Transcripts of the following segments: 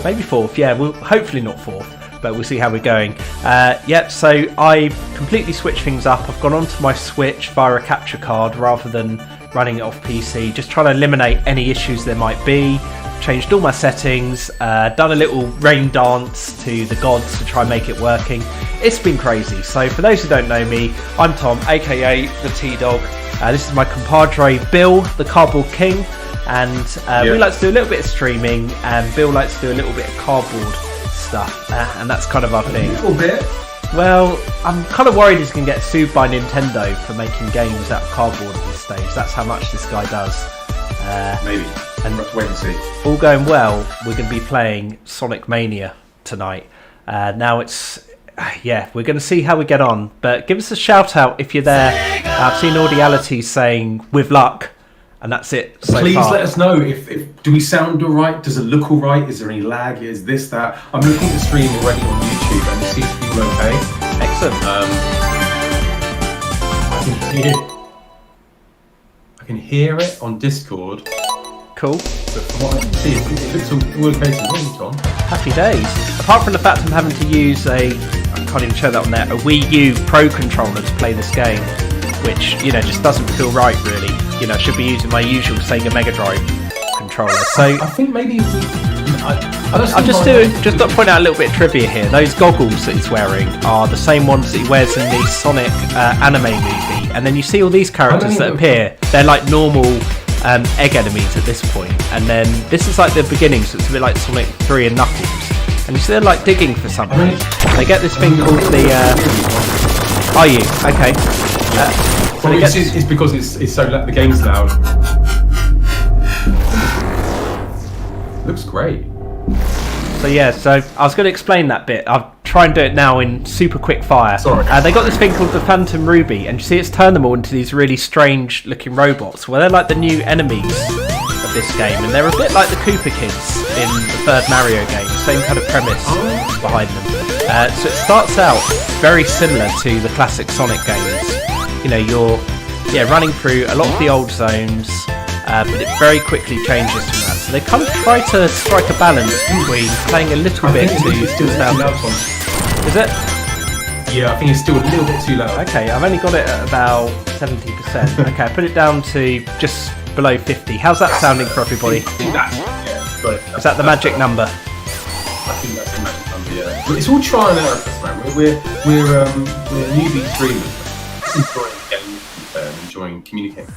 Maybe fourth, yeah. We'll hopefully not fourth, but we'll see how we're going. Yep, so I've completely switched things up. I've gone onto my Switch via a capture card rather than running it off PC, just trying to eliminate any issues there might be. Changed all my settings, done a little rain dance to the gods to try and make it working. It's been crazy. So for those who don't know me, I'm Tom, aka the T-Dog. This is my compadre Bill, the Cardboard King, and we like to do a little bit of streaming, and Bill likes to do a little bit of cardboard stuff, and that's kind of our thing. A little bit. Well, I'm kind of worried he's going to get sued by Nintendo for making games out of cardboard at this stage. That's how much this guy does. Maybe. And we'll have to wait and see. All going well, we're going to be playing Sonic Mania tonight. Now it's... yeah, we're going to see how we get on. But give us a shout out if you're there. I've seen Audiality saying, with luck. And that's it so Please far. let us know if do we sound all right? Does it look all right? Is there any lag? Is this, that? I'm looking at the stream already on YouTube and it seems to be okay. Excellent. I can hear it on Discord. Cool. But from what I can see, it looks all okay to me, Tom. Happy days. Apart from the fact I'm having to use I can't even show that on there, a Wii U Pro controller to play this game, which, you know, just doesn't feel right really. You know, I should be using my usual Sega Mega Drive controller. So I think maybe I'll just point out a little bit of trivia here. Those goggles that he's wearing are the same ones that he wears in the Sonic anime movie, and then you see all these characters that appear. They're like normal egg enemies at this point, and then this is like the beginning, so it's a bit like Sonic 3 and Knuckles. And you see they're like digging for something. They get this thing called the. Are you okay? Well, it's because it's so the game's loud. Looks great. So yeah, so I was going to explain that bit. I'll try and do it now in super quick fire. Sorry. They got this thing called the Phantom Ruby, and you see it's turned them all into these really strange looking robots. Well, they're like the new enemies of this game, and they're a bit like the Koopa Kids in the third Mario game. Same kind of premise behind them. So it starts out very similar to the classic Sonic games. You know, you're running through a lot of the old zones, but it very quickly changes from that. So they kind of try to strike a balance between playing a little bit to Is it? Yeah, I think it's still a little bit too loud. Okay, I've only got it at about 70%. Okay, I put it down to just below 50. How's that sounding for everybody? Is that the magic number? I think that's the magic number, yeah. It's all trial and error for us, man. We're newbie streamers. Enjoying games and enjoying communicating.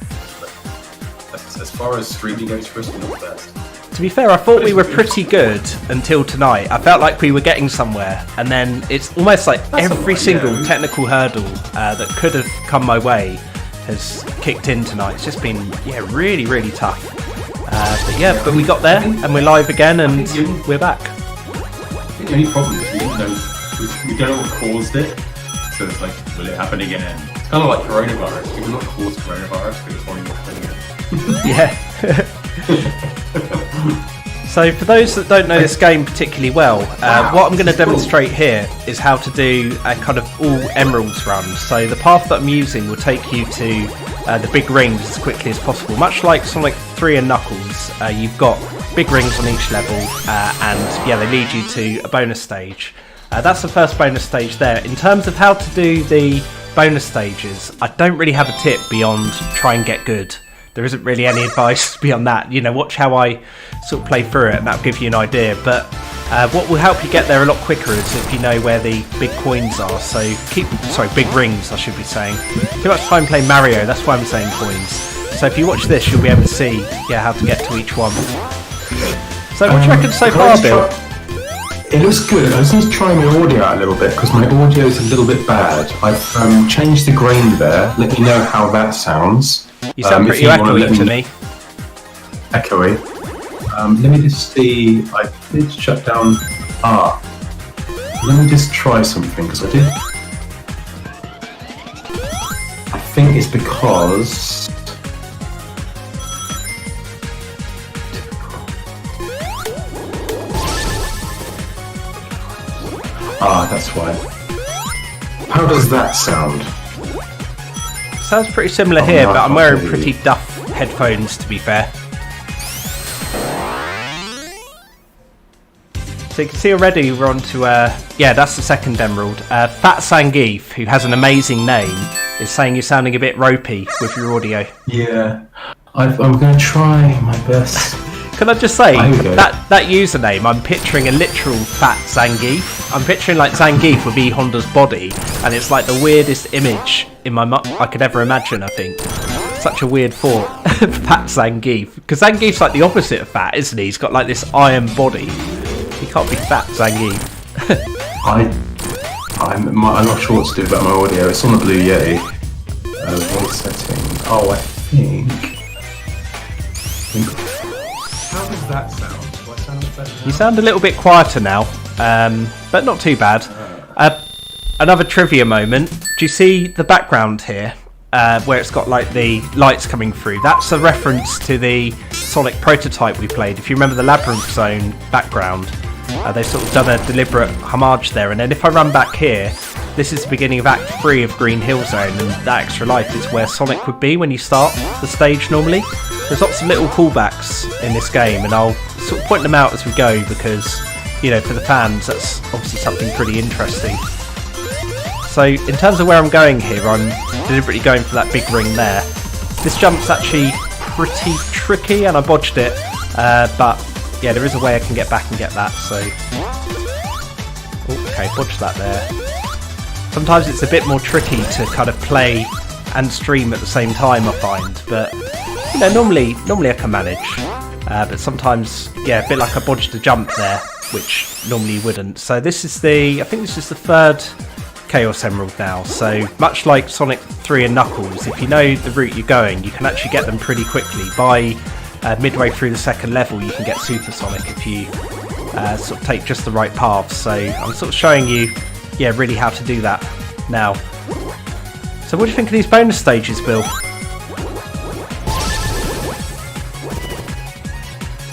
As far as streaming goes for us, we're not the best. To be fair, I thought we were pretty good until tonight. I felt like we were getting somewhere, and then it's almost like every single technical hurdle that could have come my way has kicked in tonight. It's just been, really, really tough. But we got there, and we're live again, and we're back. I think the only problem is we don't know what caused it, so it's like, will it happen again? It's kind of like coronavirus. We will not cause coronavirus, but it's only not doing it. Yeah. So for those that don't know this game particularly well, what I'm going to demonstrate here is how to do a kind of all emeralds run. So the path that I'm using will take you to the big rings as quickly as possible. Much like Sonic 3 and Knuckles, you've got big rings on each level, and they lead you to a bonus stage. That's the first bonus stage there. In terms of how to do the bonus stages, I don't really have a tip beyond try and get good. There isn't really any advice beyond that. You know, watch how I sort of play through it, and that'll give you an idea. But what will help you get there a lot quicker is if you know where the big coins are. So big rings, I should be saying. Too much time playing Mario, that's why I'm saying coins. So if you watch this, you'll be able to see, how to get to each one. So what do you reckon so far, Bill? It looks good. I just need to try my audio out a little bit because my audio is a little bit bad. I've changed the grain there. Let me know how that sounds. You sound pretty echoey to me. Echoey. Let me just see. I did shut down. Let me just try something because I did. I think it's because. That's why. How does that sound? Sounds pretty similar here, but I'm wearing pretty duff headphones, to be fair. So you can see already we're on to, yeah, that's the second emerald. Fat Zangief, who has an amazing name, is saying you're sounding a bit ropey with your audio. Yeah, I'm going to try my best. Can I just say, that username, I'm picturing a literal Fat Zangief. I'm picturing like Zangief with E Honda's body, and it's like the weirdest image in my I could ever imagine, I think. Such a weird thought. Fat Zangief. Because Zangief's like the opposite of fat, isn't he? He's got like this iron body. He can't be Fat Zangief. I'm not sure what to do about my audio. It's on the Blue Yeti. Voice setting. Oh, I think. How does that sound? Do I sound better now? You sound a little bit quieter now, but not too bad. Another trivia moment. Do you see the background here, where it's got like the lights coming through? That's a reference to the Sonic prototype we played. If you remember the Labyrinth Zone background, they've sort of done a deliberate homage there. And then if I run back here, this is the beginning of Act 3 of Green Hill Zone, and that extra life is where Sonic would be when you start the stage normally. There's lots of little callbacks in this game, and I'll sort of point them out as we go because, you know, for the fans, that's obviously something pretty interesting. So in terms of where I'm going here, I'm deliberately going for that big ring there. This jump's actually pretty tricky, and I bodged it, but yeah, there is a way I can get back and get that, so... Oh, okay, bodged that there. Sometimes it's a bit more tricky to kind of play and stream at the same time, I find, but you know, normally I can manage. But sometimes, yeah, a bit like I bodged a jump there, which normally you wouldn't. So this is I think this is the third Chaos Emerald now. So much like Sonic 3 and Knuckles, if you know the route you're going, you can actually get them pretty quickly. By midway through the second level, you can get Super Sonic if you sort of take just the right paths. So I'm sort of showing you, yeah, really how to do that now. So what do you think of these bonus stages, Bill?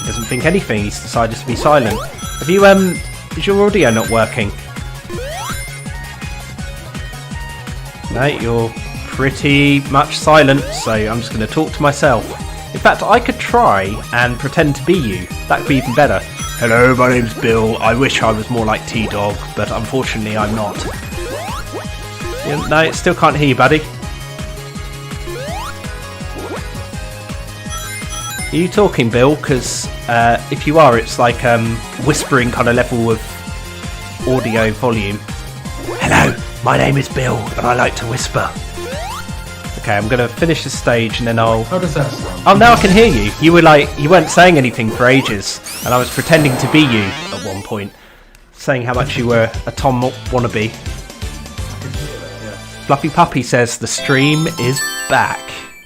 He doesn't think anything, he's decided to be silent. Have you, is your audio not working? No, you're pretty much silent, so I'm just going to talk to myself. In fact, I could try and pretend to be you. That could be even better. Hello, my name's Bill. I wish I was more like T-Dog, but unfortunately I'm not. Yeah, no, still can't hear you, buddy. Are you talking, Bill? Because if you are, it's like whispering kind of level of audio volume. Hello, my name is Bill, and I like to whisper. Okay, I'm going to finish the stage and then I'll... How does that sound? Oh, now I can hear you. You were like, you weren't saying anything for ages, and I was pretending to be you at one point, saying how much you were a Tom wannabe. I can hear that, yeah. Fluffy Puppy says the stream is back.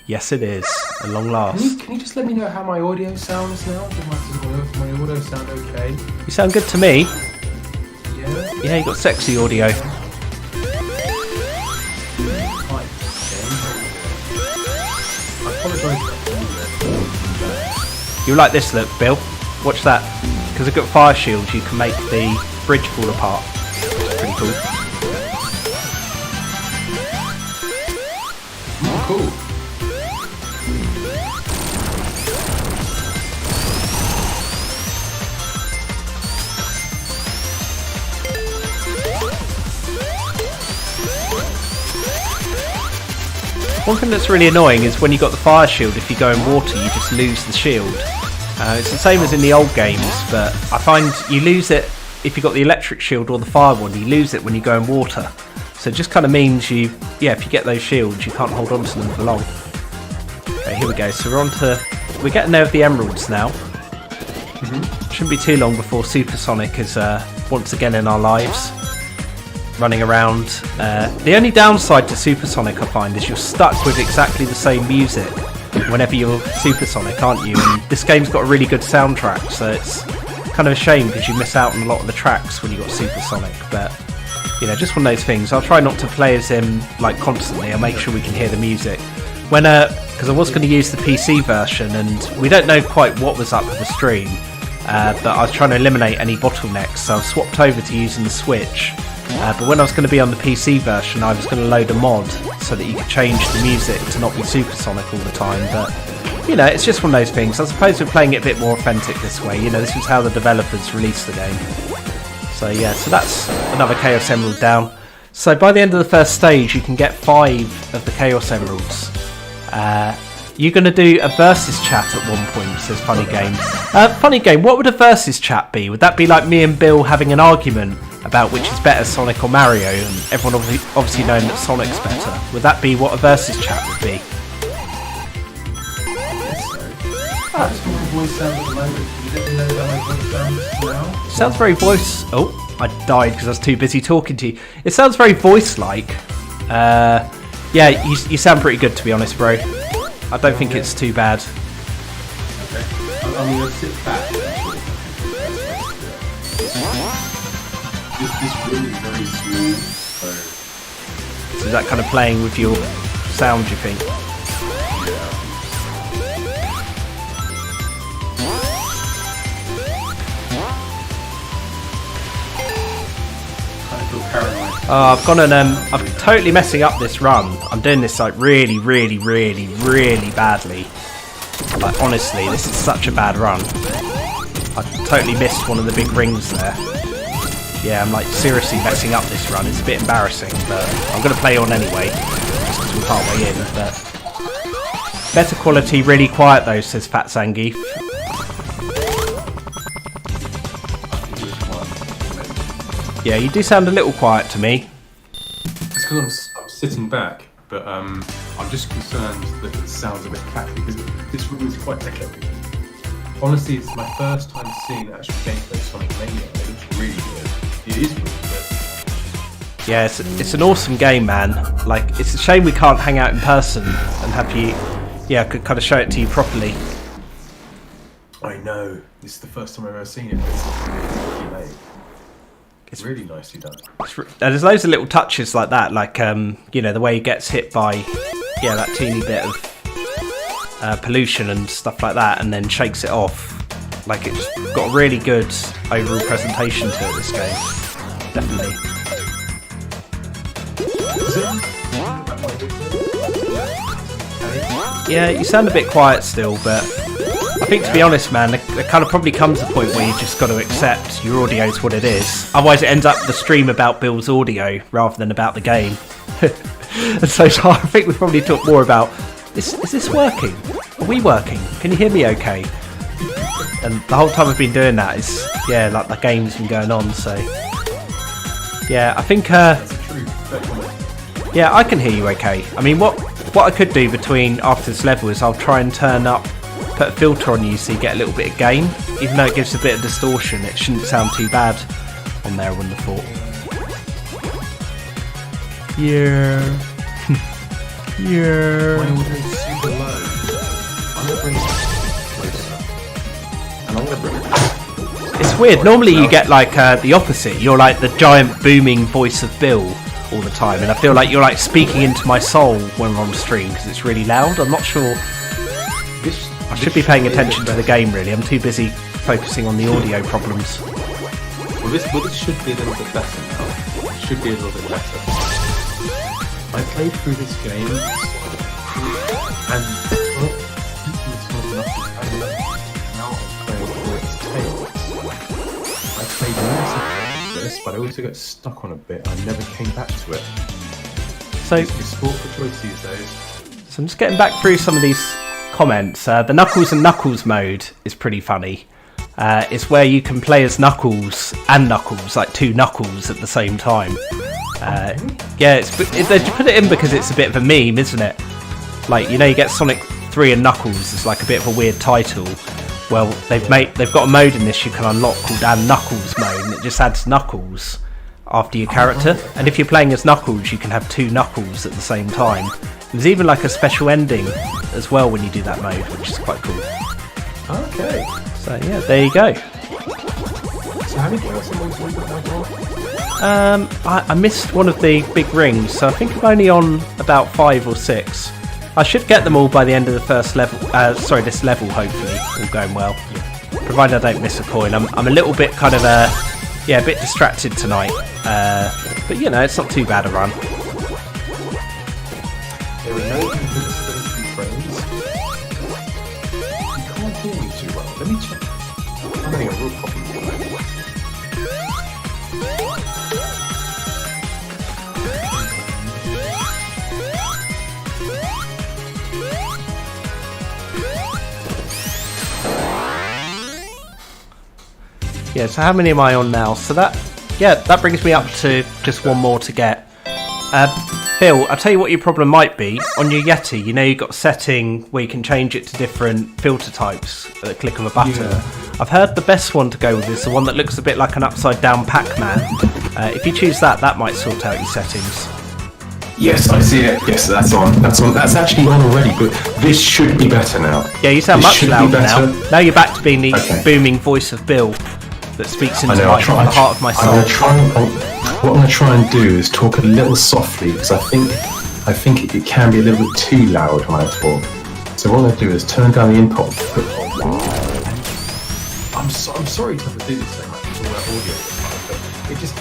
Yes, it is. At long last. Can you just let me know how my audio sounds now? Does my audio sound okay? You sound good to me. Yeah? Yeah, you got sexy audio. You like this look, Bill? Watch that. Because I've got fire shields, you can make the bridge fall apart. It's pretty cool. Oh, cool. One thing that's really annoying is when you got the fire shield, if you go in water you just lose the shield. It's the same as in the old games, but I find you lose it if you got the electric shield or the fire one, you lose it when you go in water. So it just kind of means if you get those shields, you can't hold on to them for long. Okay, here we go. So we're getting there with the emeralds now. Shouldn't be too long before Super Sonic is once again in our lives. Running around. The only downside to Super Sonic I find is you're stuck with exactly the same music whenever you're Super Sonic, aren't you? And this game's got a really good soundtrack, so it's kind of a shame because you miss out on a lot of the tracks when you got Super Sonic. But you know, just one of those things. I'll try not to play as him like constantly. I'll make sure we can hear the music. When because I was going to use the PC version, and we don't know quite what was up with the stream, but I was trying to eliminate any bottlenecks, so I've swapped over to using the Switch. But when I was going to be on the PC version, I was going to load a mod so that you could change the music to not be Super Sonic all the time. But, you know, it's just one of those things. I suppose we're playing it a bit more authentic this way. You know, this is how the developers released the game. So yeah, so that's another Chaos Emerald down. So by the end of the first stage, you can get 5 of the Chaos Emeralds. You're going to do a versus chat at one point, says Funny Game. Funny Game, what would a versus chat be? Would that be like me and Bill having an argument about which is better, Sonic or Mario, and everyone obviously knowing that Sonic's better? Would that be what a versus chat would be? Sounds very voice... Oh, I died because I was too busy talking to you. It sounds very voice-like. Yeah, you sound pretty good, to be honest, bro. I don't think it's too bad. Okay. I'm going to sit back. This room is very smooth, so is that kind of playing with your sound, you think? yeah. I feel paranoid. Oh, I've gone and I'm totally messing up this run. I'm doing this like really badly. Like honestly, this is such a bad run. I totally missed one of the big rings there. Yeah, I'm like seriously messing up this run. It's a bit embarrassing, but I'm going to play on anyway, just because we're partway in. But better quality, really quiet though, says Fat Zangief. Yeah, you do sound a little quiet to me. It's because I'm sitting back, but I'm just concerned that it sounds a bit clappy because this room is quite echoey. Honestly, it's my first time seeing actual gameplay of Sonic Mania. It looks really good. It is really good. Yeah, it's an awesome game, man. Like, it's a shame we can't hang out in person and have you, yeah, could kind of show it to you properly. I know. This is the first time I've ever seen it. It's really made. It's really nicely done. There's loads of little touches like that, like you know, the way he gets hit by, yeah, that teeny bit of pollution and stuff like that, and then shakes it off. Like, it's got a really good overall presentation to it, this game. Definitely. Yeah, you sound a bit quiet still, but I think, to be honest, man, there kind of probably comes a point where you just got to accept your audio is what it is. Otherwise, it ends up the stream about Bill's audio rather than about the game. And so I think we probably talk more about, is this working? Are we working? Can you hear me okay? And the whole time I've been doing that is, yeah, like the game's been going on, so... Yeah, I think, yeah, I can hear you okay. I mean, what I could do between after this level is I'll try and put a filter on you so you get a little bit of gain. Even though it gives a bit of distortion, it shouldn't sound too bad on there, I wouldn't have thought. Yeah. Yeah. My audio is super low. I'm going to bring it closer. And I'm going to bring it. It's weird. Normally you get like the opposite. You're like the giant booming voice of Bill all the time, and I feel like you're like speaking into my soul when we're on stream because it's really loud. I'm not sure. I should be paying attention to the game, really. I'm too busy focusing on the audio problems. Well, this should be a little bit better now. It should be a little bit better. I played through this game, and now I'm playing through its tails. I played lots of this, but I also got stuck on a bit. I never came back to it. So, it's sport for choice these days. So I'm just getting back through some of these comments. The Knuckles and Knuckles mode is pretty funny. It's where you can play as Knuckles and Knuckles, like two Knuckles at the same time. Yeah, they put it in because it's a bit of a meme, isn't it? Like, you know, you get Sonic 3 and Knuckles as like a bit of a weird title. Well, they've got a mode in this you can unlock called And Knuckles mode, and it just adds Knuckles after your character. And if you're playing as Knuckles, you can have two Knuckles at the same time. There's even like a special ending as well when you do that mode, which is quite cool. Okay. So yeah, there you go. So how many Chaos Emeralds have you got? I missed one of the big rings, so I think I'm only on about 5 or 6. I should get them all by the end of the first level. This level, hopefully, all going well. Provided I don't miss a coin. I'm a little bit kind of a bit distracted tonight. But you know, it's not too bad a run. There are no invincibility frames. You can't hear me too well. Let me check. I'm having a real problem with Yeah, so how many am I on now? So that brings me up to just one more to get. Phil, I'll tell you what your problem might be. On your Yeti, you've got a setting where you can change it to different filter types at the click of a button. Yeah. I've heard the best one to go with is the one that looks a bit like an upside down Pac-Man. If you choose that might sort out your settings. Yes, I see it. Yes, that's on. That's actually on already, but this should be better now. Yeah, you sound much louder now. Now you're back to being the booming voice of Bill that speaks into the heart of my soul. What I'm going to try and do is talk a little softly, because I think it can be a little bit too loud when I talk. So what I'm going to do is turn down the input. I'm sorry to have to do this so much. It's all about audio, but I just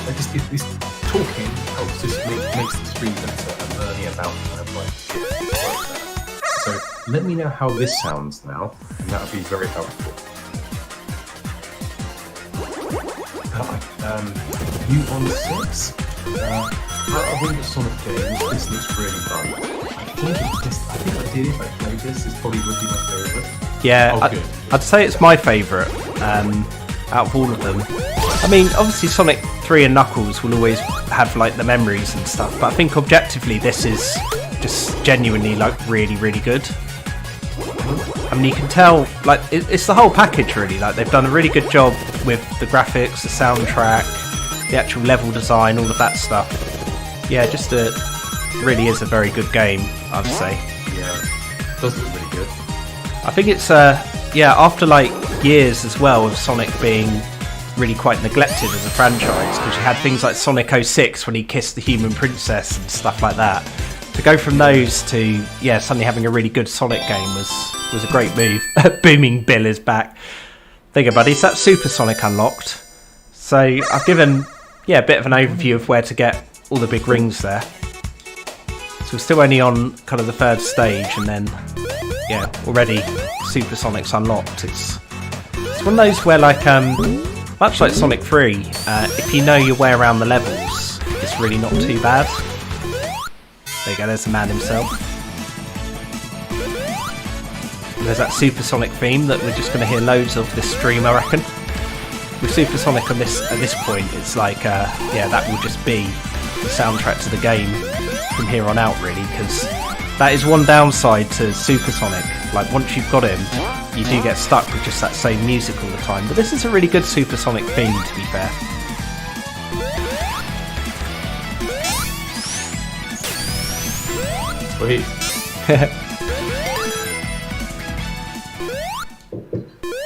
this talking helps just makes the stream better and learning about kind of like. So let me know how this sounds now, and that would be very helpful. You on 6? Out of all the Sonic games, this looks really fun. I think ideally if I played this, this probably would be my favourite. Yeah, I'd say it's my favourite out of all of them. I mean, obviously Sonic 3 and Knuckles will always have like the memories and stuff, but I think objectively this is just genuinely like really, really good. I mean, you can tell, like, it's the whole package really. Like, they've done a really good job with the graphics, the soundtrack, the actual level design, all of that stuff. Yeah, really is a very good game, I'd say. Yeah, it does look really good. I think it's after like years as well of Sonic being really quite neglected as a franchise, because you had things like Sonic 06 when he kissed the human princess and stuff like that. To go from those to suddenly having a really good Sonic game was a great move. Booming Bill is back. There you go, buddies. That's Super Sonic unlocked. So I've given a bit of an overview of where to get all the big rings there. So we're still only on kind of the third stage, and then already Super Sonic's unlocked. It's one of those where like much like Sonic 3, if you know your way around the levels, it's really not too bad. There you go, there's the man himself. And there's that Super Sonic theme that we're just going to hear loads of this stream, I reckon. With Super Sonic at this point, it's like, that will just be the soundtrack to the game from here on out, really, because that is one downside to Super Sonic. Like, once you've got him, you do get stuck with just that same music all the time. But this is a really good Super Sonic theme, to be fair. Sweet.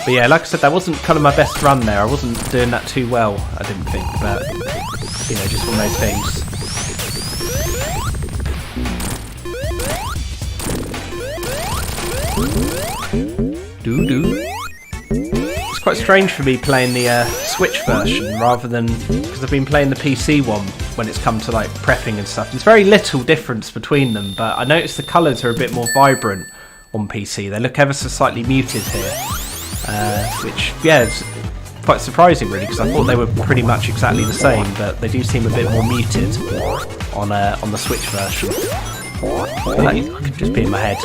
But yeah, like I said, that wasn't kind of my best run there. I wasn't doing that too well, I didn't think, but just one of those things. It's quite strange for me playing the Switch version rather than, because I've been playing the PC one when it's come to like prepping and stuff. There's very little difference between them, but I noticed the colours are a bit more vibrant on PC. They look ever so slightly muted here, which is quite surprising really, because I thought they were pretty much exactly the same, but they do seem a bit more muted on the Switch version. But that could just be in my head.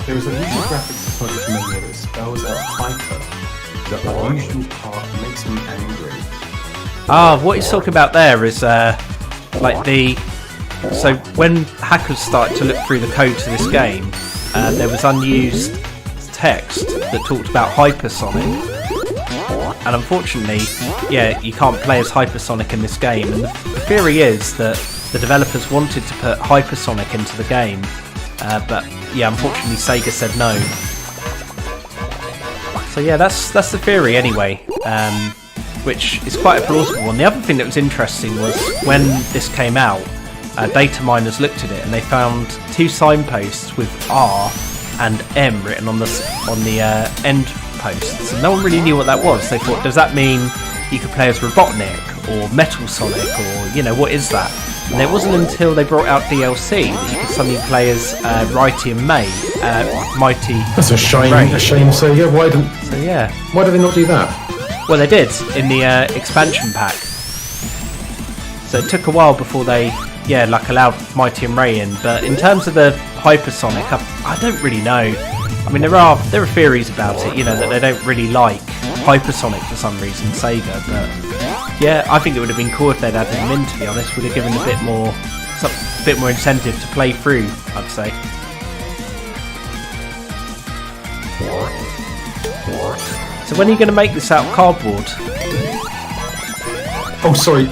There is a usual graphics to Sonic Mania that spells out hyper. That unusual part makes me angry. What he's talking about there is so when hackers started to look through the code to this game, there was unused text that talked about hypersonic, and unfortunately you can't play as hypersonic in this game, and the theory is that the developers wanted to put hypersonic into the game, but unfortunately Sega said no. So that's the theory anyway, which is quite a plausible one. The other thing that was interesting was when this came out, data miners looked at it and they found two signposts with R and M written on the end posts, and no one really knew what that was. They thought, does that mean you could play as Robotnik or Metal Sonic, or what is that? And it wasn't until they brought out DLC that you could suddenly play as Righty and Mighty. That's a shame. Ray. A shame. So why did they not do that? Well, they did in the expansion pack. So it took a while before they allowed Mighty and Ray in. But in terms of the hypersonic, I don't really know. I mean, there are theories about it, you know, that they don't really like Hypersonic for some reason, Sega, but yeah, I think it would have been cool if they'd added him in, to be honest. Would have given a bit more incentive to play through, I'd say. So when are you going to make this out of cardboard? Oh, sorry.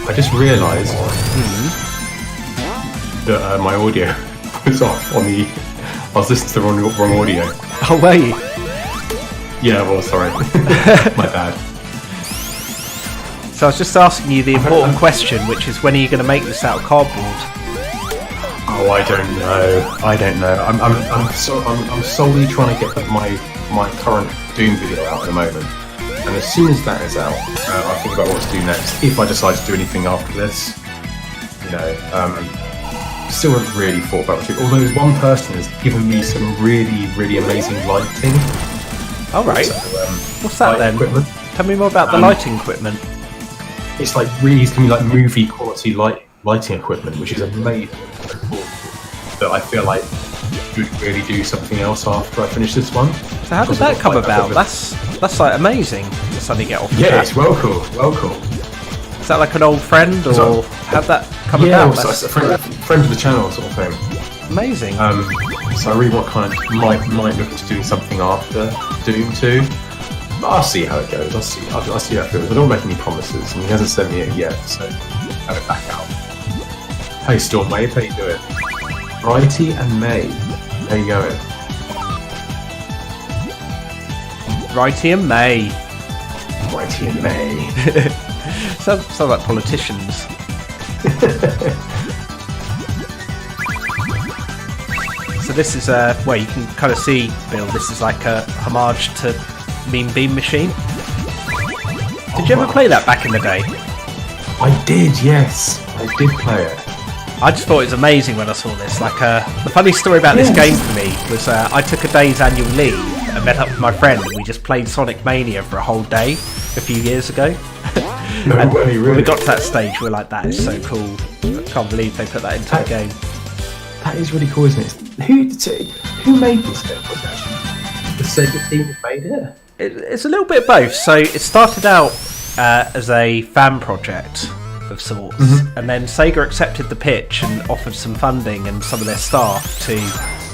I just realised that my audio was off on the. I was listening to the wrong audio. Oh, were you? Yeah, well, sorry. My bad. So I was just asking you the important question, which is when are you going to make this out of cardboard? Oh, I don't know. I'm solely trying to get my current Doom video out at the moment, and as soon as that is out, I'll think about what to do next. If I decide to do anything after this, you know, still haven't really thought about it. Although one person has given me some really, really amazing lighting. All right. So, what's that then? Equipment. Tell me more about the lighting equipment. It's like really, it's gonna be like movie quality lighting equipment, which is amazing. That I feel like would really do something else after I finish this one. So how did that come about? That's like amazing to suddenly get off. Yeah, it's well cool. Is that like an old friend, or how'd that come about? Yeah, it's a friend of the channel sort of thing. Amazing. So I really want kind of might look to doing something after Doom 2. I'll see how it goes. I'll see how it feels. I don't make any promises, and he hasn't sent me it yet, so have it back out. Hey Stormwave, how you doing? Righty and May, how you going? Righty and May. Righty and May. Sound like politicians. So this is well, you can kind of see, Bill, this is like a homage to Mean Bean Machine. Did you ever play that back in the day? I did, yes. I did play it. I just thought it was amazing when I saw this. Like, the funny story about this game for me was I took a day's annual leave and met up with my friend, and we just played Sonic Mania for a whole day a few years ago. No way, really? When we got to that stage, we were like, that is so cool. I can't believe they put that into the game. That is really cool, isn't it? Who made this game? Was it actually the Sega team that made it? It's a little bit of both. So it started out as a fan project of sorts, and then Sega accepted the pitch and offered some funding and some of their staff to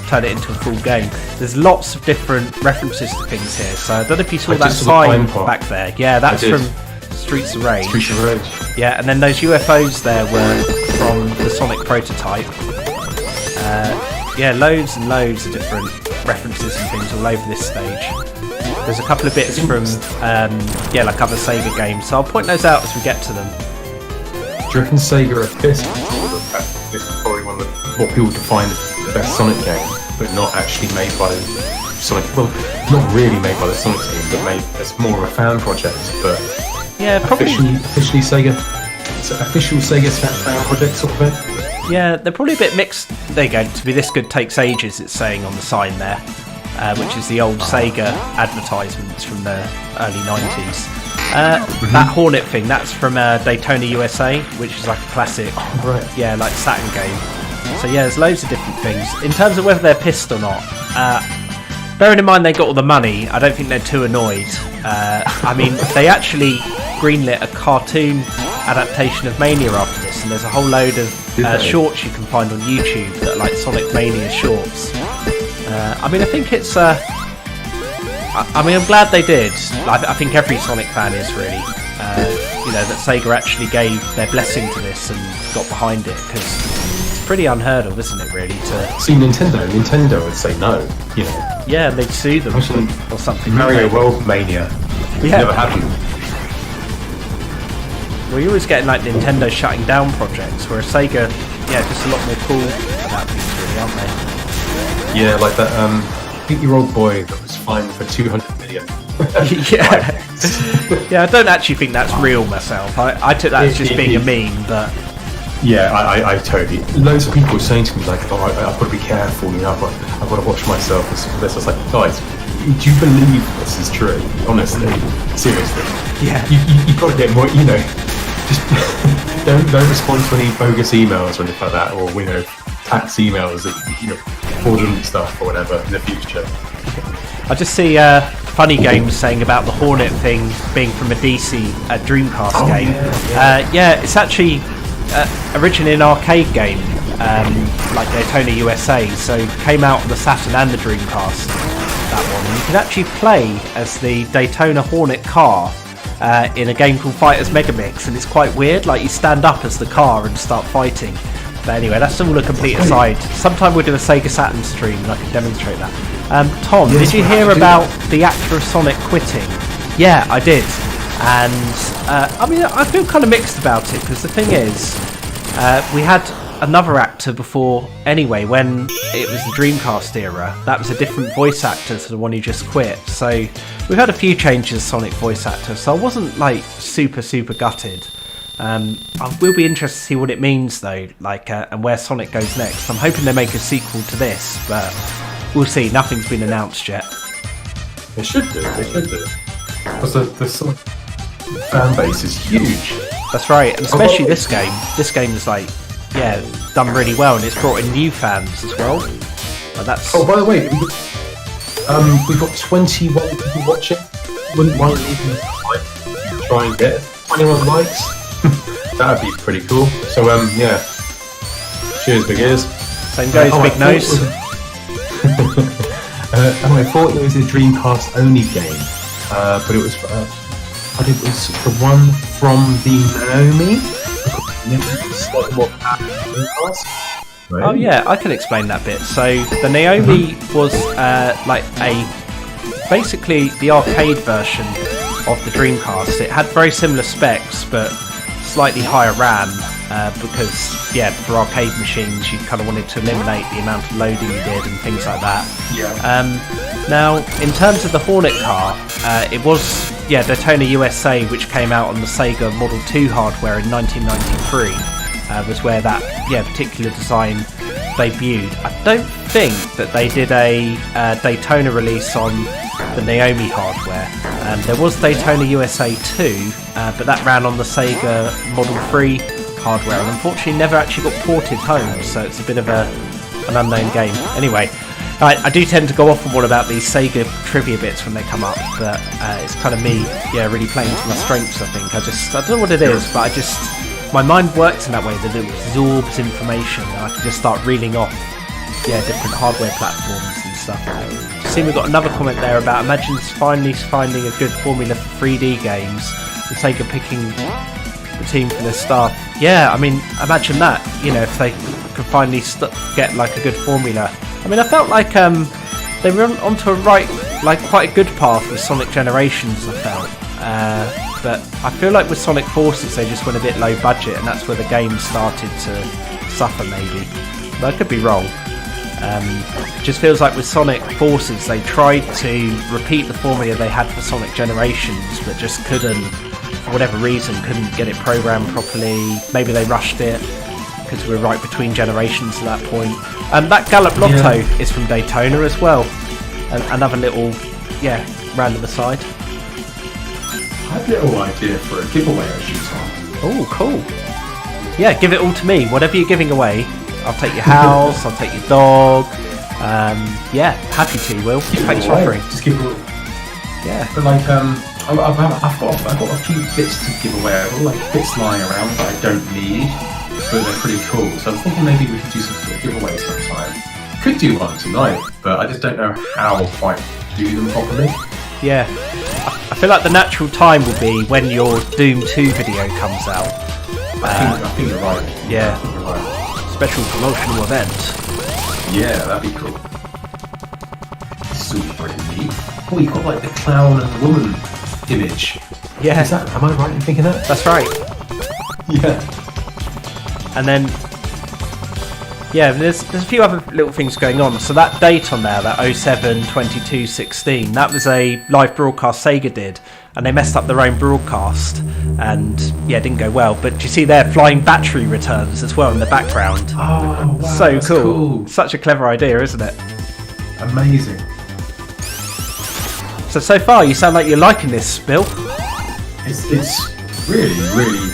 turn it into a full game. There's lots of different references to things here, so I don't know if you saw that sign back there. Yeah, that's from Streets of Rage. Yeah, and then those UFOs there were from the Sonic prototype. Yeah, loads and loads of different references and things all over this stage. There's a couple of bits from yeah, like other Sega games, so I'll point those out as we get to them. Do you reckon Sega are pissed? This is probably one of what people define as the best Sonic game, but not actually made by Sonic. Well, not really made by the Sonic team, but made as more of a fan project. But yeah, probably officially Sega. It's an official Sega fan project sort of thing. Yeah, they're probably a bit mixed. There you go. To be this good takes ages. It's saying on the sign there, which is the old Sega advertisements from the early 90s. That Hornet thing, that's from Daytona USA, which is like a classic, yeah, like Saturn game. So yeah, there's loads of different things. In terms of whether they're pissed or not, bearing in mind they got all the money, I don't think they're too annoyed. I mean, they actually greenlit a cartoon adaptation of Mania after this, and there's a whole load of shorts you can find on YouTube that are like Sonic Mania shorts. I mean, I think it's... I mean, I'm glad they did. I think every Sonic fan is really. You know, that Sega actually gave their blessing to this and got behind it, because it's pretty unheard of, isn't it, really? To see, Nintendo would say no, you know. Yeah, they'd sue them or something. Mario World Mania. Yeah. Never happened. Well, you're always getting like Nintendo shutting down projects, whereas Sega, yeah, just a lot more cool about things, really, aren't they? Yeah, like that 8-year-old boy that was fined for 200 million. Yeah. Yeah, I don't actually think that's real myself. I took that as just being a meme, but... Yeah, I totally... Loads of people were saying to me, like, oh, I've got to be careful, you know, I've got to watch myself and stuff like this. I was like, guys, do you believe this is true? Honestly. Seriously. Yeah. You've got to get more, you know, just don't respond to any bogus emails or anything like that, or, you know, tax emails of fraudulent stuff or whatever in the future. I just see funny games saying about the Hornet thing being from a DC Dreamcast game. Yeah, it's actually originally an arcade game, like Daytona USA, so it came out on the Saturn and the Dreamcast, that one. And you can actually play as the Daytona Hornet car in a game called Fighters Megamix, and it's quite weird, like you stand up as the car and start fighting. But anyway, that's all a complete aside. Sometime we'll do a Sega Saturn stream and I can demonstrate that. Tom, did you hear about the actor of Sonic quitting? Yeah, I did. And I mean, I feel kind of mixed about it, because the thing is, we had another actor before anyway, when it was the Dreamcast era. That was a different voice actor to the one who just quit. So we've had a few changes Sonic voice actor, so I wasn't like super gutted. I will be interested to see what it means though, like and where Sonic goes next. I'm hoping they make a sequel to this, but we'll see. Nothing's been announced yet. They should do. Because the Sonic fan base is huge. That's right, and especially this game. This game is like, yeah, done really well, and it's brought in new fans as well. And that's. Oh, by the way, we've got 21 people watching. Wouldn't mind leaving a like. Try and get 21 likes. That'd be pretty cool. So yeah. Cheers, big ears. Same goes, big nose. I thought it was a Dreamcast only game, but it was the one from the Naomi. Slightly more Dreamcast. Right? Oh yeah, I can explain that bit. So the Naomi was like basically the arcade version of the Dreamcast. It had very similar specs, but slightly higher RAM, because yeah, for arcade machines you kind of wanted to eliminate the amount of loading you did and things like that. Yeah. Now, in terms of the Hornet car, it was Daytona USA, which came out on the Sega Model 2 hardware in 1993, was where that particular design debuted. I don't think that they did a Daytona release on the Naomi hardware. There was Daytona USA 2, but that ran on the Sega Model 3 hardware, and unfortunately never actually got ported home, so it's a bit of an unknown game. Anyway, I do tend to go off on one about these Sega trivia bits when they come up, but it's kind of me, really playing to my strengths, I think. I don't know what it is, but my mind works in that way, that it absorbs information, and I can just start reeling off different hardware platforms and stuff. See, we've got another comment there about imagine finally finding a good formula for 3D games and Sega picking the team from their staff. Yeah, I mean, imagine that, if they could finally get like a good formula. I mean, I felt like they were onto quite a good path with Sonic Generations, I felt. But I feel like with Sonic Forces they just went a bit low budget, and that's where the game started to suffer maybe. But I could be wrong. It just feels like with Sonic Forces they tried to repeat the formula they had for Sonic Generations, but just couldn't, for whatever reason, couldn't get it programmed properly. Maybe they rushed it because we were right between generations at that point. And that Gallup Lotto is from Daytona as well. Another little, random aside. I have a little idea for a giveaway I should start. Oh, cool. Yeah, give it all to me. Whatever you're giving away, I'll take your house, I'll take your dog. Happy to, Will. Thanks for offering. Just give it. Yeah. But like, I've got a few bits to give away. I've got like bits lying around that I don't need, but they're pretty cool. So I'm thinking maybe we could do some sort of giveaway sometime. Could do one tonight, but I just don't know how quite do them properly. Yeah. I feel like the natural time will be when your Doom 2 video comes out. I think you're right. Yeah. I think you're right. Special promotional event. Yeah, that'd be cool. Super neat. Oh, you've got like the clown and the woman image. Yeah. Am I right in thinking that? That's right. Yeah. And then, there's a few other little things going on. So that date on there, that 07/22/16, that was a live broadcast Sega did, and they messed up their own broadcast, and it didn't go well. But do you see their flying battery returns as well in the background? Oh, wow, so cool. Such a clever idea, isn't it? Amazing. So far you sound like you're liking this, Bill. It's really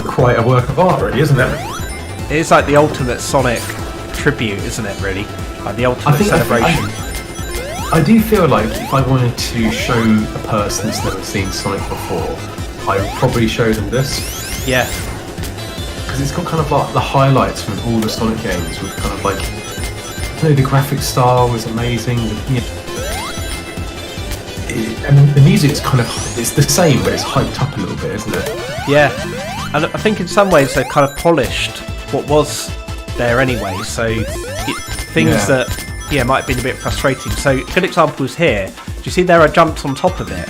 quite a work of art, really, isn't it? It is like the ultimate Sonic tribute, isn't it? Really, like the ultimate celebration. I do feel like if I wanted to show a person that's never seen Sonic before, I would probably show them this. Yeah. Because it's got kind of like the highlights from all the Sonic games with kind of like, the graphic style is amazing. And the music's kind of, it's the same, but it's hyped up a little bit, isn't it? Yeah. And I think in some ways they've kind of polished what was there anyway. So things that might have been a bit frustrating. So a good example is here. Do you see there I jumped on top of it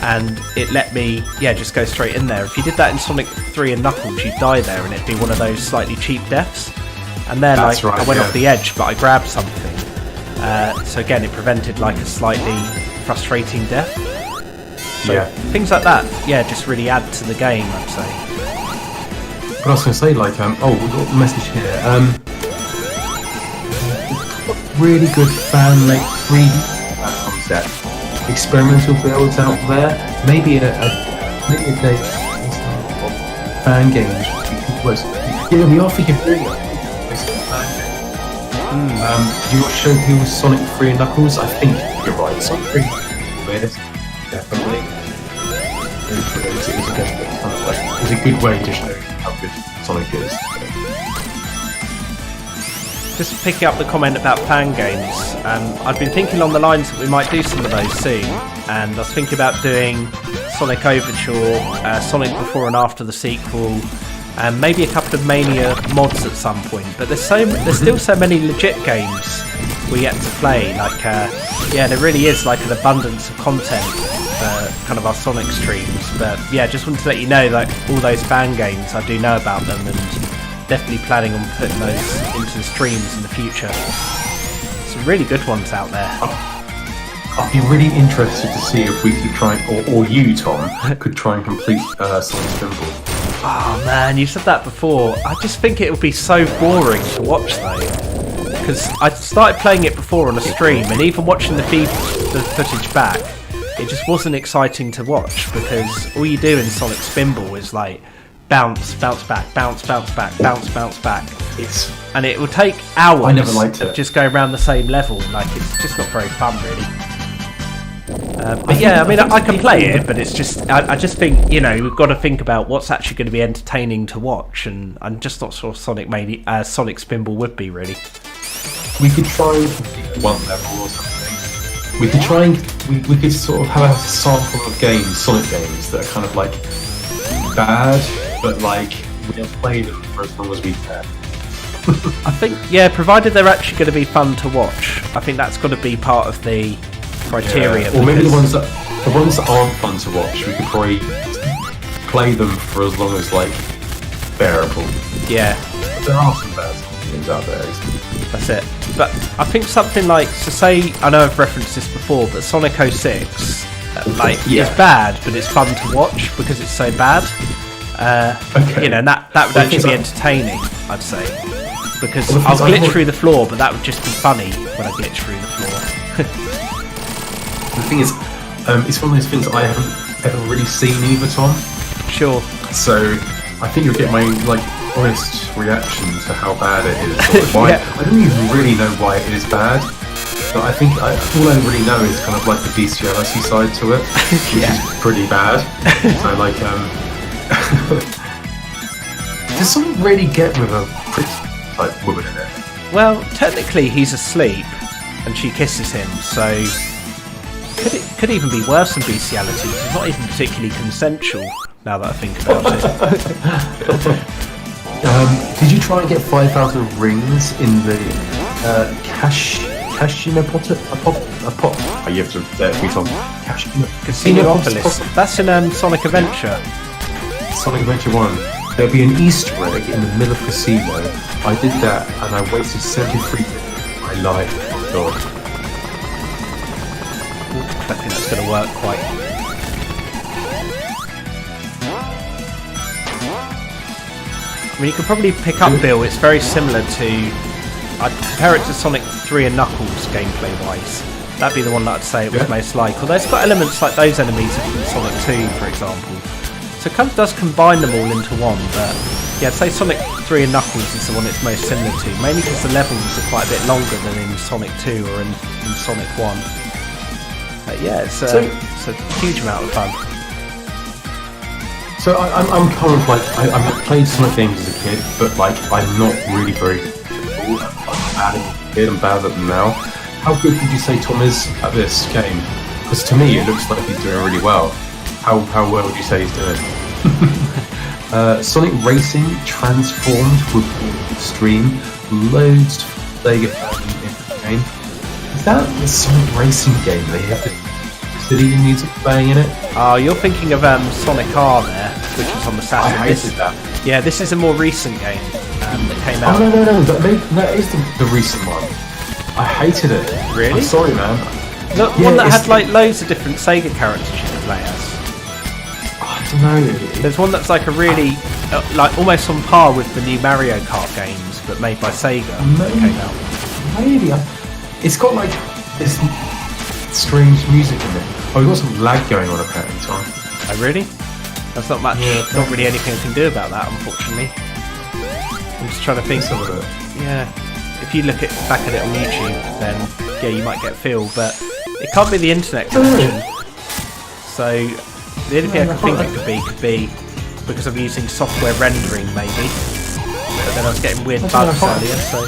and it let me just go straight in there. If you did that in Sonic 3 and Knuckles, you'd die there and it'd be one of those slightly cheap deaths. And there I went off the edge, but I grabbed something. So again, it prevented like a slightly frustrating death. So things like that, just really add to the game, I'd say. But I was going to say, like, we've got a message here. Really good fan-made 3D concept. Experimental builds out there. Maybe a day of fan games. We are thinking doing it. You want to show people Sonic 3 and Knuckles? I think you're right. Sonic 3 weird, definitely. It's a good way to show how good Sonic is. Just picking up the comment about fan games, I've been thinking along the lines that we might do some of those soon, and I was thinking about doing Sonic Overture, Sonic Before and After the sequel, and maybe a couple of Mania mods at some point. But there's still so many legit games we yet to play. Like, there really is like an abundance of content for kind of our Sonic streams. But just wanted to let you know, like, all those fan games, I do know about them, and definitely planning on putting those into the streams in the future. Some really good ones out there. I'd be really interested to see if we could try, or you, Tom, could try and complete Sonic Spinball. Oh man, you said that before. I just think it would be so boring to watch though. Because I started playing it before on a stream, and even watching the footage back, it just wasn't exciting to watch, because all you do in Sonic Spinball is like bounce, bounce back, bounce, bounce back, bounce, bounce back. And it will take hours. I never liked it. Just go around the same level. Like, it's just not very fun, really. But I can play it, but it's just I just think we've got to think about what's actually going to be entertaining to watch, and I'm just not sure Sonic Spinball would be really. We could try and complete one level or something. We could try and we could sort of have a sample of games, Sonic games, that are kind of like bad, but like we'll play them for as long as we can. I think provided they're actually going to be fun to watch, I think that's got to be part of the criteria. Or maybe the ones that aren't fun to watch, we could probably play them for as long as like bearable. Yeah, but there are some bad games out there. That's it. But I think something like, so say, I know I've referenced this before, but Sonic 06, it's bad, but it's fun to watch because it's so bad. And that would actually be entertaining, I'd say, because I'll glitch through the floor, but that would just be funny when I glitch through the floor. The thing is, it's one of those things I haven't ever really seen either, Tom. Sure. So I think you'll get my honest reaction to how bad it is. I don't even really know why it is bad, but I think all I really know is kind of like the bestiality side to it, which is pretty bad. So like, does someone really get with a pretty type woman in it? Well, technically he's asleep and she kisses him, so could even be worse than bestiality. It's not even particularly consensual, now that I think about it. Did you try and get 5,000 rings in the Casino pot? Oh, you have to tweet on Casinopolis. That's in Sonic Adventure. Sonic Adventure 1. There'll be an Easter egg in the middle of Casino. I did that and I wasted 73 minutes. I lied. Oh god. I don't think that's going to work quite. I mean, you could probably pick up Bill. It's very similar to, I'd compare it to Sonic 3 and Knuckles gameplay wise. That'd be the one that I'd say it was most like. Although it's got elements like those enemies from Sonic 2, for example. So it kind of does combine them all into one, but Yeah, I'd say Sonic 3 and Knuckles is the one it's most similar to, mainly because the levels are quite a bit longer than in Sonic 2 or in Sonic 1. But yeah, it's a huge amount of fun. So I'm kind of like, I've played Sonic games as a kid, but like I'm not really very good at I'm bad as a kid, I'm bad at them now. How good would you say Tom is at this game? Because to me it looks like he's doing really well. How well would you say he's doing? Sonic Racing transformed with stream, loads of Sega in the game. Is that the Sonic Racing game? They have the city music playing in it? Oh, you're thinking of Sonic R there, which was on the Saturn. I hated that. Yeah, this is a more recent game that came out. Oh no, that is the recent one. I hated it. Really? I'm sorry, man. The one that had like loads of different Sega characters you could play as. I don't know. There's one that's like a really, like almost on par with the new Mario Kart games, but made by Sega. That came out. Maybe. It's got like this strange music in it. Oh, we've got some lag going on apparently, Tom. Oh really? That's not much. Yeah, not really anything I can do about that, unfortunately. I'm just trying to think. Yeah. If you look back at it on YouTube, then yeah, you might get a feel, but it can't be the internet connection. So the only thing I can think it could be because I'm using software rendering, maybe. But then I was getting weird bugs earlier, so.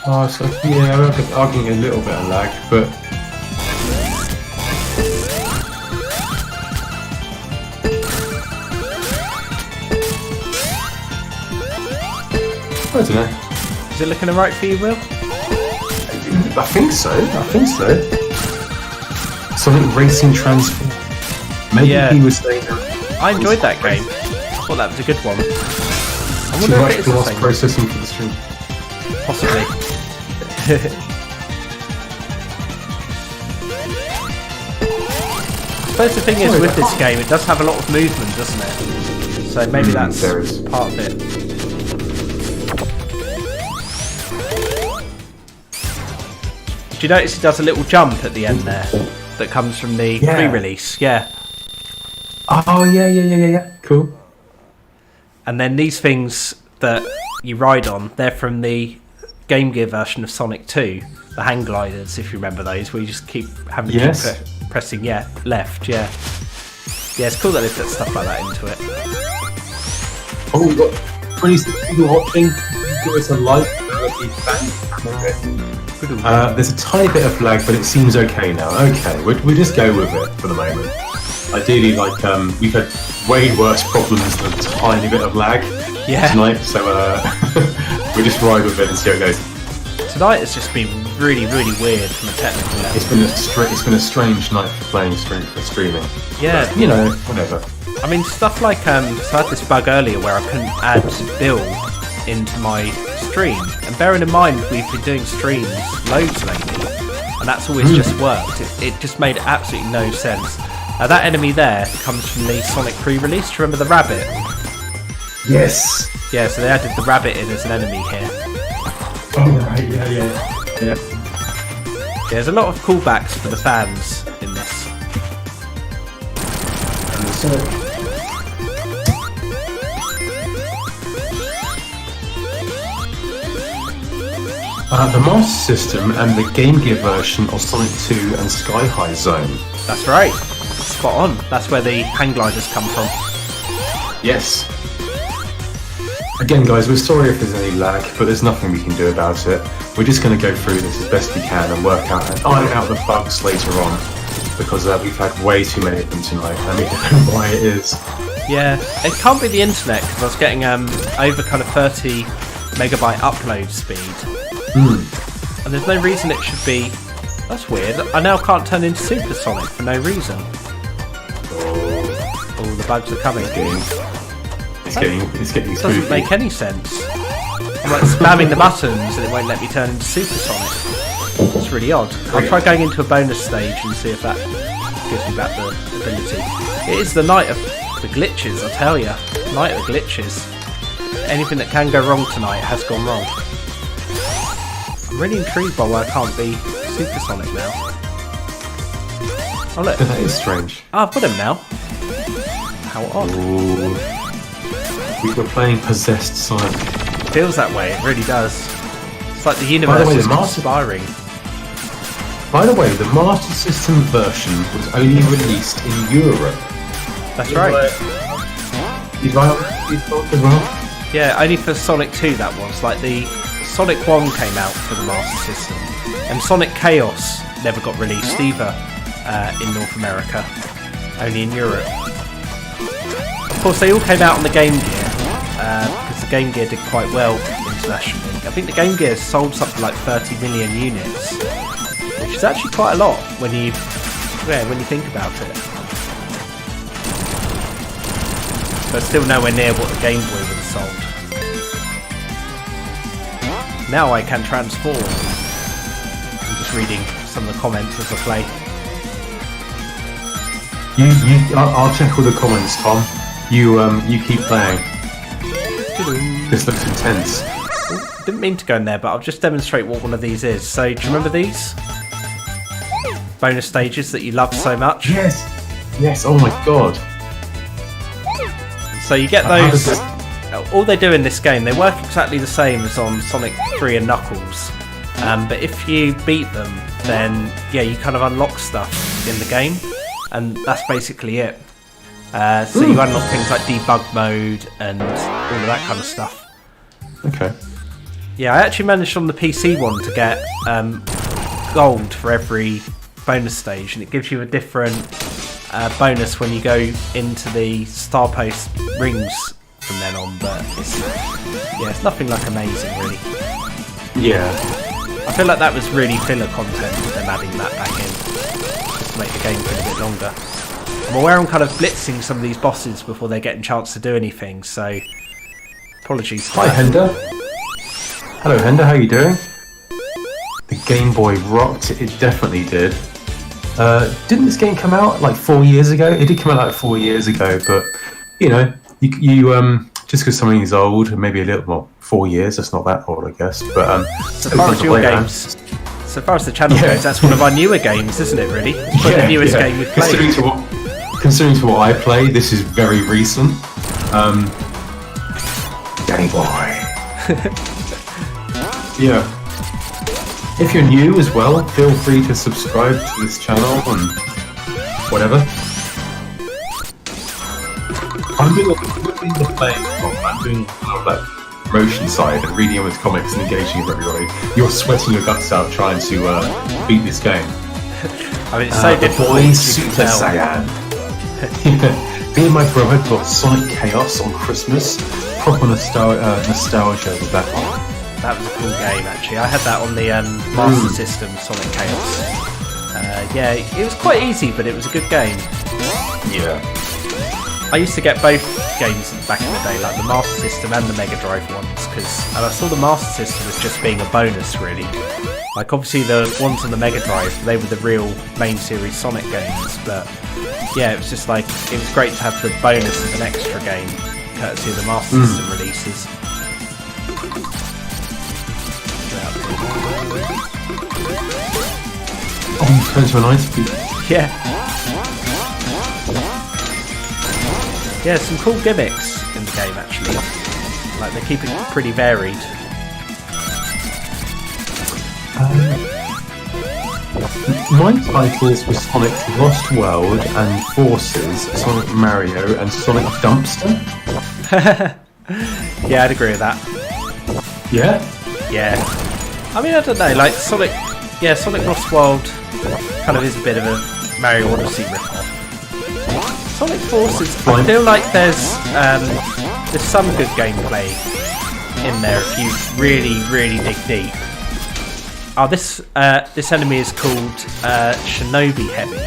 Oh, so yeah, I'm getting a little bit of lag, but. I don't know. Is it looking alright for you, Will? I think so. Sonic Racing Transform. Maybe he was saying that. I enjoyed that game. I thought that was a good one. I wonder if it's the same. Processing for the stream. Possibly. I suppose the thing is with this game, it does have a lot of movement, doesn't it? So maybe that's part of it. Did you notice he does a little jump at the end there that comes from the pre-release? Yeah. Oh yeah. Cool. And then these things that you ride on, they're from the Game Gear version of Sonic 2, the hang gliders, if you remember those, where you just keep having to keep pressing left. Yeah, it's cool that they put stuff like that into it. Oh, we've got 26 people watching. Give us a like. There's a tiny bit of lag, but it seems okay now. Okay, we'll just go with it for the moment. Ideally, like we've had way worse problems than a tiny bit of lag tonight, so we'll just ride with it and see how it goes. Tonight has just been really, really weird from a technical level. It's been a strange night for playing for streaming. Yeah, but, you know, whatever. I mean, stuff like so I had this bug earlier where I couldn't add build into my stream, and bearing in mind we've been doing streams loads lately, and that's always just worked. It just made absolutely no sense. That enemy there comes from the Sonic pre-release. Do you remember the rabbit? Yes. Yeah, so they added the rabbit in as an enemy here. Oh right, yeah. There's a lot of callbacks for the fans in this. The Master System and the Game Gear version of Sonic 2 and Sky High Zone. That's right. Spot on. That's where the hang gliders come from. Yes. Again, guys, we're sorry if there's any lag, but there's nothing we can do about it. We're just going to go through this as best we can and work out and iron out the bugs later on, because we've had way too many of them tonight. I mean, I don't know why it is. Yeah, it can't be the internet, because I was getting over kind of 30 megabyte upload speed. And there's no reason it should be. That's weird. I now can't turn into Supersonic for no reason. Oh, the bugs are coming. It's getting spooky. It doesn't make any sense. I'm like spamming the buttons and it won't let me turn into Supersonic. It's really odd. I'll try going into a bonus stage and see if that gives me back the ability. It is the night of the glitches, I tell ya. Night of the glitches. Anything that can go wrong tonight has gone wrong. I'm really intrigued by why I can't be Supersonic now. Oh look. That is strange. Oh, I've got him now. How odd. Ooh. We were playing possessed Sonic. It feels that way, it really does. It's like the universe is conspiring. By the way, the Master System version was only released in Europe. That's right. Is right as well? Yeah, only for Sonic 2 that was. Like the Sonic 1 came out for the Master System, and Sonic Chaos never got released either in North America, only in Europe. Of course, they all came out on the Game Gear because the Game Gear did quite well internationally. I think the Game Gear sold something like 30 million units, which is actually quite a lot when you think about it. But still nowhere near what the Game Boy would have sold. Now I can transform. I'm just reading some of the comments as I play. I'll check all the comments, Tom. You keep playing. This looks intense. Didn't mean to go in there, but I'll just demonstrate what one of these is. So, do you remember these bonus stages that you love so much? Yes. Oh my god. So you get those. All they do in this game, they work exactly the same as on Sonic 3 and Knuckles. But if you beat them, then you kind of unlock stuff in the game, and that's basically it. So you unlock things like debug mode and all of that kind of stuff. Okay. Yeah, I actually managed on the PC one to get gold for every bonus stage, and it gives you a different bonus when you go into the Star Post rings from then on. But it's nothing like amazing, really. Yeah. I feel like that was really filler content, them adding that back in, just to make the game feel a bit longer. I'm aware I'm kind of blitzing some of these bosses before they get a chance to do anything, so apologies for Hi, that. Hender. Hello, Hender. How you doing? The Game Boy rocked. It definitely did. Didn't this game come out like 4 years ago? It did come out like 4 years ago, but you just because something is old, maybe a little more, 4 years. That's not that old, I guess. But so far as your games, so far as the channel goes, that's one of our newer games, isn't it? Really, it's probably the newest game we've played. Considering to what I play, this is very recent. Game Boy. Yeah. If you're new as well, feel free to subscribe to this channel and whatever. I'm doing the playing. I'm doing kind of like promotion side and reading all his comics and engaging with everybody. You're sweating your guts out trying to beat this game. I mean, it's so difficult. Boy Super Saiyan. Me and my brother got Sonic Chaos on Christmas. Proper nostalgia with that one. That was a cool game, actually. I had that on the Master System, Sonic Chaos. It was quite easy, but it was a good game. Yeah. I used to get both games back in the day, like the Master System and the Mega Drive ones, and I saw the Master System as just being a bonus, really. Like, obviously the ones on the Mega Drive, they were the real main series Sonic games, but it was just like, it was great to have the bonus of an extra game, courtesy of the Master System releases. Oh, you turned to an ice cube. Yeah. Yeah, some cool gimmicks in the game, actually. Like, they keep it pretty varied. My titles were Sonic Lost World and Forces, Sonic Mario, and Sonic Dumpster. Yeah, I'd agree with that. Yeah? Yeah. I mean, I don't know, like Sonic Lost World kind of is a bit of a Mario Odyssey ripoff. Sonic Forces, I feel like there's some good gameplay in there if you really, really dig deep. Oh, this enemy is called Shinobi Heavy,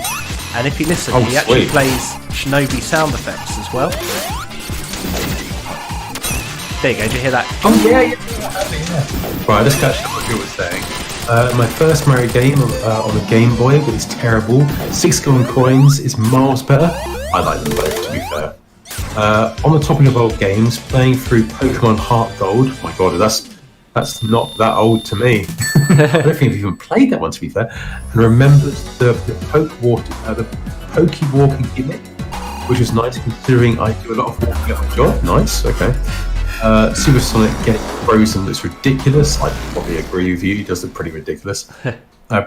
and if you listen, he actually plays Shinobi sound effects as well. There you go, did you hear that? Oh, yeah. Right, let's catch up what you were saying. My first Mario game on the Game Boy was terrible. 6 golden coins is miles better. I like them both, to be fair. On the topic of old games, playing through Pokemon Heart Gold. Oh my god, that's not that old to me. I don't think I've even played that one, to be fair. And remember the Poke Walking gimmick? which was nice considering I do a lot of walking at my job. Nice, okay. Super Sonic getting frozen looks ridiculous. I probably agree with you. He does look pretty ridiculous.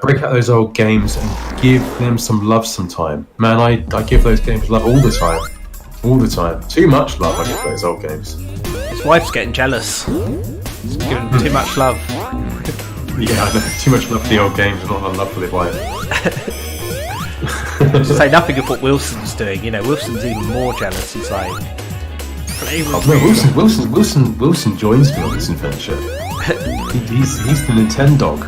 Break out those old games and give them some love sometime. Man, I give those games love all the time. All the time. Too much love I give those old games. His wife's getting jealous. He's giving too much love. Yeah, I know. Too much love for the old games, not enough love for the wife. To say nothing of what Wilson's doing. You know, Wilson's even more jealous. He's like, play with me. Wilson joins me on this adventure. He's the Nintendo dog.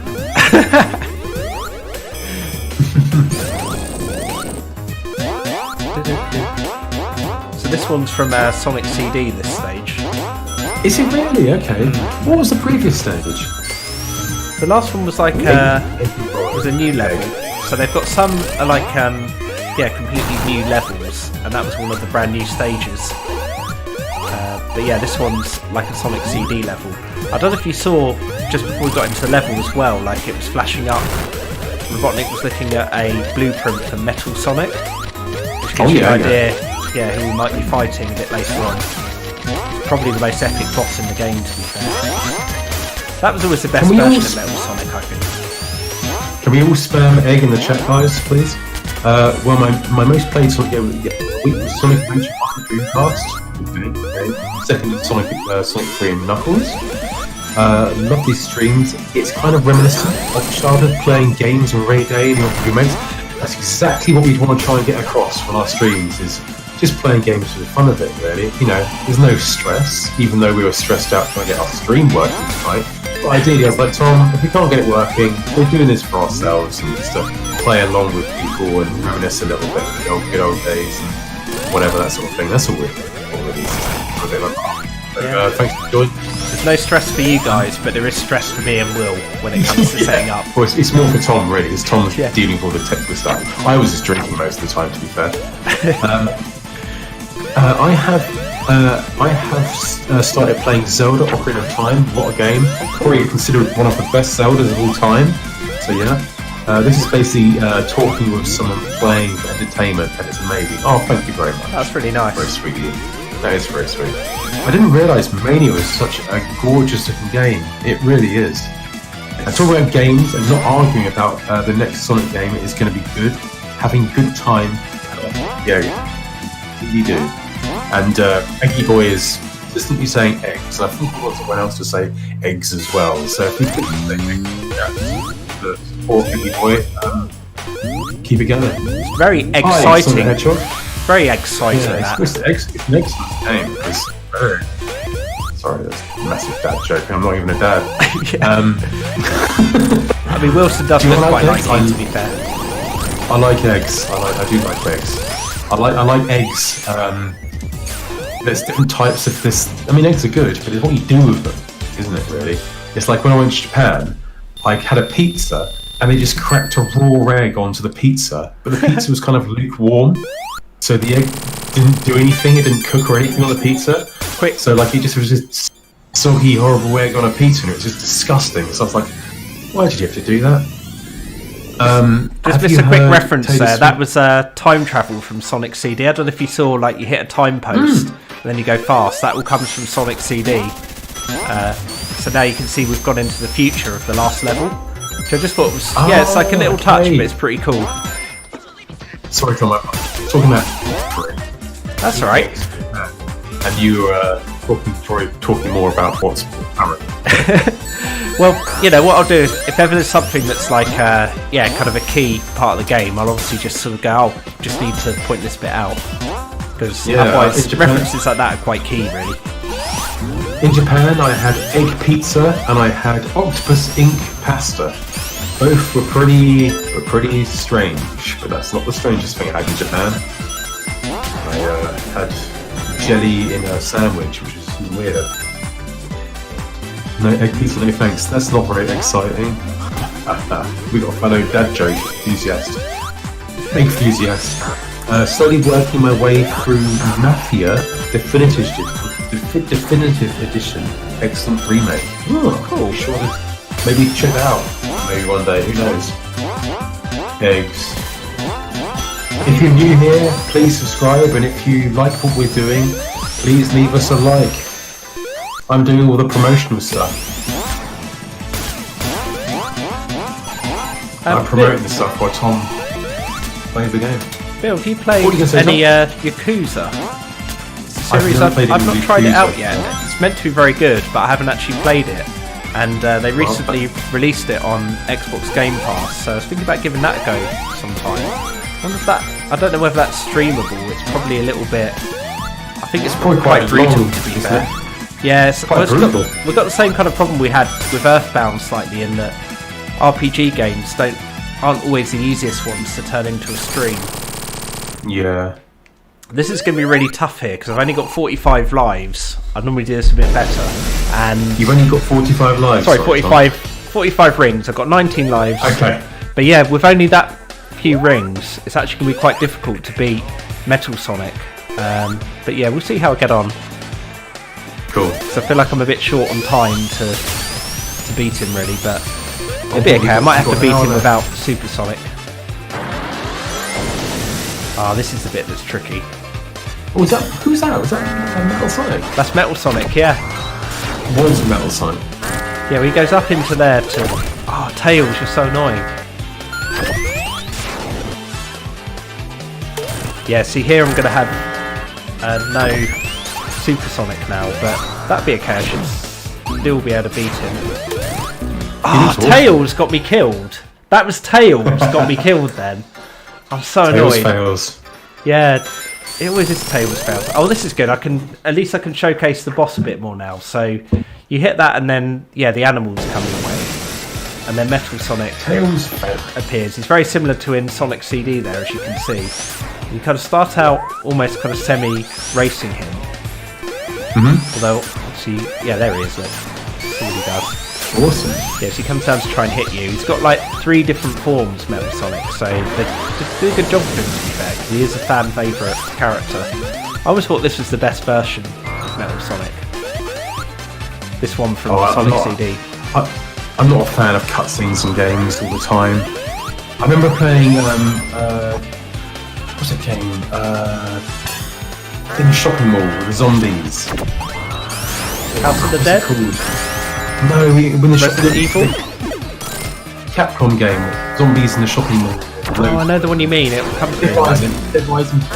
So this one's from Sonic CD. This stage. Is it really? Okay. What was the previous stage? The last one was like was a new level. So they've got some completely new levels, and that was one of the brand new stages. But yeah, this one's like a Sonic CD level. I don't know if you saw just before we got into the level as well, like it was flashing up. Robotnik was looking at a blueprint for Metal Sonic, which gives you an idea, who we might be fighting a bit later on. Probably the most epic boss in the game, to be fair. That was always the best version of Metal Sonic, I think. Can we all spam egg in the chat, guys, please? Well, my most played Sonic game was Sonic Adventure on Dreamcast. Okay. Second is Sonic 3 and Knuckles. Love these streams. It's kind of reminiscent of childhood playing games and Ray Day and your mates. That's exactly what we'd want to try and get across from our streams, is just playing games for the fun of it, really. You know, there's no stress, even though we were stressed out trying to get our stream working tonight. But ideally, I was like, Tom, if we can't get it working, we're doing this for ourselves and just to play along with people and reminisce a little bit of the good old days and whatever, that sort of thing. That's all we're already a bit like that. So, thanks for joining. There's no stress for you guys, but there is stress for me and Will when it comes to setting up. Well, it's more for Tom, really, because Tom's dealing with all the technical stuff. I was just drinking most of the time, to be fair. I have started playing Zelda Ocarina of Time. What a game. Probably considered one of the best Zeldas of all time. So yeah. This is basically talking with someone playing for entertainment, and it's amazing. Oh, thank you very much. That's really nice. Very sweet of you. That is very sweet. I didn't realise Mania was such a gorgeous looking game. It really is. And talking about games and not arguing about the next Sonic game is going to be good. Having good time. You do. And Eggy Boy is consistently saying eggs. And I think he wants everyone else to say eggs as well. So if we could say eggs to support Eggy Boy, keep it going. It's very exciting. Very exciting. Yeah, it's an excellent game. Sorry, that's a massive dad joke. I'm not even a dad. I mean, Wilson does look quite like eggs, to be fair. I like eggs. I do like eggs. I like eggs. There's different types of this. I mean, eggs are good, but it's what you do with them, isn't it? Really, it's like when I went to Japan. I had a pizza, and they just cracked a raw egg onto the pizza, but the pizza was kind of lukewarm. So the egg didn't do anything, it didn't cook or anything on the pizza. Quick. So like it just was just soggy, horrible egg on a pizza, and it was just disgusting. So I was like, why did you have to do that? Just a quick reference there. That was time travel from Sonic CD. I don't know if you saw, like, you hit a time post and then you go fast. That all comes from Sonic CD. So now you can see we've gone into the future of the last level. So I just thought it was, it's like a little touch, but it's pretty cool. Sorry, Tom, I'm talking about. That's all right. And you were talking more about what's apparent. Well, you know, what I'll do is, if ever there's something that's like, kind of a key part of the game, I'll obviously just sort of go, just need to point this bit out. Because otherwise, references like that are quite key, really. In Japan, I had egg pizza and I had octopus ink pasta. Both were pretty strange, but that's not the strangest thing I had in Japan. I had jelly in a sandwich, which is weird. No egg pizza, no thanks. That's not very exciting. We got a fellow dad joke enthusiast. Egg enthusiast. Slowly working my way through Mafia Definitive Edition. Excellent remake. Oh, cool. Sure. Maybe check it out. Maybe one day. Who knows? Eggs. If you're new here, please subscribe, and if you like what we're doing, please leave us a like. I'm doing all the promotional stuff. I'm promoting the stuff while Tom plays the game. Bill, have you played any Yakuza? It's a series I've not tried it out yet. It's meant to be very good, but I haven't actually played it. And they recently released it on Xbox Game Pass, so I was thinking about giving that a go sometime. I don't know whether that's streamable. It's probably a little bit. I think it's probably quite brutal, to be fair. Yeah, we've got the same kind of problem we had with Earthbound slightly, in that RPG games aren't always the easiest ones to turn into a stream. Yeah. This is going to be really tough here because I've only got 45 lives. I normally do this a bit better. And you've only got 45 lives? Sorry, 45 rings. I've got 19 lives. Okay. But yeah, with only that few rings, it's actually going to be quite difficult to beat Metal Sonic. But yeah, we'll see how I get on. Cool. So I feel like I'm a bit short on time to beat him, really, but it'll be okay. I might have to beat him without Super Sonic. This is the bit that's tricky. Oh, who's that? Was that Metal Sonic? That's Metal Sonic, yeah. What is Metal Sonic? Yeah, well, he goes up into there to... Oh, Tails, you're so annoying. Yeah, see here I'm going to have no Super Sonic now, but that'd be okay. I should still be able to beat him. Tails got me killed. That was Tails got me killed then. I'm so annoyed. Tails fails. Yeah, it always is Tails fails. Oh, this is good. At least I can showcase the boss a bit more now. So you hit that, and then the animals come your way, and then Metal Sonic appears. It's very similar to in Sonic CD there, as you can see. You kind of start out almost kind of semi-racing him. Although, obviously, there he is. Let's see what he does. Awesome. Yeah, so he comes down to try and hit you. He's got like 3 different forms, Metal Sonic, so they do a good job of him, to be fair, because he is a fan favourite character. I always thought this was the best version of Metal Sonic. This one from Sonic CD. I'm not a fan of cutscenes in games all the time. I remember playing, what's that game? In the shopping mall with the zombies. House of the Dead? No, when the Resident Evil? Capcom game, zombies in the shopping mall. Oh, I know the one you mean. It will come through. Dead Rising 2.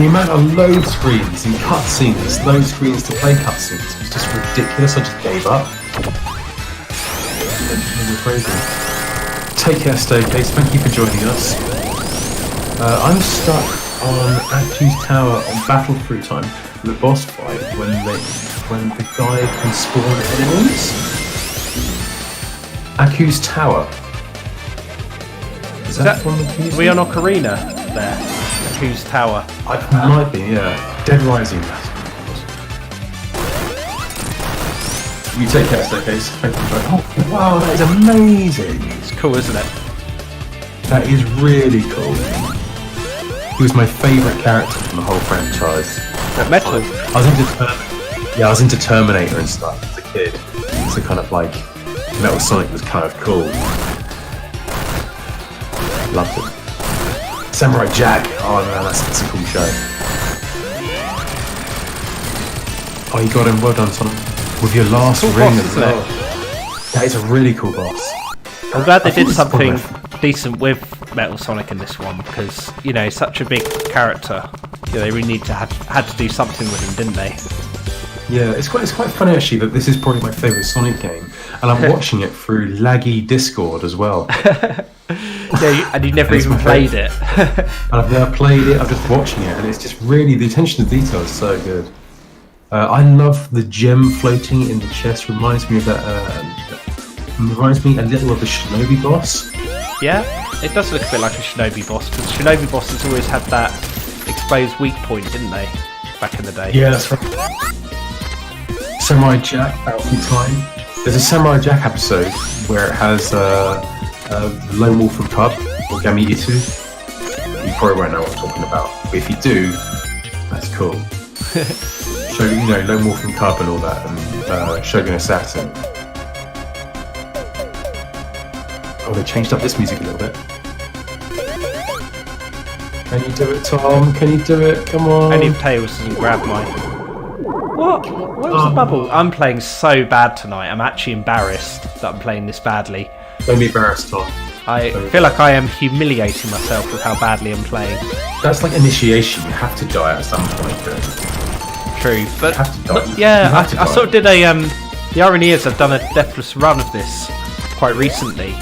The amount of load screens and cutscenes, load screens to play cutscenes, was just ridiculous. I just gave up. Crazy. Take care, Staircase. Thank you for joining us. I'm stuck on Aku's Tower on battle through time. The boss fight when the guy can spawn enemies. Aku's Tower. Is that one? Are we on Ocarina there? Aku's Tower. Might be, yeah. Dead Rising. You take care, Staircase. Thank you. Oh, wow, that is amazing. It's cool, isn't it? That is really cool. He was my favourite character from the whole franchise. Metal. I was into Terminator and stuff as a kid. So kind of like Metal Sonic was kind of cool. Loved it. Samurai Jack. Oh man, that's a cool show. Oh, you got him. Well done, Sonic. With your last ring as well. That is a really cool boss. I'm glad they did something decent with Metal Sonic in this one, because he's such a big character. They really had to do something with him, didn't they? Yeah, it's quite funny actually that this is probably my favourite Sonic game, and I'm watching it through laggy Discord as well. Yeah, and you never even played it. And I've never played it. I'm just watching it, and it's just really, the attention to detail is so good. I love the gem floating in the chest. Reminds me of that. Reminds me a little of the Shinobi boss. Yeah, it does look a bit like a Shinobi boss, because Shinobi bosses always had that exposed weak point, didn't they? Back in the day. Yeah, that's right. Samurai Jack, out in time. There's a Samurai Jack episode where it has Lone Wolf and Cub, or Gami-Itu. You probably won't know what I'm talking about, but if you do, that's cool. So, Lone Wolf and Cub and all that, and Shogun Assassin. Oh, they changed up this music a little bit. Can you do it, Tom? Can you do it? Come on. Only if Tails doesn't grab my... What? What was the bubble? I'm playing so bad tonight. I'm actually embarrassed that I'm playing this badly. Don't be embarrassed, Tom. I feel like I am humiliating myself with how badly I'm playing. That's like initiation. You have to die at some point. True, but You have to die. yeah, You have to I die. sort of did a the irony is I've done a deathless run of this quite recently,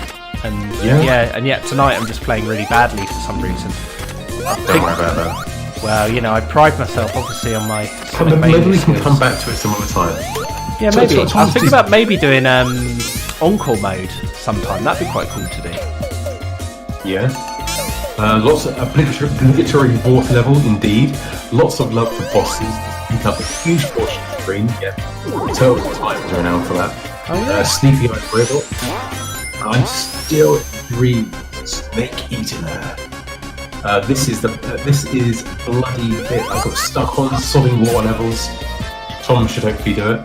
and Yeah? and yet tonight I'm just playing really badly for some reason. Don't worry about that. Well, you know, I pride myself obviously on my Sonic Maybe Mania we can skills. come back to it some other time. Yeah, So- maybe. so I was Tom's thinking just- about maybe doing encore mode sometime. That'd be quite cool to do. Yeah. Lots of obligatory fourth level, indeed. Lots of love for bosses. Take up a huge portion of the screen. Yeah. Turtle time is renowned for that. Oh, yeah. Sleepy Eyed Riddle. I'm still dreaming snake eating her. This is bloody bit I got stuck on sobbing water levels. Tom should hopefully do it.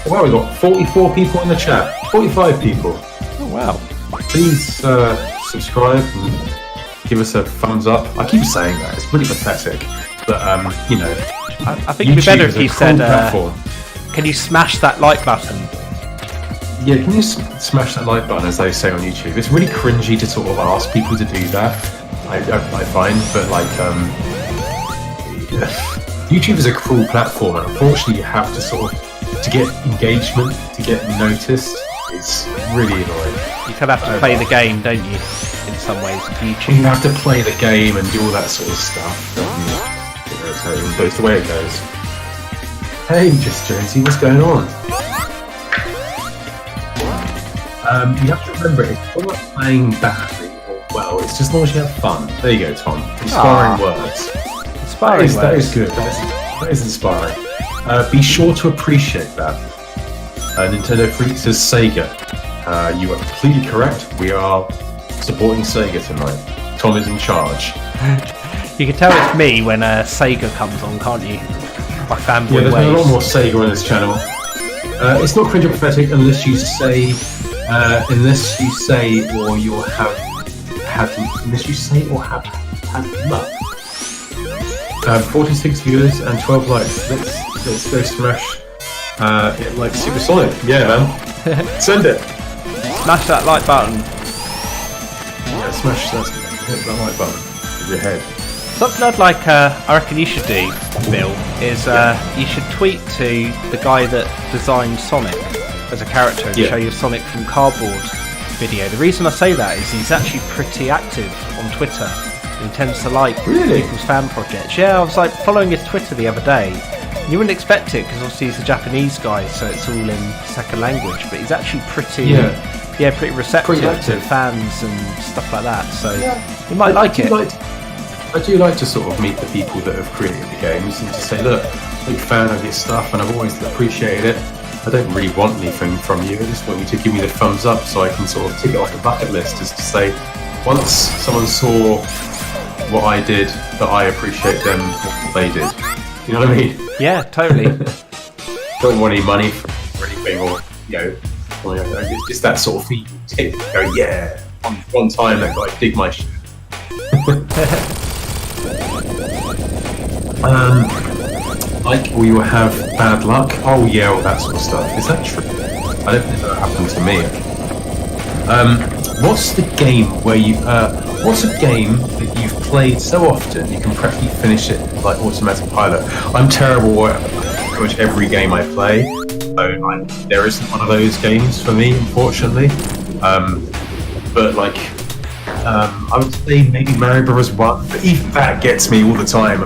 Well, we got 44 people in the chat. 45 people. Oh, wow. Please subscribe and give us a thumbs up. I keep saying that, it's really pathetic. But, you know, I think it'd be better if you said, platform. can you smash that like button? Yeah, can you smash that like button, as they say on YouTube? It's really cringy to sort of ask people to do that, I find, but like, YouTube is a cruel platform, and unfortunately you have to sort of, to get engagement, to get noticed, it's really annoying. You kind of have to play the game, don't you? In some ways, with YouTube. You have to play the game and do all that sort of stuff, don't you? You know, so it's the way it goes. Hey, Just Jonesy, what's going on? You have to remember, it's not about playing badly or well, it's just as long as you have fun. There you go, Tom. Inspiring words. Inspiring That is words. good. That is inspiring. Be sure to appreciate that. Nintendo Freak says Sega. You are completely correct. We are supporting Sega tonight. Tom is in charge. You can tell it's me when Sega comes on, can't you? My fanboy Yeah, there's been a lot ways. more Sega on this channel. It's not cringe or pathetic unless you say, or you have had luck. 46 viewers and 12 likes. Let's go smash it like Super Sonic. Yeah, man. Send it. Smash that like button. Yeah, smash that. Hit that like button with your head. Something I'd like, I reckon you should do, Bill, is you should tweet to the guy that designed Sonic as a character and Yeah. show your Sonic from Cardboard video. The reason I say that is he's actually pretty active on Twitter. He tends to like Really? people's fan projects. Yeah, I was like following his Twitter the other day. You wouldn't expect it because obviously he's a Japanese guy, so it's all in second language. But he's actually pretty pretty receptive Pretty to active. fans and stuff like that. So you might like it. I do like to sort of meet the people that have created the games and to say, look, big fan of your stuff and I've always appreciated it. I don't really want anything from you. I just want you to give me the thumbs up so I can sort of tick it off the bucket list, as to say, once someone saw what I did, that I appreciate them what they did. You know what I mean? Yeah, totally. Don't want any money for anything, or it's just that sort of thing. Go, yeah, one time that guy dig my shit. Like we will have bad luck. Oh yeah, all that sort of stuff. Is that true? I don't think that happened to me. What's the game where you? What's a game that you've played so often you can practically finish it like automatic pilot? I'm terrible at pretty much every game I play, so there isn't one of those games for me, unfortunately. But like, I would say maybe Mario Bros. 1, but even that gets me all the time.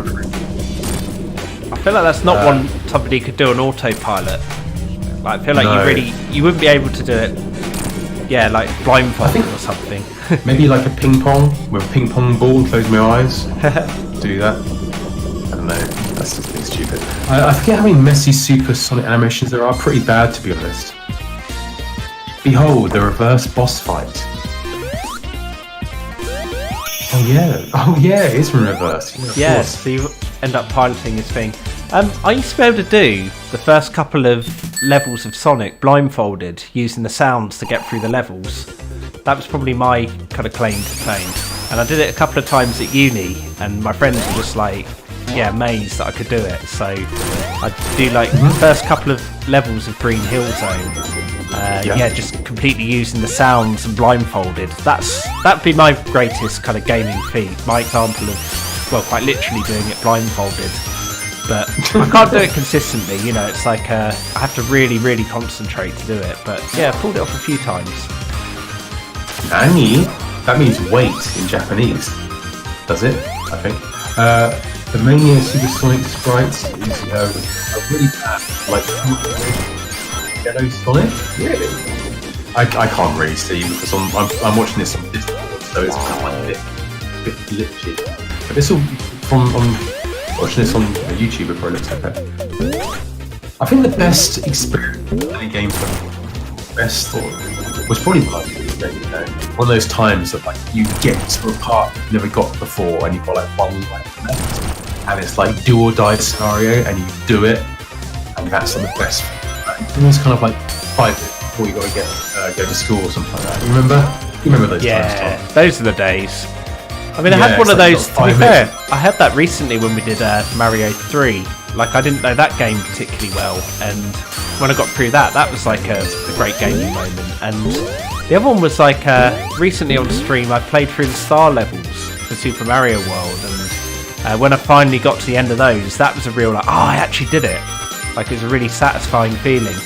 I feel like that's not one somebody could do on autopilot. Like, I feel like No. you wouldn't be able to do it. Yeah, like blindfolded or something. Maybe like a ping pong with a ping pong ball and close my eyes. Do that. I don't know. That's just being stupid. I forget how many messy supersonic animations there are. Pretty bad, to be honest. Behold, the reverse boss fight. Oh yeah, it is from reverse. Yeah, of Yes, course. so you end up piloting this thing. I used to be able to do the first couple of levels of Sonic blindfolded, using the sounds to get through the levels. That was probably my kind of claim to fame. and I did it a couple of times at uni, and my friends were just like, yeah, amazed that I could do it. So I do like the first couple of levels of Green Hill Zone. Just completely using the sounds and blindfolded. That'd be my greatest kind of gaming feat. My example of, well, quite literally doing it blindfolded. But I can't do it consistently, you know, it's like I have to really, really concentrate to do it. But yeah, I pulled it off a few times. Nani? That means wait in Japanese. Does it? I think. The Mania Supersonic sprites is a really bad, like, yellow Sonic? Really? I can't really see because I'm watching this on Discord, so it's kind of like a bit glitchy. But this will, from watching this on YouTube, it probably looks like that. I think the best experience in any game was probably one of those times that like you get to a part you never got before and you've got like one life left, and it's like do or die scenario and you do it, and that's like the best. It was kind of like 5 minutes before you got to go to school or something like that. You remember those times? Yeah, those are the days. I mean, I had one of those, to be fair, I had that recently when we did Mario 3. Like, I didn't know that game particularly well, and when I got through that was like a great gaming moment. And the other one was like, recently on stream, I played through the star levels for Super Mario World, and when I finally got to the end of those, that was a real, like, oh, I actually did it. Like, it was a really satisfying feeling.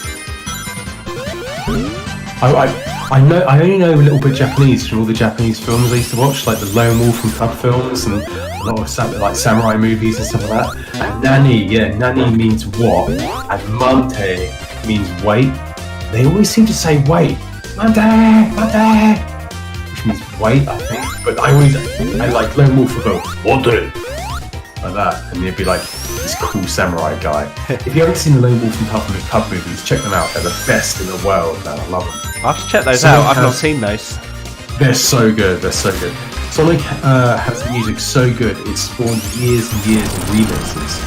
I only know a little bit Japanese from all the Japanese films I used to watch, like the Lone Wolf and Cub films, and a lot of like samurai movies and stuff like that. And nani means what, and mante means wait. They always seem to say wait, mante, which means wait, I think. But I like Lone Wolf would go mante, like that, and they'd be like this cool samurai guy. If you haven't seen the Lone Wolf and Cub movies, check them out. They're the best in the world, man. I love them. I'll have to check those out. I've not seen those. They're so good. Sonic has music so good. It's spawned years and years of remixes.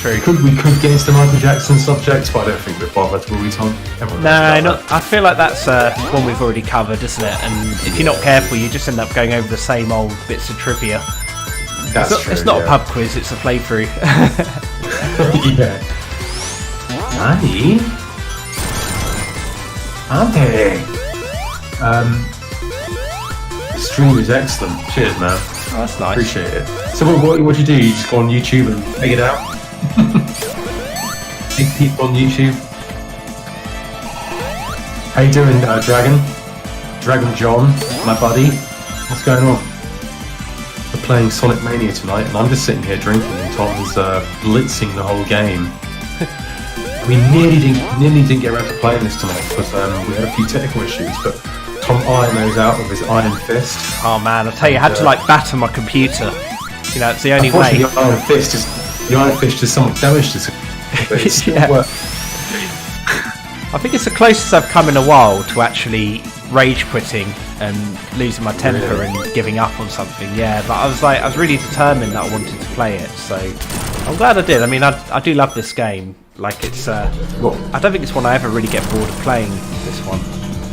True. We could get into the Michael Jackson subject, but I don't think we're bothered, will we, Tom? I feel like that's one we've already covered, isn't it? And if you're not careful, you just end up going over the same old bits of trivia. It's not a pub quiz, it's a playthrough. Yeah. Nani? Ante. The stream is excellent. Cheers, man. Oh, that's nice. Appreciate it. So what do you do? You just go on YouTube and figure it out? Big people on YouTube. How you doing, Dragon John, my buddy? What's going on? We're playing Sonic Mania tonight, and I'm just sitting here drinking, and Tom's blitzing the whole game. We nearly didn't get around to playing this tonight because we had a few technical issues, but Tom ironed those out with his iron fist. Oh man, I'll tell you, I had to like batter my computer. You know, it's the only way. The iron fist just somewhat damaged it. But it still worked. I think it's the closest I've come in a while to actually rage quitting and losing my temper and giving up on something. Yeah, but I was really determined that I wanted to play it, so I'm glad I did. I mean, I do love this game. Like, it's I don't think it's one I ever really get bored of playing, this one.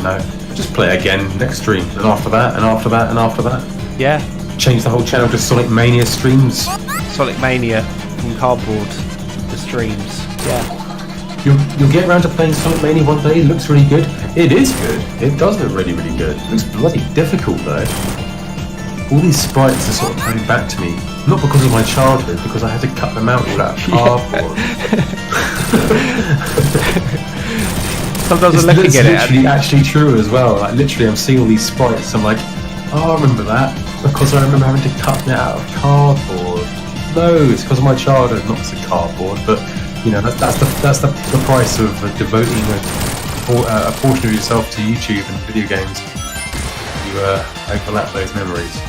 No, just play it again next stream, and after that, and after that, and after that. Yeah. Change the whole channel to Sonic Mania streams. Sonic Mania from Cardboard to streams. Yeah. You'll get around to playing Sonic Mania one day. It looks really good. It is good. It does look really, really good. It looks bloody difficult though. All these sprites are sort of coming back to me, not because of my childhood, because I had to cut them out all out of cardboard. Sometimes I'm looking at it. It's literally actually true as well. Like literally, I'm seeing all these sprites. I'm like, oh, I remember that because I remember having to cut it out of cardboard. No, it's because of my childhood, not because of cardboard. But you know, that's the price of devoting a portion of yourself to YouTube and video games. You overlap those memories.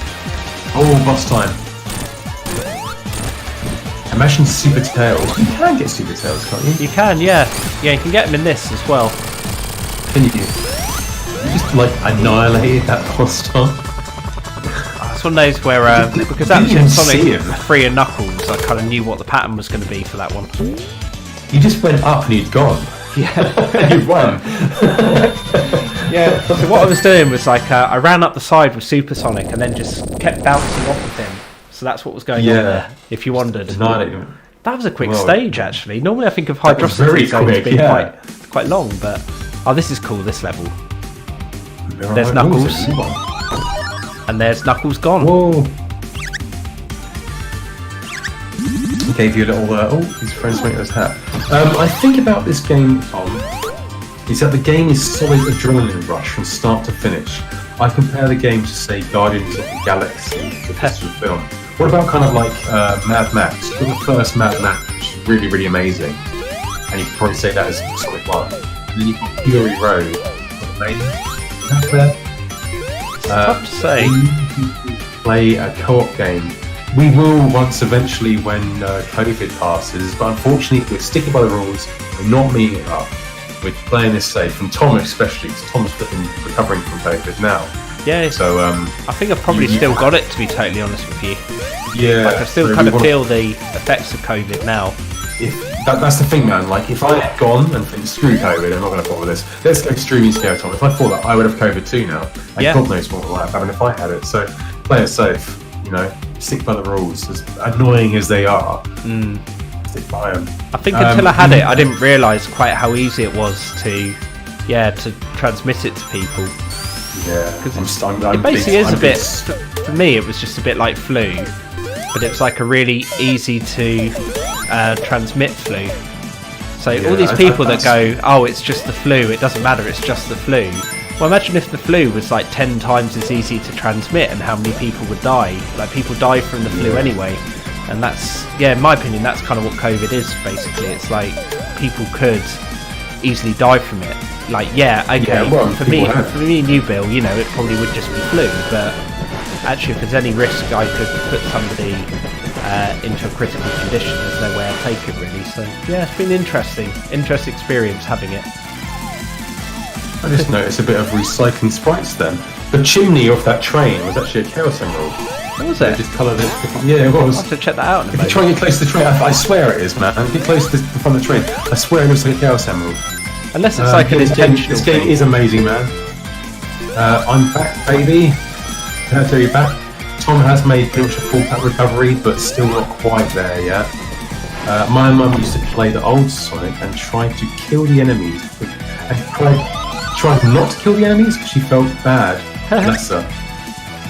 Oh, boss time! Imagine Super Tails. You can get Super Tails, can't you? You can, yeah. Yeah, you can get them in this as well. Can you? You just like annihilated that boss time. It's one of those where, because that was in Sonic 3 and Knuckles, I kind of knew what the pattern was going to be for that one. You just went up and you'd gone. Yeah. And you won. Yeah, so what I was doing was like I ran up the side with Supersonic and then just kept bouncing off of him. So that's what was going on there, if you wondered. That was a quick stage, actually. Normally I think of Hydrocity zones being quite long, but... Oh, this is cool, this level. There's Knuckles. And there's Knuckles gone. Whoa. Gave you a little... oh, his friend's making his hat. I think about this game, Tom, is that the game is solid adrenaline rush from start to finish. I compare the game to, say, Guardians of the Galaxy, the history film. What about kind of like Mad Max? The first Mad Max, which is really, really amazing. And you could probably say that as Sonic 1. And then you've got Fury Road. Is that fair? Tough to say. Play a co-op game. We will once eventually when COVID passes, but unfortunately we're sticking by the rules, we're not meeting it up. We're playing this safe, and Tom especially, because Tom's recovering from COVID now. Yeah, so I think I've probably still got it, to be totally honest with you. Yeah, like I still kind of feel the effects of COVID now. That's the thing, man. Like, if I had gone and think, screw COVID, I'm not going to bother this. Let's go extremely scared, Tom. If I thought that, I would have COVID too now. And God knows what I have if I had it. So, play it safe. You know, stick by the rules. As annoying as they are, stick by them. I think until I had it, I didn't realise quite how easy it was to transmit it to people. Yeah, because it basically is a bit. For me, it was just a bit like flu, but it was like a really easy to transmit flu. So all these people that go, oh, it's just the flu, it doesn't matter, it's just the flu. Well, imagine if the flu was like 10 times as easy to transmit and how many people would die. Like, people die from the flu anyway. And that's, in my opinion, that's kind of what COVID is, basically. It's like, people could easily die from it. Like, for me and you, Bill, you know, it probably would just be flu, but actually if there's any risk I could put somebody into a critical condition, there's no way I'd take it, really. So, it's been interesting experience having it. I just noticed a bit of recycling sprites then. The chimney of that train was actually a Chaos Emerald. What was it? They just coloured it different. Yeah, it was. I'll have to check that out in a moment. If you try and get close to the train, I swear it is, man. Get close to the front of the train. I swear it looks like a Chaos Emerald. Unless it's like an intentional This game is amazing, man. I'm back, baby. Can I tell you back? Tom has made pretty much a full pack recovery, but still not quite there yet. My mum used to play the old Sonic and try to kill the enemies. And tried not to kill the enemies because she felt bad, bless her.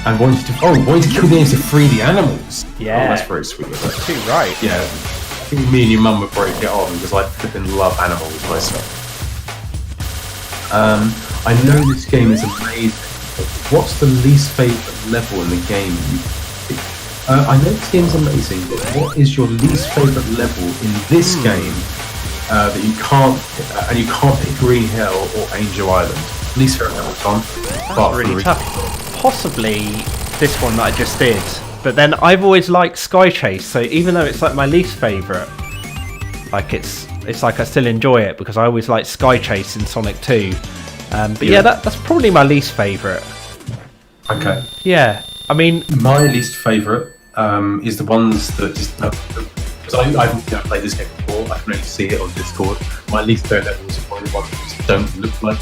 And wanted to kill the enemies to free the animals. Yeah. Oh, that's very sweet. That's too right. Yeah. I think me and your mum would break it on because I flipping love animals myself. I know this game is amazing, but what's the least favourite level in the game? I know this game is amazing, but what is your least favourite level in this game that you can't pick Green Hill or Angel Island? Least favourite level, Tom? That's really tough. Possibly this one that I just did, but then I've always liked Sky Chase, so even though it's like my least favourite, like it's like I still enjoy it because I always liked Sky Chase in Sonic 2. That's probably my least favourite. Okay. Yeah, I mean, my least favourite is the ones that just because I've played this game before. I can only see it on Discord. My least favourite levels are probably the ones that just don't look like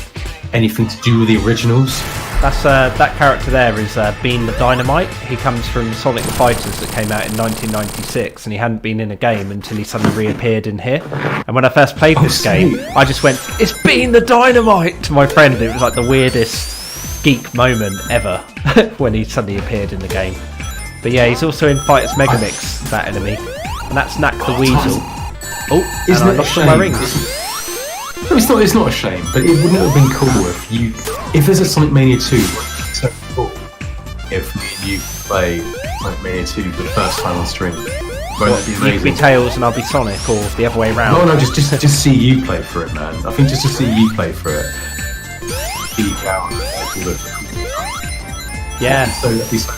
anything to do with the originals. That's that character there is Bean the Dynamite. He comes from Sonic the Fighters that came out in 1996, and he hadn't been in a game until he suddenly reappeared in here. And when I first played this game, I just went, "It's Bean the Dynamite!" to my friend. It was like the weirdest geek moment ever when he suddenly appeared in the game. But yeah, he's also in Fighters Megamix, that enemy, and that's Knack the Weasel. Oh, isn't and I lost all my rings. No, it's not a shame, but it wouldn't have been cool if there's a Sonic Mania 2. It's so cool if me and you play Sonic Mania 2 for the first time on stream. Won't that be amazing? You can be Tails and I'll be Sonic, or the other way around. No, just see you play for it, man. I think just to see you play for it. Geek out. Yeah. So that'd be so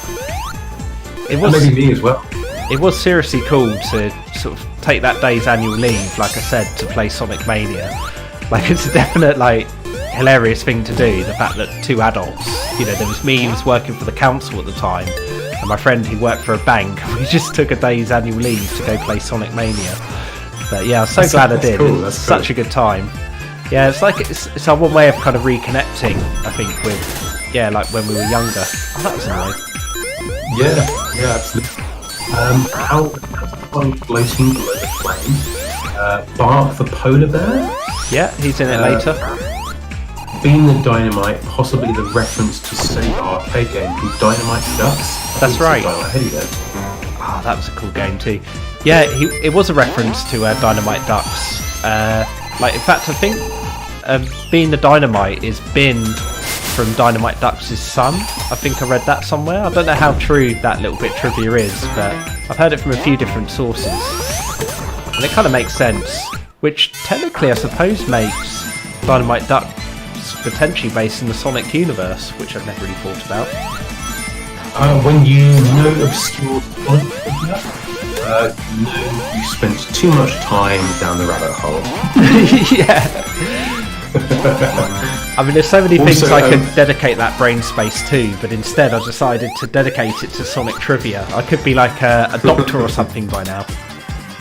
it was, and maybe me as well. It was seriously cool to sort of take that day's annual leave, like I said, to play Sonic Mania. Like, it's a definite, hilarious thing to do, the fact that two adults, there was me who was working for the council at the time, and my friend who worked for a bank, and we just took a day's annual leave to go play Sonic Mania. But yeah, I was so glad I did. Cool, it was such a good time. Yeah, it's like it's our one way of kind of reconnecting, I think, with like when we were younger. Oh, that was annoying. Yeah, absolutely. How floating below the flame? Bark the polar bear? Yeah, he's in it later. Being the Dynamite, possibly the reference to Sega arcade game called Dynamite Ducks. That's right. Oh, that was a cool game too. Yeah, it was a reference to Dynamite Ducks. Like, in fact, I think Being the Dynamite is Bin from Dynamite Ducks' son. I think I read that somewhere. I don't know how true that little bit trivia is, but I've heard it from a few different sources. And it kind of makes sense, which technically I suppose makes Dynamite Ducks potentially based in the Sonic universe, which I've never really thought about. When you know obscure Sonic trivia, you spent too much time down the rabbit hole. Yeah. I mean, there's so many things I could dedicate that brain space to, but instead I decided to dedicate it to Sonic trivia. I could be like a doctor or something by now.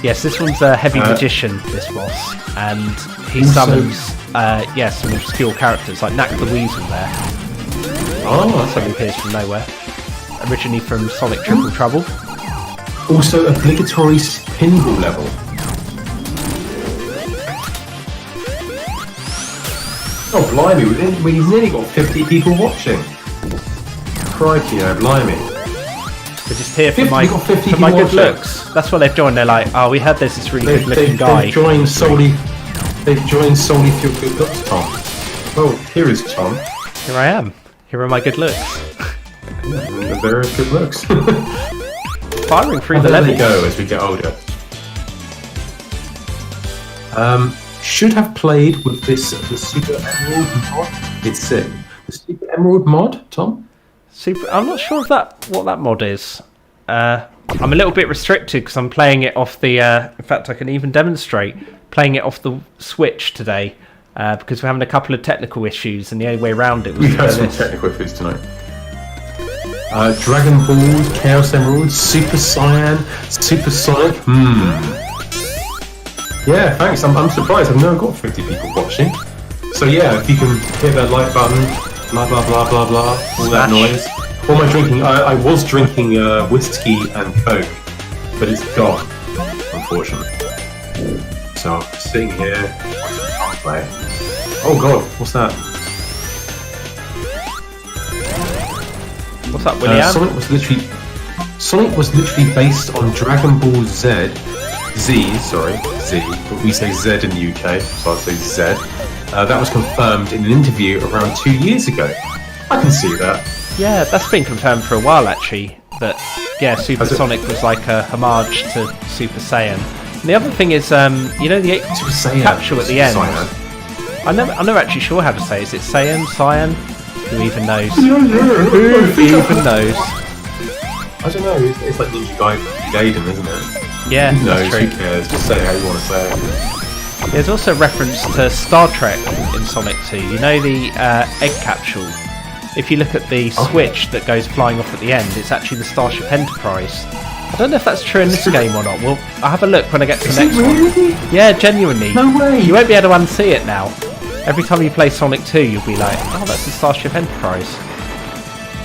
Yes, this one's a heavy magician, this boss, and he summons some obscure characters like Knack the Weasel there. Oh, that's something appears from nowhere. Originally from Sonic Triple Trouble. Also, obligatory pinball level. Oh, blimey, we've nearly got 50 people watching. Crikey, no, blimey. They're just here for my good looks. That's why they've joined. They're like, oh, we heard there's this really good looking guy. They've joined solely for your good looks, Tom. Oh, here is Tom. Here I am. Here are my good looks. They're good looks. Firing through the levels. There they go as we get older. Should have played with the Super Emerald mod. It's sick. The Super Emerald mod, Tom? I'm not sure what that mod is. I'm a little bit restricted because I'm playing it off the... in fact, I can even demonstrate playing it off the Switch today because we're having a couple of technical issues, and the only way around it was we had some technical issues tonight. Dragon Ball, Chaos Emerald, Super Cyan, Super Sonic. Yeah, thanks. I'm surprised. I've never got 50 people watching. So yeah, if you can hit that like button, blah blah blah blah blah, all that noise. What am I drinking? I was drinking whiskey and Coke, but it's gone, unfortunately. So I'm sitting here watching Tom play. Oh god, what's that? What's up, William? Sonic was literally based on Dragon Ball Z, but we say Z in the UK, so I'll say Z. That was confirmed in an interview around 2 years ago. I can see that. Yeah, that's been confirmed for a while actually. That Super Sonic was like a homage to Super Saiyan. And the other thing is, you know the capsule at the end. I'm never actually sure how to say it. Is it Saiyan? Cyan? Who even knows? Who even knows? I don't know. It's like Ninja Gaiden, isn't it? Yeah, who knows? That's true. Who cares? Just say how you want to say it. There's also a reference to Star Trek in Sonic 2. You know the egg capsule? If you look at the switch that goes flying off at the end, it's actually the Starship Enterprise. I don't know if that's true in this game or not. Well, I'll have a look when I get to the next one. Yeah, genuinely. No way! You won't be able to unsee it now. Every time you play Sonic 2, you'll be like, oh, that's the Starship Enterprise.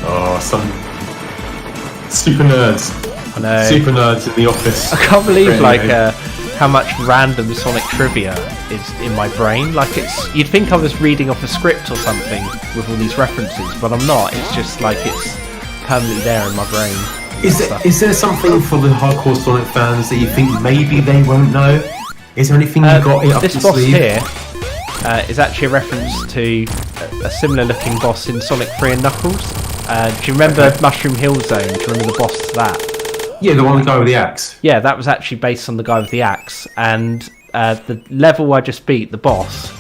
Oh, some super nerds. I know. Super nerds in the office. I can't believe how much random Sonic trivia is in my brain. Like you'd think I was reading off a script or something with all these references, but I'm not. It's just like it's permanently there in my brain. Is there something for the hardcore Sonic fans that you think maybe they won't know? Is there anything you got up this your boss sleeve? Here is actually a reference to a similar looking boss in Sonic 3 and Knuckles. Do you remember Mushroom Hill Zone? Do you remember the boss to that? Yeah, the one with the guy with the axe. Yeah, that was actually based on the guy with the axe. And the level I just beat, the boss,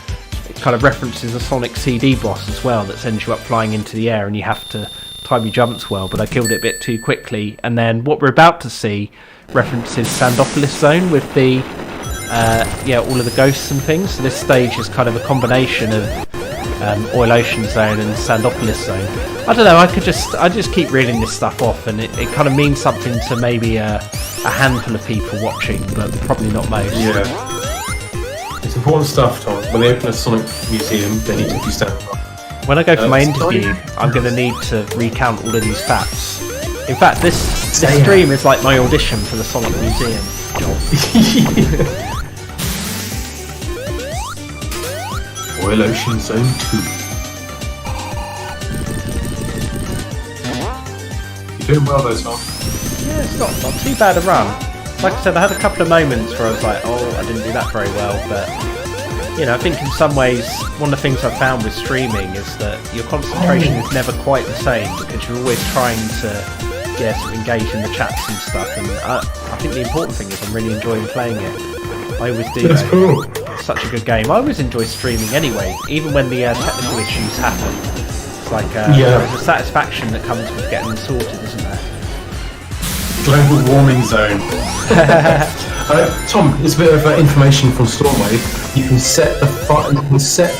it kind of references a Sonic CD boss as well that sends you up flying into the air and you have to time your jumps well, but I killed it a bit too quickly. And then what we're about to see references Sandopolis Zone with the all of the ghosts and things. So this stage is kind of a combination of Oil Ocean Zone and Sandopolis Zone. I don't know, I just keep reading this stuff off, and it kind of means something to maybe a handful of people watching, but probably not most. Yeah. It's important stuff, Tom. when they open a Sonic museum, they need to be standing up. When I go for my interview, Sonic- I'm going to need to recount all of these facts. In fact, this Yeah. stream is like my audition for the Sonic Museum job. Oil Ocean Zone 2. You're doing well though, Tom. Yeah, it's not too bad a run. Like I said, I had a couple of moments where I was like, oh, I didn't do that very well, but you know, I think in some ways, one of the things I've found with streaming is that your concentration is never quite the same because you're always trying to, sort of engage in the chats and stuff. And I think the important thing is I'm really enjoying playing it. I always do. That's cool. It's such a good game. I always enjoy streaming anyway, even when the technical issues happen. It's like there's a satisfaction that comes with getting them sorted, isn't there? Global warming zone. Tom, it's a bit of information from Stormwave. You can set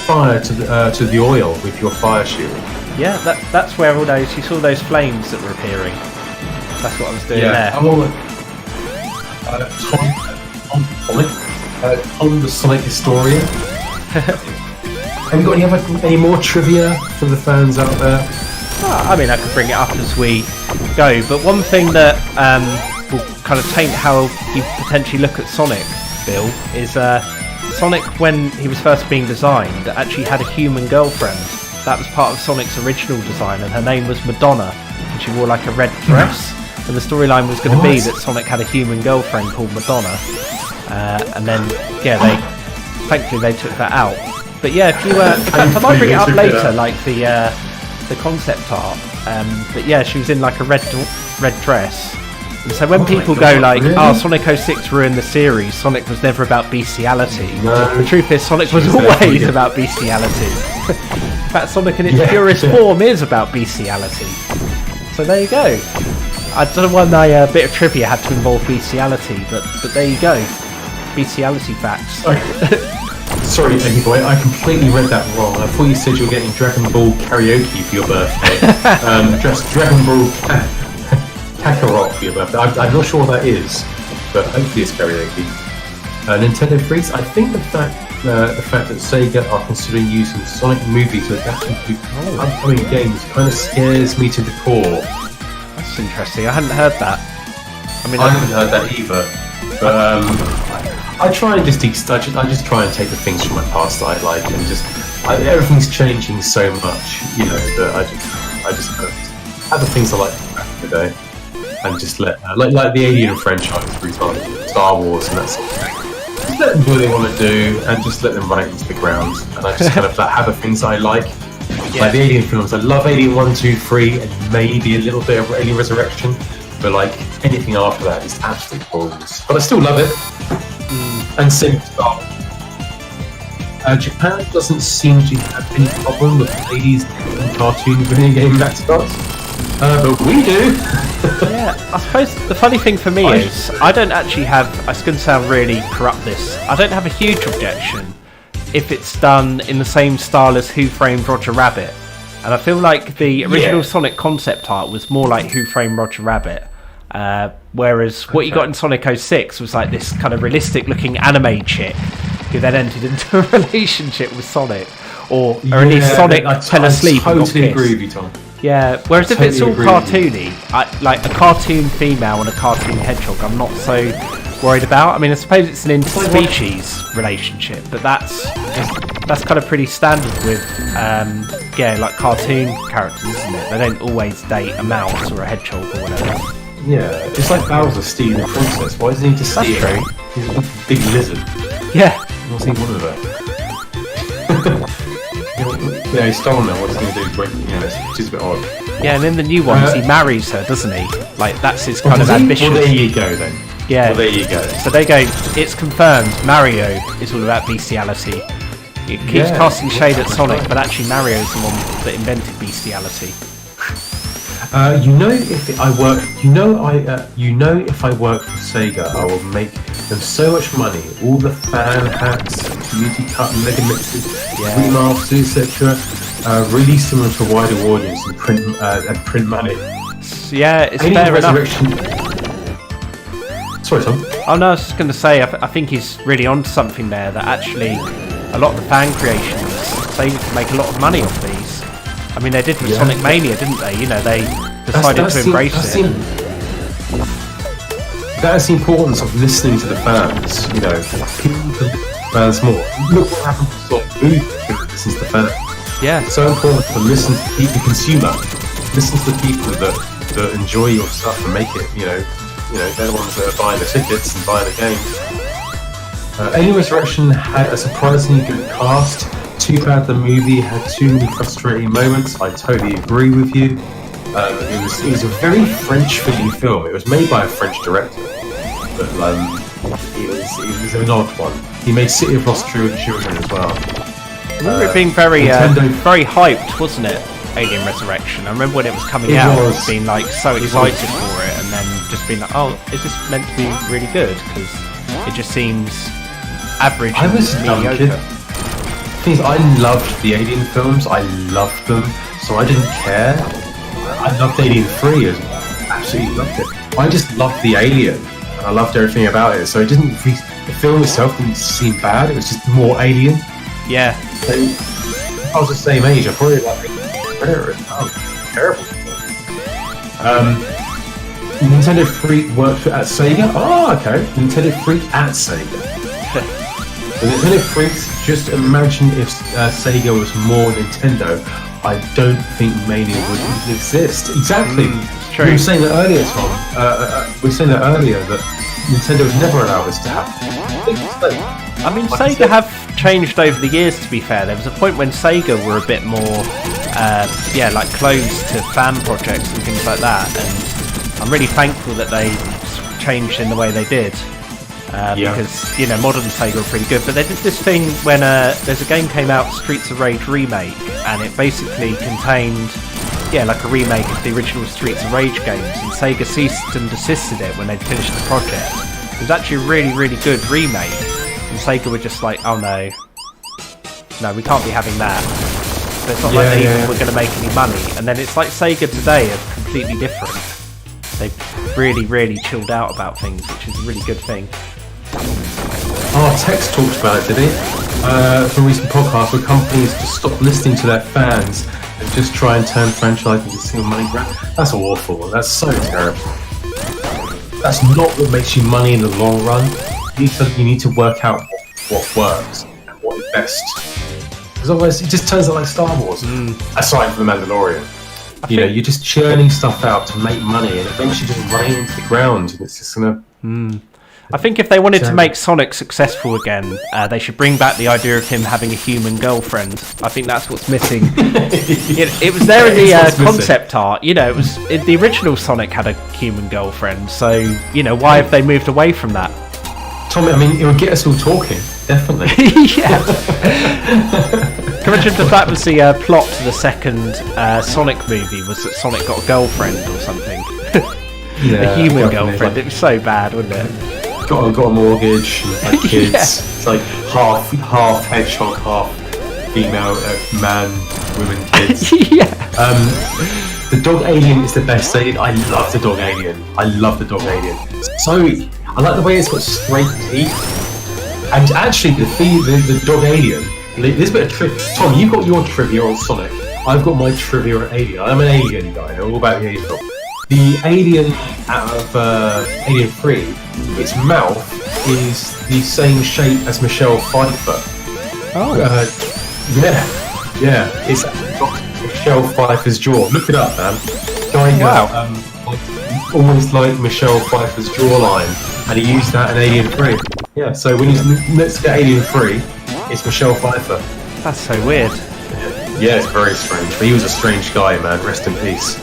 fire to the oil with your fire shield. Yeah, that's where all those you saw those flames that were appearing. That's what I was doing there. Tom the Sonic historian. Have you got any more trivia for the fans out there? I mean, I could bring it up as we go, but one thing that will kind of taint how you potentially look at Sonic, Bill, is Sonic, when he was first being designed, actually had a human girlfriend. That was part of Sonic's original design, and her name was Madonna, and she wore like a red dress. And the storyline was going to be that Sonic had a human girlfriend called Madonna, and then thankfully they took that out. But yeah, if you in fact, I might bring it up later, like the concept art. But yeah, she was in like a red dress. And so when people go like, really? "Oh, Sonic 06 ruined the series. Sonic was never about bestiality." No. The truth is, Sonic was always about bestiality. In fact, Sonic in its purest form is about bestiality. So there you go. I don't know why my bit of trivia had to involve bestiality, but there you go. Bestiality facts. Sorry, Eggy Boy, I completely read that wrong. I thought you said you were getting Dragon Ball karaoke for your birthday. Just Dragon Ball Kakarot for your birthday. I'm not sure what that is, but hopefully it's karaoke. Nintendo Freaks, I think the fact that Sega are considering using Sonic movie to adapt into upcoming games kind of scares me to the core. That's interesting. I hadn't heard that. I mean, I haven't heard that either. But I try and I just try and take the things from my past that I like, and everything's changing so much, you know, that I just have the things I like back in the day, and just let like the Alien franchise, for example, Star Wars, and that sort of thing. Just let them do what they want to do, and just let them run it into the ground. And I just kind of have the things I like. Yeah. Like the Alien films, I love Alien 1, 2, 3, and maybe a little bit of Alien Resurrection, but like anything after that is absolute balls. But I still love it. And same with Star Wars. Japan doesn't seem to have any problem with ladies in cartoon video game mascots, but we do. Yeah, I suppose the funny thing for me is I don't actually have. It's going to sound really corrupt. I don't have a huge objection if it's done in the same style as Who Framed Roger Rabbit, and I feel like the original Sonic concept art was more like Who Framed Roger Rabbit. Whereas what you got in Sonic 06 was like this kind of realistic looking anime chick who then entered into a relationship with Sonic, or at least Sonic fell asleep and got kissed. I totally agree with you, Tom. Yeah, whereas if it's all cartoony, like a cartoon female and a cartoon hedgehog, I'm not so worried about. I mean, I suppose it's an interspecies relationship, but that's kind of pretty standard with like cartoon characters, isn't it? They don't always date a mouse or a hedgehog or whatever. Yeah, it's like Bowser stealing the princess. Why does he need to steal? That's true. He's a big lizard. Yeah. What's he one of that? Yeah, he's stolen her. What's he going to do? It's just a bit odd. Yeah, and in the new ones, he marries her, doesn't he? Like, that's his kind of ambition. Well, there you go, then. Yeah. Well, there you go. So they go, it's confirmed, Mario is all about bestiality. It keeps casting shade at Sonic, but actually Mario's the one that invented bestiality. If I work for Sega, I will make them so much money. All the fan hacks, beauty cut, mega mixes, remasters, etc. Release them to a wider audience and print money. Yeah, it's fair enough. Sorry, Tom. Oh no, I was just going to say, I think he's really onto something there. That actually, a lot of the fan creations, Sega can make a lot of money off these. I mean, they did with Sonic Mania, didn't they? You know, they decided to embrace it. That's the importance of listening to the fans. You know, people can listen to fans more. Look what happened to Sonic Move. Listen to the fans. Yeah. It's so important to listen to the consumer. Listen to the people that enjoy your stuff and make it. You know, they're the ones that are buying the tickets and buying the games. Alien Resurrection had a surprisingly good cast. Too bad the movie had too many frustrating moments. I totally agree with you. It was a very French-feeling film. It was made by a French director, but it was an odd one. He made City of Lost Children as well. I remember it being very hyped, wasn't it? Alien Resurrection. I remember when it was coming out, being like so excited for it, and then just being like, "Oh, is this meant to be really good?" Because it just seems average and mediocre. Things I loved the Alien films. I loved them, so I didn't care. I loved Alien 3 as well. Absolutely loved it. I just loved the Alien, and I loved everything about it. So it didn't. The film itself didn't seem bad. It was just more Alien. Yeah. So if I was the same age, I probably like Predator. Oh, terrible. Nintendo Freak worked at Sega. Oh, okay. Nintendo Freak at Sega. So Nintendo Freaks, just imagine if Sega was more Nintendo. I don't think Mania would exist. Exactly. True. We were saying that earlier, Tom. We were saying that earlier that Nintendo would never allow this to happen. I mean, Sega have changed over the years, to be fair. There was a point when Sega were a bit more, like closed to fan projects and things like that. And I'm really thankful that they changed in the way they did. Because, you know, modern Sega were pretty good. But they did this thing when there's a game came out, Streets of Rage Remake, and it basically contained, like a remake of the original Streets of Rage games. And Sega ceased and desisted it when they'd finished the project. It was actually a really, really good remake. And Sega were just like, oh no, we can't be having that. So it's not like they even were going to make any money. And then it's like Sega today are completely different. They've really, really chilled out about things, which is a really good thing. Tex talked about it, did he? From a recent podcast where companies just stop listening to their fans and just try and turn franchise into single money grab. That's awful. That's so terrible. That's not what makes you money in the long run. You need to work out what works and what is best. Because otherwise it just turns out like Star Wars. Aside from The Mandalorian. You're just churning stuff out to make money and eventually just running into the ground and it's just gonna... I think if they wanted to make Sonic successful again, they should bring back the idea of him having a human girlfriend. I think that's what's missing. It was there in the concept art. You know, it was the original Sonic had a human girlfriend. So, you know, why have they moved away from that? Tommy, I mean, it would get us all talking, definitely. Yeah. Can you imagine if that was the plot to the second Sonic movie, was that Sonic got a girlfriend or something? A human girlfriend. It was so bad, wouldn't it? Got a mortgage, and had kids. It's like half hedgehog, half female, man, women, kids. The dog alien is the best alien. I love the dog alien. I like the way it's got straight teeth. And actually, the dog alien. There's a bit of trivia. Tom, you've got your trivia on Sonic. I've got my trivia on Alien. I'm an Alien guy. I know all about the Alien film. The Alien out of Alien 3, its mouth is the same shape as Michelle Pfeiffer. It's got Michelle Pfeiffer's jaw. Look it up, man. Almost like Michelle Pfeiffer's jawline, and he used that in Alien 3. Yeah, so when he's next to Alien 3, it's Michelle Pfeiffer. That's so weird. Yeah, it's very strange. But he was a strange guy, man. Rest in peace.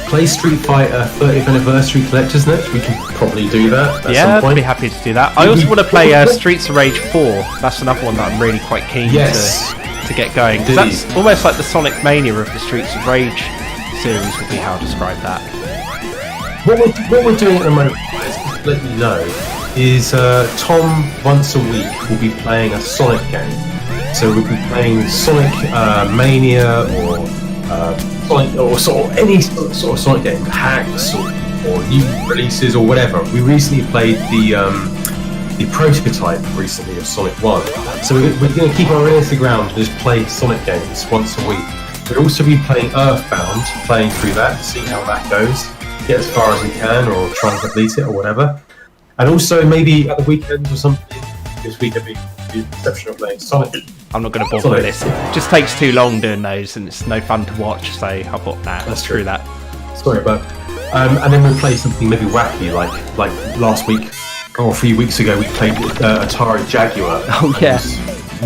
Play Street Fighter 30th Anniversary Collector's Net. We can probably do that at some point. I'd be happy to do that. I also want to play Streets of Rage 4. That's another one that I'm really quite keen to get going. That's almost like the Sonic Mania of the Streets of Rage series would be how to describe that. What we're doing at the moment, guys, just to let you know, is Tom once a week will be playing a Sonic game. So we'll be playing Sonic Mania or Sonic, or any sort of Sonic game, hacks or new releases or whatever. We recently played the the prototype recently of Sonic 1. So we're going to keep our ear to the ground and just play Sonic games once a week. We'll also be playing Earthbound, playing through that, see how that goes, get as far as we can, or try and complete it, or whatever. And also maybe at the weekends or something, this week I'll be the exception of playing Sonic. I'm not going to bother with this. It just takes too long doing those, and it's no fun to watch. So I thought, let's screw that. Sorry about. And then we'll play something maybe wacky, like last week or a few weeks ago we played Atari Jaguar. Oh yeah.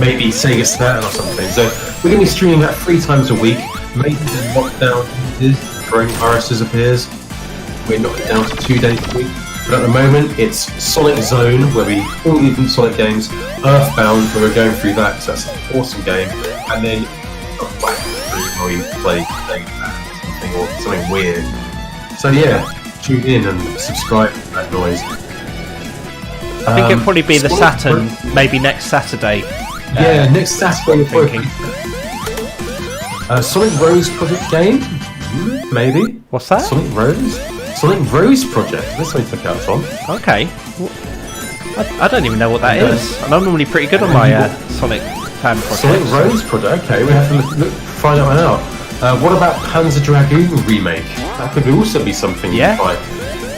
Maybe Sega Saturn or something. So we're going to be streaming that 3 times a week. Maybe when lockdown is, coronavirus appears, we're knocking it down to 2 days a week. But at the moment, it's Sonic Zone, where we all the different Sonic games. Earthbound, where we're going through that, because that's an awesome game. And then where we play something or something weird. So yeah, tune in and subscribe to that noise. I think it'll probably be the Saturn, maybe next Saturday. Yeah, next Saturday. Sonic Rose Project game? Maybe. What's that? Sonic Rose? Sonic Rose Project. That's something to look out on. Okay. I don't even know what that is. And I'm normally pretty good on my Sonic fan projects. Sonic Rose Project? Okay, we have to find that one out. What about Panzer Dragoon remake? That could also be something you can find.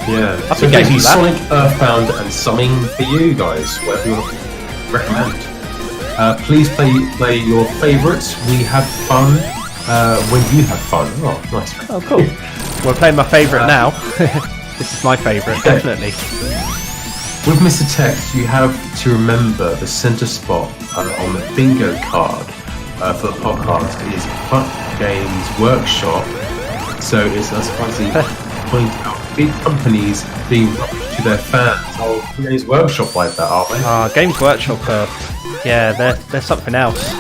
Yeah. So basically Sonic, Earthbound, and something for you guys, whatever you want to recommend. Please play your favourites. We have fun when you have fun. Oh, nice. Oh, cool. We're playing my favourite now. This is my favourite, definitely. With Mr. Text, you have to remember the centre spot on the bingo card for the podcast is Fuck Games Workshop. So it's as far as the point out big companies being rubbish to their fans. Oh, Games Workshop like that, aren't they? Games Workshop they're something else.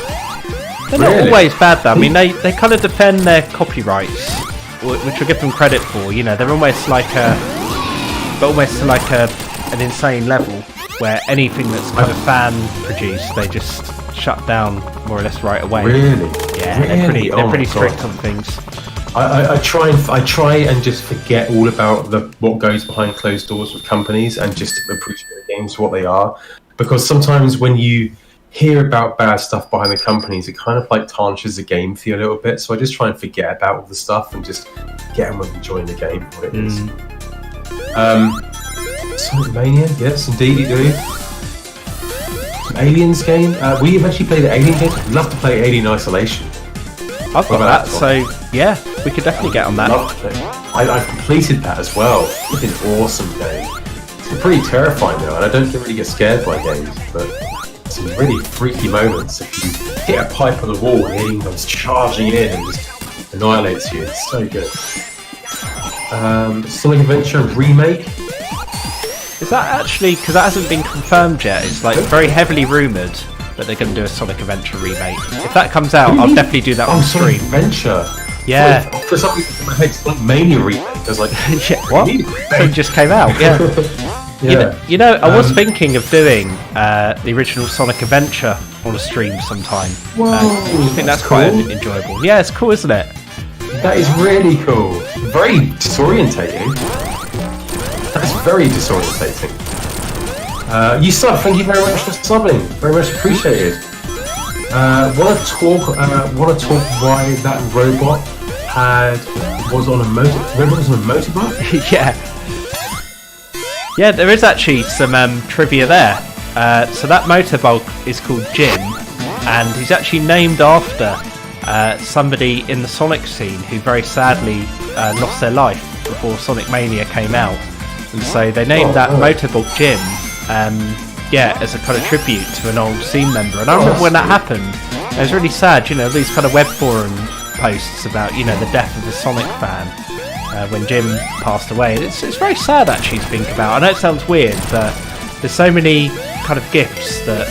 They're not always bad though. I mean, they kind of defend their copyrights, which I give them credit for. You know, they're almost like an insane level where anything that's kind of fan produced, they just shut down more or less right away. Really? Yeah, really? they're pretty strict on things. I try and just forget all about what goes behind closed doors with companies and just appreciate the games for what they are, because sometimes when you hear about bad stuff behind the companies, it kind of like tarnishes the game for you a little bit. So I just try and forget about all the stuff and just get on with enjoying the game for what it is. Sonic Mania, yes, indeed you do. Some Aliens game. We eventually played the Alien game. I'd love to play Alien Isolation. I've got that, so yeah, we could definitely get on that. I've completed that as well. It's an awesome game. It's pretty terrifying though, and I don't really get scared by games, but some really freaky moments. If you hit a pipe on the wall and the alien comes charging in and just annihilates you, it's so good. Sonic Adventure remake. Is that actually, because that hasn't been confirmed yet, it's like very heavily rumoured that they're going to do a Sonic Adventure remake. If that comes out, I'll definitely do that on stream. Sonic Adventure? Yeah. For some reason in my head, Sonic Mania remake. I was like, yeah, what? It just came out, yeah. Yeah. You know, I was thinking of doing the original Sonic Adventure on a stream sometime. Whoa, I think that's quite enjoyable. Yeah, it's cool, isn't it? That is really cool. Very disorientating. That's very disorientating. You sub, thank you very much for subbing. Very much appreciated. Want to talk why that robot was on a motorbike? Yeah. Yeah, there is actually some trivia there. So that motorbike is called Jim, and he's actually named after somebody in the Sonic scene who very sadly lost their life before Sonic Mania came out. And so they named that motorbike Jim, as a kind of tribute to an old scene member. And I remember when that happened, it was really sad, you know, these kind of web forum posts about, you know, the death of the Sonic fan when Jim passed away. It's very sad actually to think about. I know it sounds weird, but there's so many kind of gifts that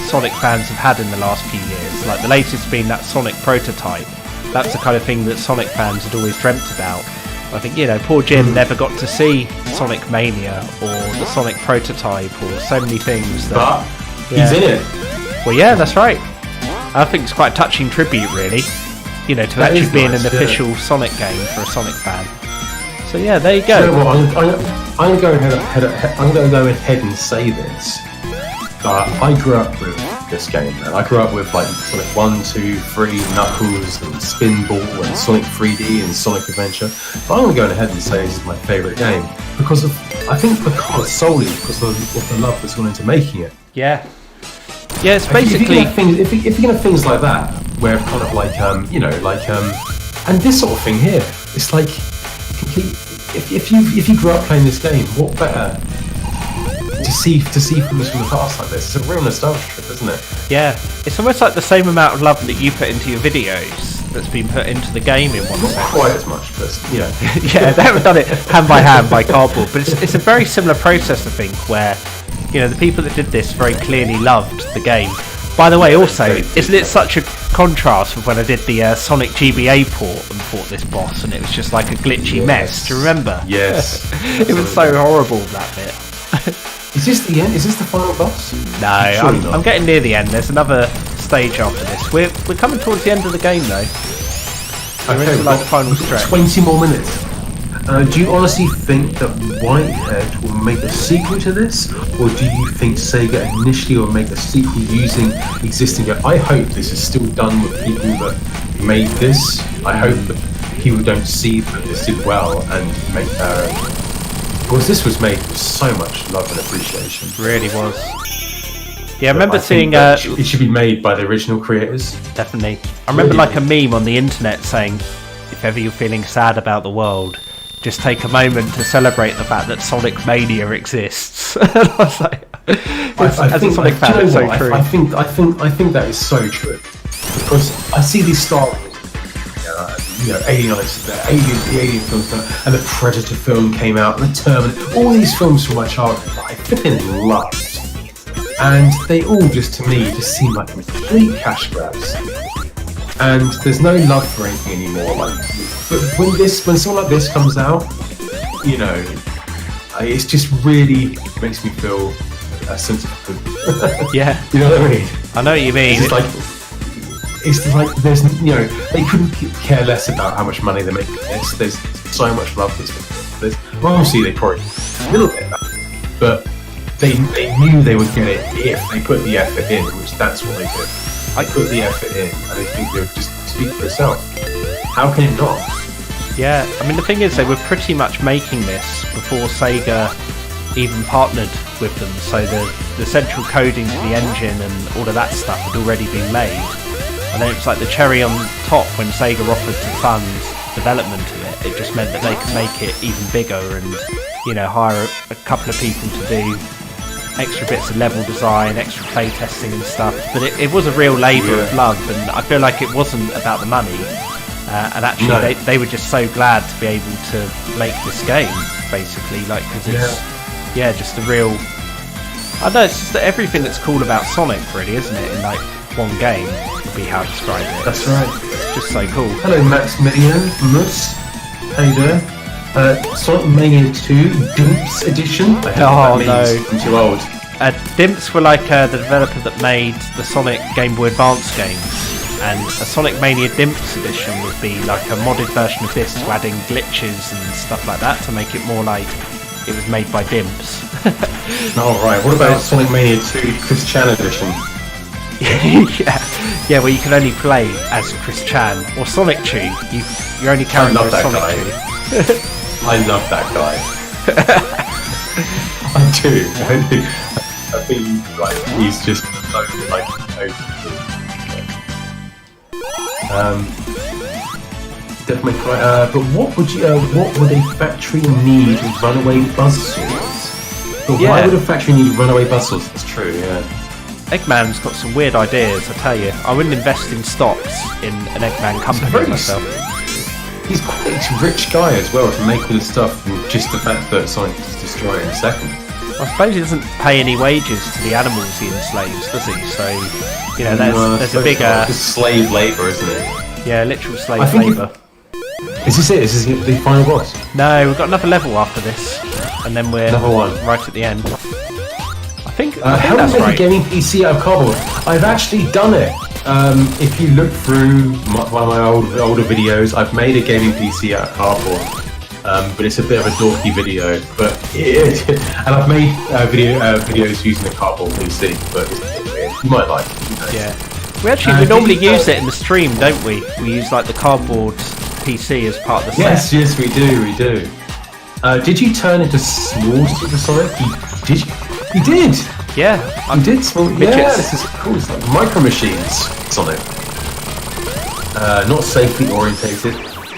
Sonic fans have had in the last few years. Like the latest being that Sonic prototype. That's the kind of thing that Sonic fans had always dreamt about. I think, you know, poor Jim never got to see Sonic Mania or the Sonic prototype or so many things. But he's in it. Well, yeah, that's right. I think it's quite a touching tribute, really. You know, to that actually being an official Sonic game for a Sonic fan. So yeah, there you go. So, well, I'm going to go ahead and say this. I grew up with this game, man. I grew up with like Sonic 1, 2, 3, Knuckles, and Spinball, and Sonic 3D, and Sonic Adventure. But I'm going to go ahead and say this is my favourite game solely because of the love that's gone into making it. Yeah. Yeah, it's Like, basically... if you're going to have things like that, where kind of like, and this sort of thing here, it's like, complete, if you grew up playing this game, what better to see films from the past like this? It's a real nostalgia trip, isn't it? Yeah, it's almost like the same amount of love that you put into your videos that's been put into the game in one sense. Not quite as much, but yeah. Yeah, they haven't done it hand by hand by cardboard, but it's a very similar process, I think, where, you know, the people that did this very clearly loved the game. By the way, also, isn't it such a contrast with when I did the Sonic GBA port and fought this boss, and it was just like a glitchy mess? Do you remember? Yes. It was so horrible, that bit. Is this the end? Is this the final boss? No, I'm getting near the end. There's another stage after this. We're coming towards the end of the game, though. We're into like the final stretch. 20 more minutes. Do you honestly think that Whitehead will make a sequel to this, or do you think Sega initially will make a sequel using existing? I hope this is still done with people that made this. I hope that people don't see that this did well and make their own. Because this was made with so much love and appreciation. It really was. Yeah, I remember seeing... it should be made by the original creators. Definitely. I remember like a meme on the internet saying, if ever you're feeling sad about the world, just take a moment to celebrate the fact that Sonic Mania exists. And I was like, as a Sonic fan, it's so true. I think that is so true. Because I see these Star Wars, Alien, the Alien films, and the Predator film came out, and the Terminator, all these films from my childhood that I flipping loved. And they all just, to me, just seem like complete cash grabs. And there's no love for anything anymore. Like, but when something like this comes out, you know, it's just really makes me feel a sense of good. Yeah. You know what I mean? I know what you mean. It's like there's, you know, they couldn't care less about how much money they're making this. There's so much love there's well, obviously they probably a little bit, but they knew they would get it if they put the effort in, which that's what they did. I put the effort in, and I think they would just speak for itself. How can it not? Yeah, I mean the thing is they were pretty much making this before Sega even partnered with them, so the central coding to the engine and all of that stuff had already been made. And then it was like the cherry on top when Sega offered to fund development of it. It just meant that they could make it even bigger and, you know, hire a couple of people to do extra bits of level design, extra play testing and stuff. But it was a real labour of love, and I feel like it wasn't about the money. And actually, they were just so glad to be able to make this game, basically, like, because it's just a real. I don't know, it's just everything that's cool about Sonic, really, isn't it? In like one game would be how to describe it. That's right. It's just so cool. Hello, Maximilian, Mus. How you doing? Sonic Mania 2 Dimps Edition. Oh no, I'm too old. Dimps were like the developer that made the Sonic Game Boy Advance games, and a Sonic Mania Dimps Edition would be like a modded version of this, adding glitches and stuff like that to make it more like it was made by Dimps. Oh right, what about Sonic Mania 2 Chris Chan Edition? yeah, where you can only play as Chris Chan or Sonic Chu. You're only character as Sonic Chu. I love that guy. I do. I think like he's just so like definitely quite. But what would a factory need runaway buzzsaws? But why would a factory need runaway buzzsaws? That's true. Yeah. Eggman's got some weird ideas, I tell you. I wouldn't invest in stocks in an Eggman company myself. He's quite a rich guy as well to make all this stuff, and just the fact that Sonic is destroying a second. I suppose he doesn't pay any wages to the animals he enslaves, does he? So, you know, there's a bigger... It's slave labour, isn't it? Yeah, literal slave labour. Is this it? Is this the final boss? No, we've got another level after this, and then we're right at the end. I think how that's to make right. a gaming PC out of cardboard? I've actually done it. If you look through one of my older videos, I've made a gaming PC out of cardboard. but it's a bit of a dorky video. But and I've made videos using the cardboard PC, but it's a bit weird. You might like it. You know. Yeah, we normally use it in the stream, don't we? We use like the cardboard PC as part of the set. Yes, we do. Did you turn into small Super Sonic? You did. Yeah, You did small. Yeah, this is cool. It's like Micro Machines Sonic. Not safely orientated.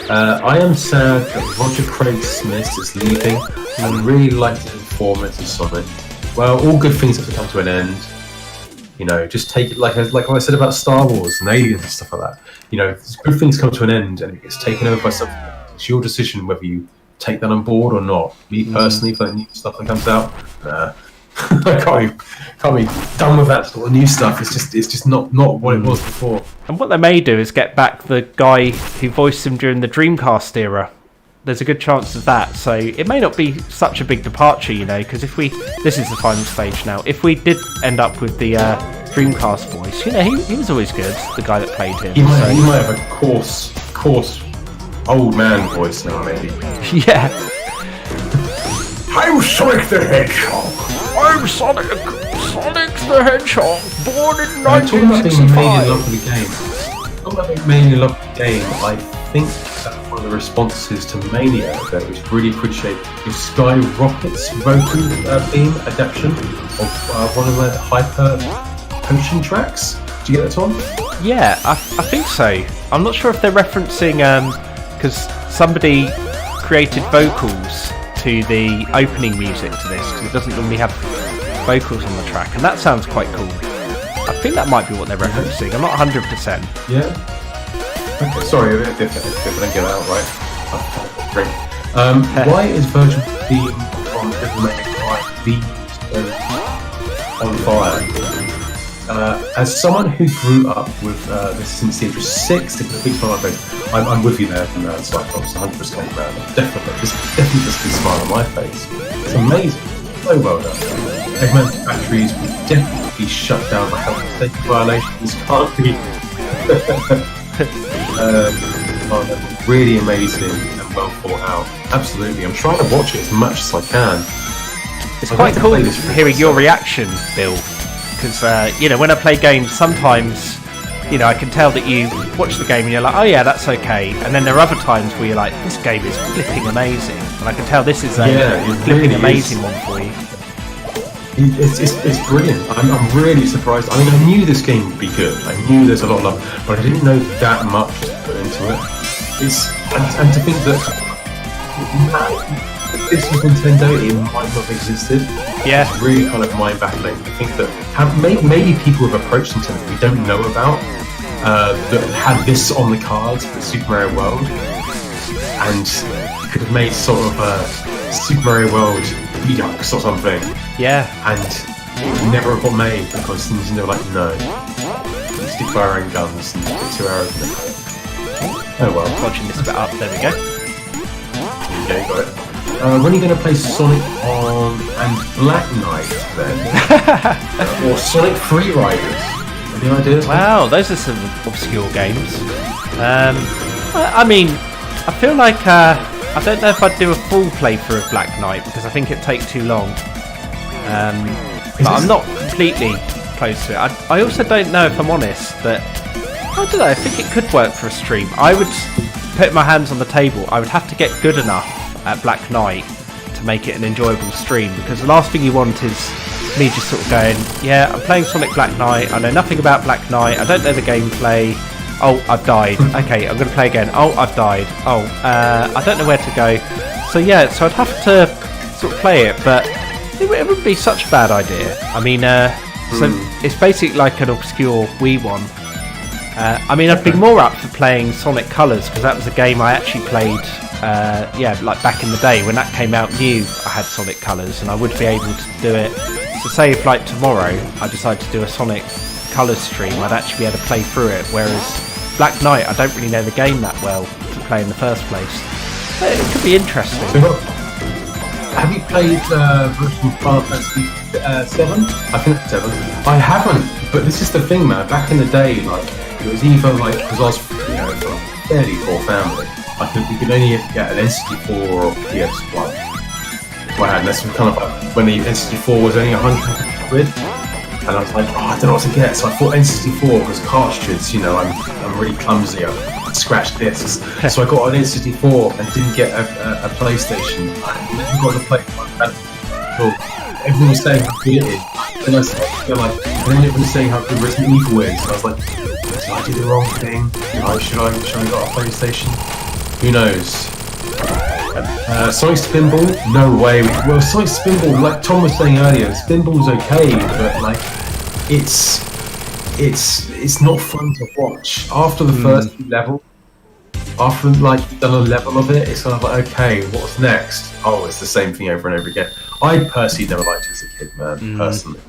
I am sad that Roger Craig Smith is leaving. I really liked the performance of Sonic. Well, all good things have to come to an end. You know, just take it like what I said about Star Wars and aliens and stuff like that. You know, good things come to an end and it gets taken over by something. It's your decision whether you take that on board or not. Me personally, for the new stuff that comes out, I can't be done with that sort of new stuff. It's just not what it was before. And what they may do is get back the guy who voiced him during the Dreamcast era. There's a good chance of that, so it may not be such a big departure, you know, because this is the final stage now. If we did end up with the Dreamcast voice, you know, he was always good, the guy that played him. He might have a coarse old man voice now, maybe. Yeah. I'm Sonic the Hedgehog. I'm Sonic the Hedgehog, born in Talking about being made in 1965. love with the game. Talking about being made in love with the game, I think that one of the responses to Mania that was really appreciate your Sky Rockets vocal theme adaptation of one of the Hyper Potion tracks. Did you get that, Tom? Yeah, I think so. I'm not sure if they're referencing because somebody created vocals to the opening music to this because it doesn't normally have vocals on the track, and that sounds quite cool. I think that might be what they're referencing. I'm not 100%. Yeah. Okay, sorry if I don't get it out right. I'll drink. Why is Virgil theme from Devil on fire? As someone who grew up with this since the age of 6, to put a big smile on my face, I'm with you there, Cyclops, 100%, man. Definitely, this definitely puts a smile on my face. It's amazing. So well done. Eggman's factories would definitely be shut down by health and safety violations. Can't be. Really amazing and well thought out. Absolutely. I'm trying to watch it as much as I can. It's quite cool hearing your reaction, Bill, because you know, when I play games, sometimes, you know, I can tell that you watch the game and you're like, oh yeah, that's okay, and then there are other times where you're like, this game is flipping amazing, and I can tell this is a flipping really amazing one for you. It's brilliant. I'm really surprised. I mean, I knew this game would be good. I knew there's a lot of love, but I didn't know that much to put into it. And to think that if this was Nintendo, it might not have existed. Yeah, it's really kind of mind-baffling. I think that maybe people have approached Nintendo we don't know about that had this on the cards for Super Mario World, and could have made sort of a Super Mario World Redux or something. Yeah. And it never got made because Nintendo were like, no. We stick to our own guns and put 2 arrows in the head. Oh well. Watching this bit up, there we go. Yeah, you got it. When are you going to play Sonic on and Black Knight then? Or Sonic Free Riders? Any ideas? Wow, those are some obscure games. I mean, I feel like I don't know if I'd do a full playthrough of Black Knight because I think it'd take too long. But I'm not completely close to it. I also don't know, if I'm honest, that I don't know. I think it could work for a stream. I would put my hands on the table. I would have to get good enough at Black Knight to make it an enjoyable stream, because the last thing you want is me just sort of going, yeah, I'm playing Sonic Black Knight, I know nothing about Black Knight, I don't know the gameplay, oh, I've died, okay, I'm going to play again, oh, I've died, oh, I don't know where to go. So yeah, so I'd have to sort of play it, but it wouldn't be such a bad idea. I mean, so it's basically like an obscure Wii one. I mean, I'd be more up for playing Sonic Colors, because that was a game I actually played, like back in the day when that came out new. I had Sonic Colors, and I would be able to do it. So say if like tomorrow I decide to do a Sonic Colors stream, I'd actually be able to play through it. Whereas Black Knight, I don't really know the game that well to play in the first place. But it could be interesting. Have you played version of Final Fantasy 7? I think it's 7. I haven't, but this is the thing, man. Back in the day, like, it was either like, because I was, from a fairly poor family, you could only get an N64 or PS1. Wow, and that's kind of like when the N64 was only 100 quid. And I was like, oh, I don't know what to get. So I thought N64 because cartridges, I'm really clumsy. I scratched discs. So I got an N64 and didn't get a PlayStation. I got the PlayStation. Everyone was saying how good it is. And I feel like everyone was saying how good Resident Evil is. And I was like, did I do the wrong thing? Should I got a PlayStation? Who knows? Sonic Spinball? No way. Well, Sonic Spinball, like Tom was saying earlier, Spinball's okay, but like it's not fun to watch. After the first level, after like you've done a level of it, it's kind of like, okay, what's next? Oh, it's the same thing over and over again. I personally never liked it as a kid, man. Personally.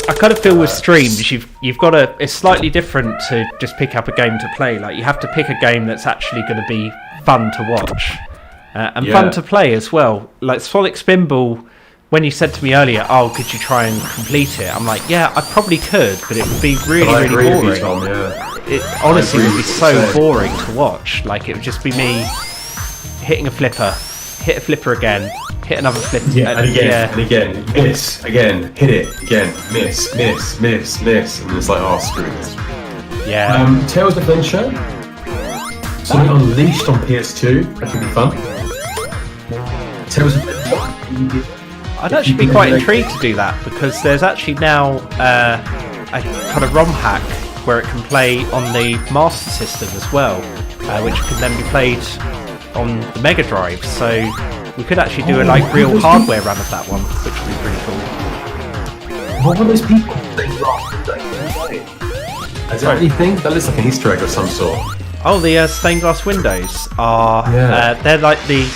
I kind of feel with streams, you've got to. It's slightly different to just pick up a game to play. Like you have to pick a game that's actually going to be fun to watch. And fun to play as well. Like Sonic Spinball, when you said to me earlier, oh, could you try and complete it? I'm like, yeah, I probably could, but it would be really boring. You, Tom, It honestly would be so boring to watch. Like, it would just be me hitting a flipper, hit a flipper again, hit another flipper. And again, miss, again, hit it, again, miss, and it's like, oh, screw this. Yeah. Tails Adventure, Sonic Unleashed on PS2, that could be fun. Tails Adventure. I'd actually be quite intrigued to do that, because there's actually now a kind of ROM hack where it can play on the Master System as well, which can then be played on the Mega Drive. So we could actually do a real hardware run of that one, which would be pretty cool. What were those people Is there anything? That looks like an Easter egg of some sort. Oh, the stained glass windows are they're like the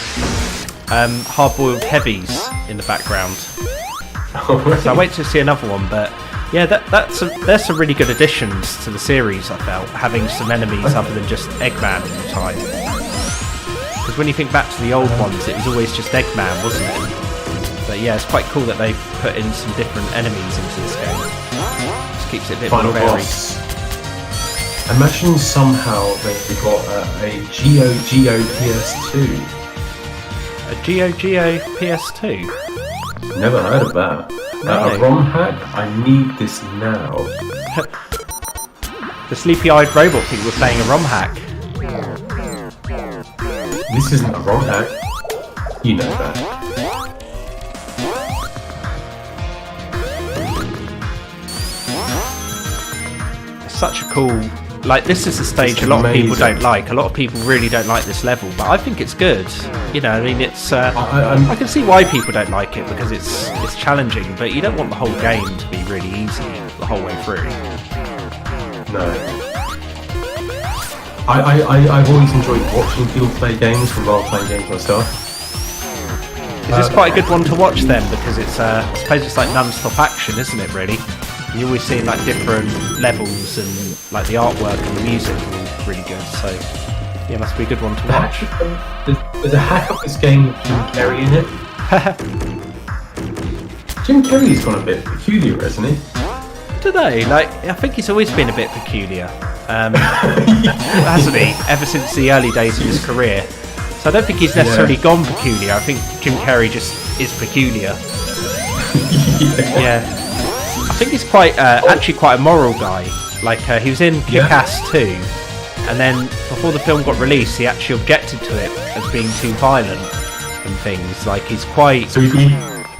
hard-boiled heavies in the background. So I wait to see another one, but yeah, there's some really good additions to the series. I felt having some enemies other than just Eggman all the time. Because when you think back to the old ones, it was always just Eggman, wasn't it? But yeah, it's quite cool that they put in some different enemies into this game. Just keeps it a bit more varied. Imagine somehow they got a Geo PS2. A Geo PS2? Never heard of that. A ROM hack? I need this now. The sleepy-eyed robot people were playing a ROM hack. This isn't a ROM hack. You know that. It's such a cool... Like, this is a stage a lot of people don't like. A lot of people really don't like this level, but I think it's good. You know, I mean, it's... I can see why people don't like it, because it's challenging, but you don't want the whole game to be really easy the whole way through. No. I've always enjoyed watching people play games rather than playing games myself. Is this quite a good one to watch then? Because it's, I suppose it's like non-stop action, isn't it, really? You always see like different levels and like the artwork and the music are all really good, so yeah, it must be a good one to watch. There's a hack of this game with Jim Carrey in it. Jim Carrey's gone a bit peculiar, hasn't he? Today, like, I think he's always been a bit peculiar, hasn't he? Ever since the early days of his career. So I don't think he's necessarily gone peculiar. I think Jim Carrey just is peculiar. Yeah. I think he's quite, actually quite a moral guy. Like, he was in Kick-Ass 2, and then before the film got released, he actually objected to it as being too violent and things. Like, he's quite... So he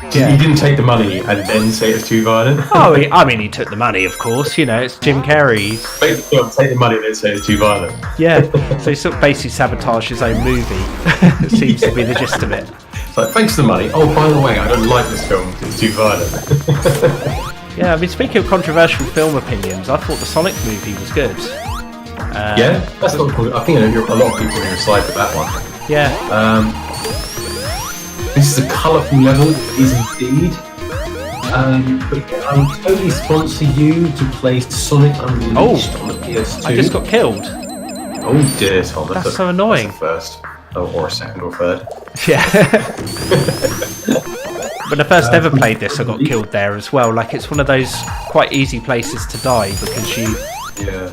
didn't take the money and then say it's too violent? Oh, I mean, he took the money, of course. You know, it's Jim Carrey. Make the film, take the money and then say it's too violent. Yeah, so he sort of basically sabotaged his own movie. It seems to be the gist of it. It's like, thanks for the money. Oh, by the way, I don't like this film because it's too violent. Yeah, I mean, speaking of controversial film opinions, I thought the Sonic movie was good. Yeah, that's not cool. I think a lot of people are on your side for that one. Yeah. This is a colourful level, it is indeed. But I would totally sponsor you to play Sonic Unleashed on the PS2. I just got killed. Oh dear, Tom. That's so annoying. That's a first. Or a second or third. Yeah. When I first ever played this, I got killed there as well. Like, it's one of those quite easy places to die, because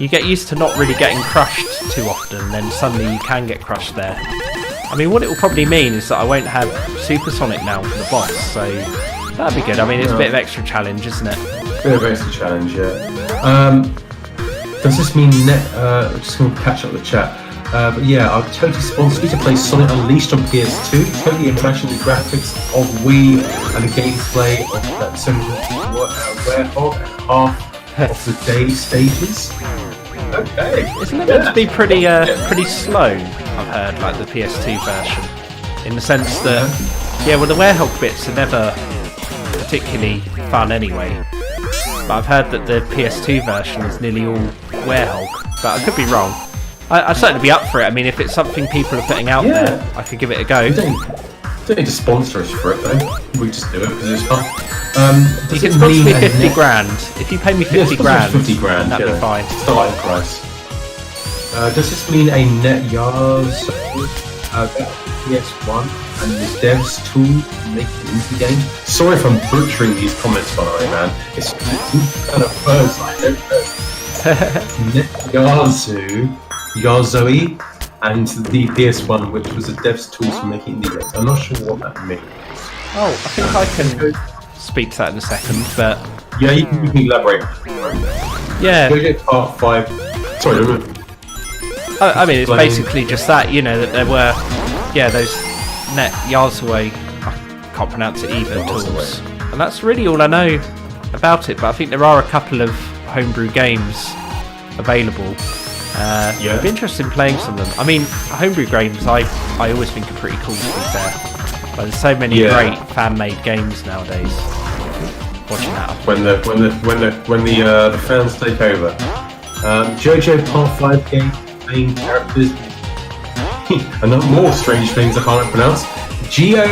you get used to not really getting crushed too often, then suddenly you can get crushed there. I mean, what it will probably mean is that I won't have Supersonic now for the boss, so that'd be good. I mean, it's a bit of extra challenge, isn't it? Bit of extra challenge, yeah. Does this mean I'm just going to catch up the chat. But yeah, I'll totally sponsor you to play Sonic Unleashed on PS2. Totally imagine the graphics of Wii and the gameplay of that Werehog and half of the day stages. Okay. Isn't it meant to be pretty slow, I've heard, like the PS2 version? In the sense that, well, the Werehog bits are never particularly fun anyway. But I've heard that the PS2 version is nearly all Werehog. But I could be wrong. I'd certainly be up for it. I mean, if it's something people are putting out there, I could give it a go. You don't need to sponsor us for it, though. We just do it because it's fun. You can sponsor me 50 grand. If you pay me 50 grand, 50 grand, that'd be fine. It's the right price. Does this mean a net yards PS1 and the devs tool to make it into the game? Sorry if I'm butchering these comments, by the way, man. It's kind of words I don't know. Net Yazoi, and the PS1, which was the devs tools for making indie games. I'm not sure what that means. Oh, I think I can speak to that in a second, but... Yeah, you can elaborate. Yeah. Go get part 5. Sorry, no. I mean, it's basically just that, you know, that there were, those Net Yazoi, I can't pronounce it either, tools. And that's really all I know about it, but I think there are a couple of homebrew games available. I'd be interested in playing some of them. I mean, homebrew games I always think are pretty cool, to be fair. But there's so many great fan-made games nowadays. Watching that up. When the fans take over. JoJo Part 5 game main characters and not more strange things I can't pronounce. Geo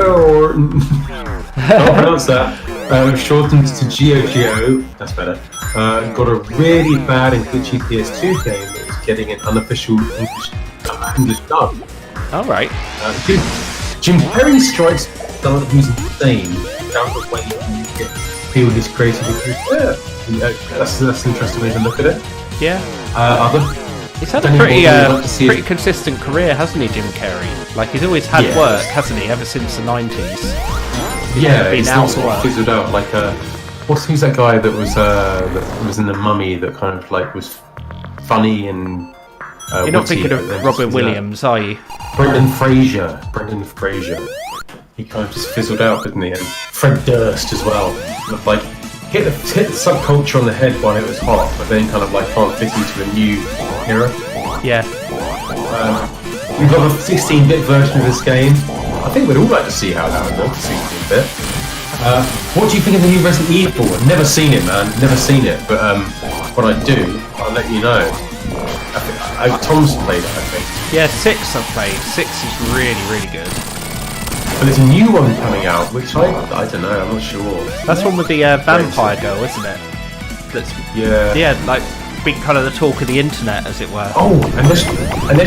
or can't pronounce that. Shortened to Geo. That's better. Got a really bad and glitchy PS2 game that was getting an unofficial English dub. All right. Jim Perry strikes down who's insane down the way you get feel his creativity. That's an interesting way to look at it. Yeah. He's had a pretty consistent career, hasn't he, Jim Carrey? Like, he's always had work, hasn't he, ever since the 90s? He's not sort of fizzled out like who's that guy that was in The Mummy that kind of like was funny and you're not thinking of Robin Williams, are you? Brendan Fraser. He kind of just fizzled out, didn't he? And Fred Durst as well. Like hit the subculture on the head while it was hot, but then kind of like can't fit into a new era. Yeah. We've got a 16-bit version of this game. I think we'd all like to see how that would look, 16-bit. What do you think of the new Resident Evil? I've never seen it, man. Never seen it, but when I do, I'll let you know. Tom's played it, I think. Yeah, 6 I've played. 6 is really, really good. But there's a new one coming out, which I don't know, I'm not sure. That's one with the vampire girl, isn't it? That's like big kind of the talk of the internet, as it were. Oh, unless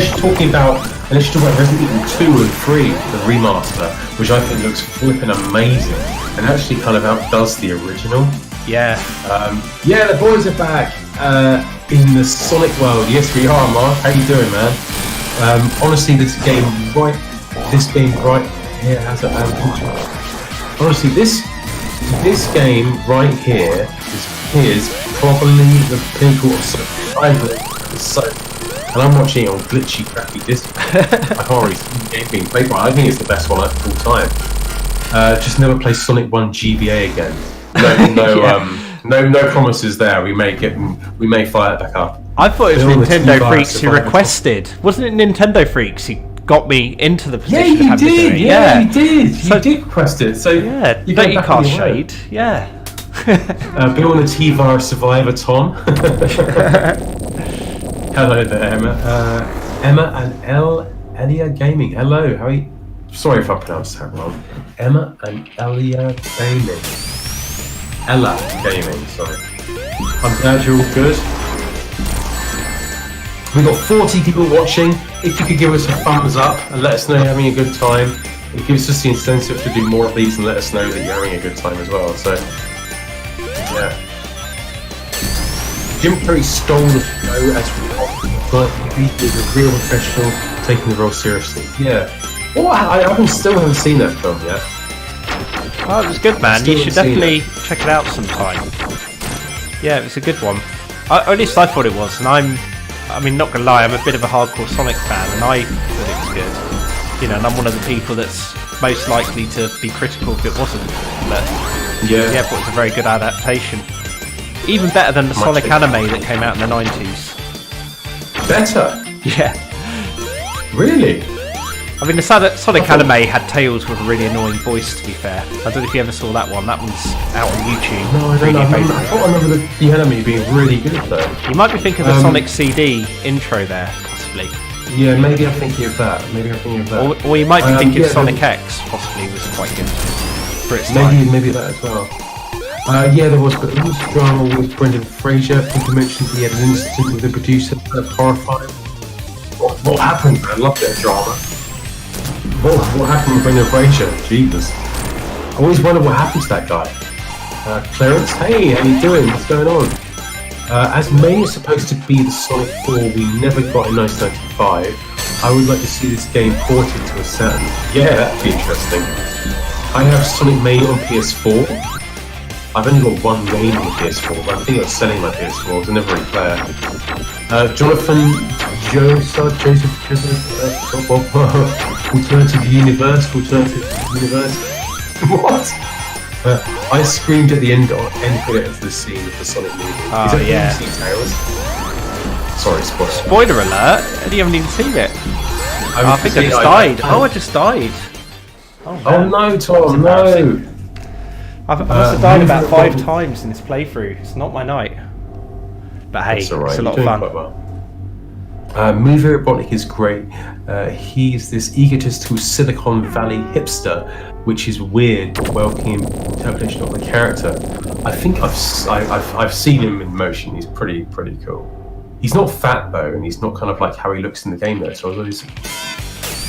you're talking about Resident Evil 2 and 3, the remaster, which I think looks flipping amazing, and actually kind of outdoes the original. Yeah. The boys are back in the Sonic world. Yes, we are, Mark. How you doing, man? Honestly, this game right here has a honestly, this game right here is probably the pinnacle of Sonic. And I'm watching it on glitchy, crappy disc. I can't really see the game being played, but I think it's the best one of all time. Just never play Sonic 1 GBA again. No promises there. We may fire it back up. I thought it was Nintendo Freaks who requested. Wasn't it Nintendo Freaks who got me into the position of having to do it? Yeah, you did. You did request it. So you don't cast shade. Yeah. Bill and the T-Virus Survivor, Tom. Hello there, Emma. Emma and Elia Gaming. Hello, how are you? Sorry if I pronounced that wrong. Emma and Elia Gaming. Ella Gaming, sorry. I'm glad you're all good. We've got 40 people watching. If you could give us a thumbs up and let us know you're having a good time, it gives us the incentive to do more of these and let us know that you're having a good time as well. So, yeah. Jim Carrey stole the show as but he was a real professional, taking the role seriously. Yeah. Well, I still haven't seen that film yet. Oh, it was good, man. You should definitely check it out sometime. Yeah, it was a good one. At least I thought it was, and I mean, not gonna lie, I'm a bit of a hardcore Sonic fan, and I thought it was good. You know, and I'm one of the people that's most likely to be critical if it wasn't. But yeah, but it's a very good adaptation. Even better than the Sonic anime that came out in the 90s. Better? Yeah. Really? I mean, the Sonic anime had Tails with a really annoying voice, to be fair. I don't know if you ever saw that one. That one's out on YouTube. No, I don't know. I thought I remember the anime being really good, though. You might be thinking of the Sonic CD intro there, possibly. Yeah, maybe I'm thinking of that. Or you might be thinking Sonic X, possibly, was quite good for its time. Maybe that as well. Yeah, there was drama with Brendan Fraser. I think you mentioned he had an incident with the producer. Horrifying. What happened? I loved that drama. What happened with Brendan Fraser? Jesus. I always wonder what happened to that guy. Clarence, hey, how you doing? What's going on? As Mania is supposed to be the Sonic 4 we never got in 1995, I would like to see this game ported to a Saturn. Yeah, that'd be interesting. I have Sonic Mania on PS4. I've only got one game on the PS4, but I think I was selling my PS4, because I never really play it. Jonathan Joseph, Alternative Universe. What? I screamed at the end credit of the scene of the Sonic movie. Oh, is that yeah. Tails? Sorry, spoiler. Spoiler alert! You haven't even seen it. I think I just died. I just died. Oh no, Tom, no! I must have died about 5 times in this playthrough. It's not my night. But hey, it's a lot of fun. Movie Robotnik is great. He's this egotistical Silicon Valley hipster, which is weird but welcoming interpretation of the character. I think I've seen him in motion. He's pretty cool. He's not fat though, and he's not kind of like how he looks in the game though. So I was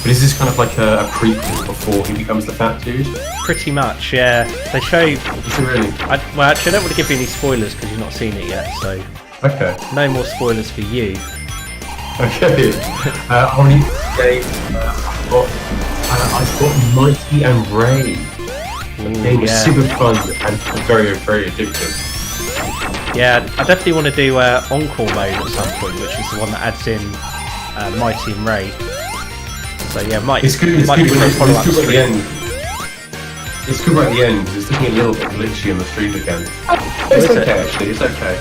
But is this kind of like a prequel before he becomes the fat dude? Pretty much, yeah. They show. Is it really? Well, actually, I don't want to give you any spoilers because you've not seen it yet. So. Okay. No more spoilers for you. Okay. On the game, I've got Mighty and Ray. The game was super fun and very, very addictive. Yeah, I definitely want to do Encore mode at some point, which is the one that adds in Mighty and Ray. So yeah, it's good at the end. It's good right at the end. It's looking a little bit glitchy on the stream again. It's okay, actually. It's okay.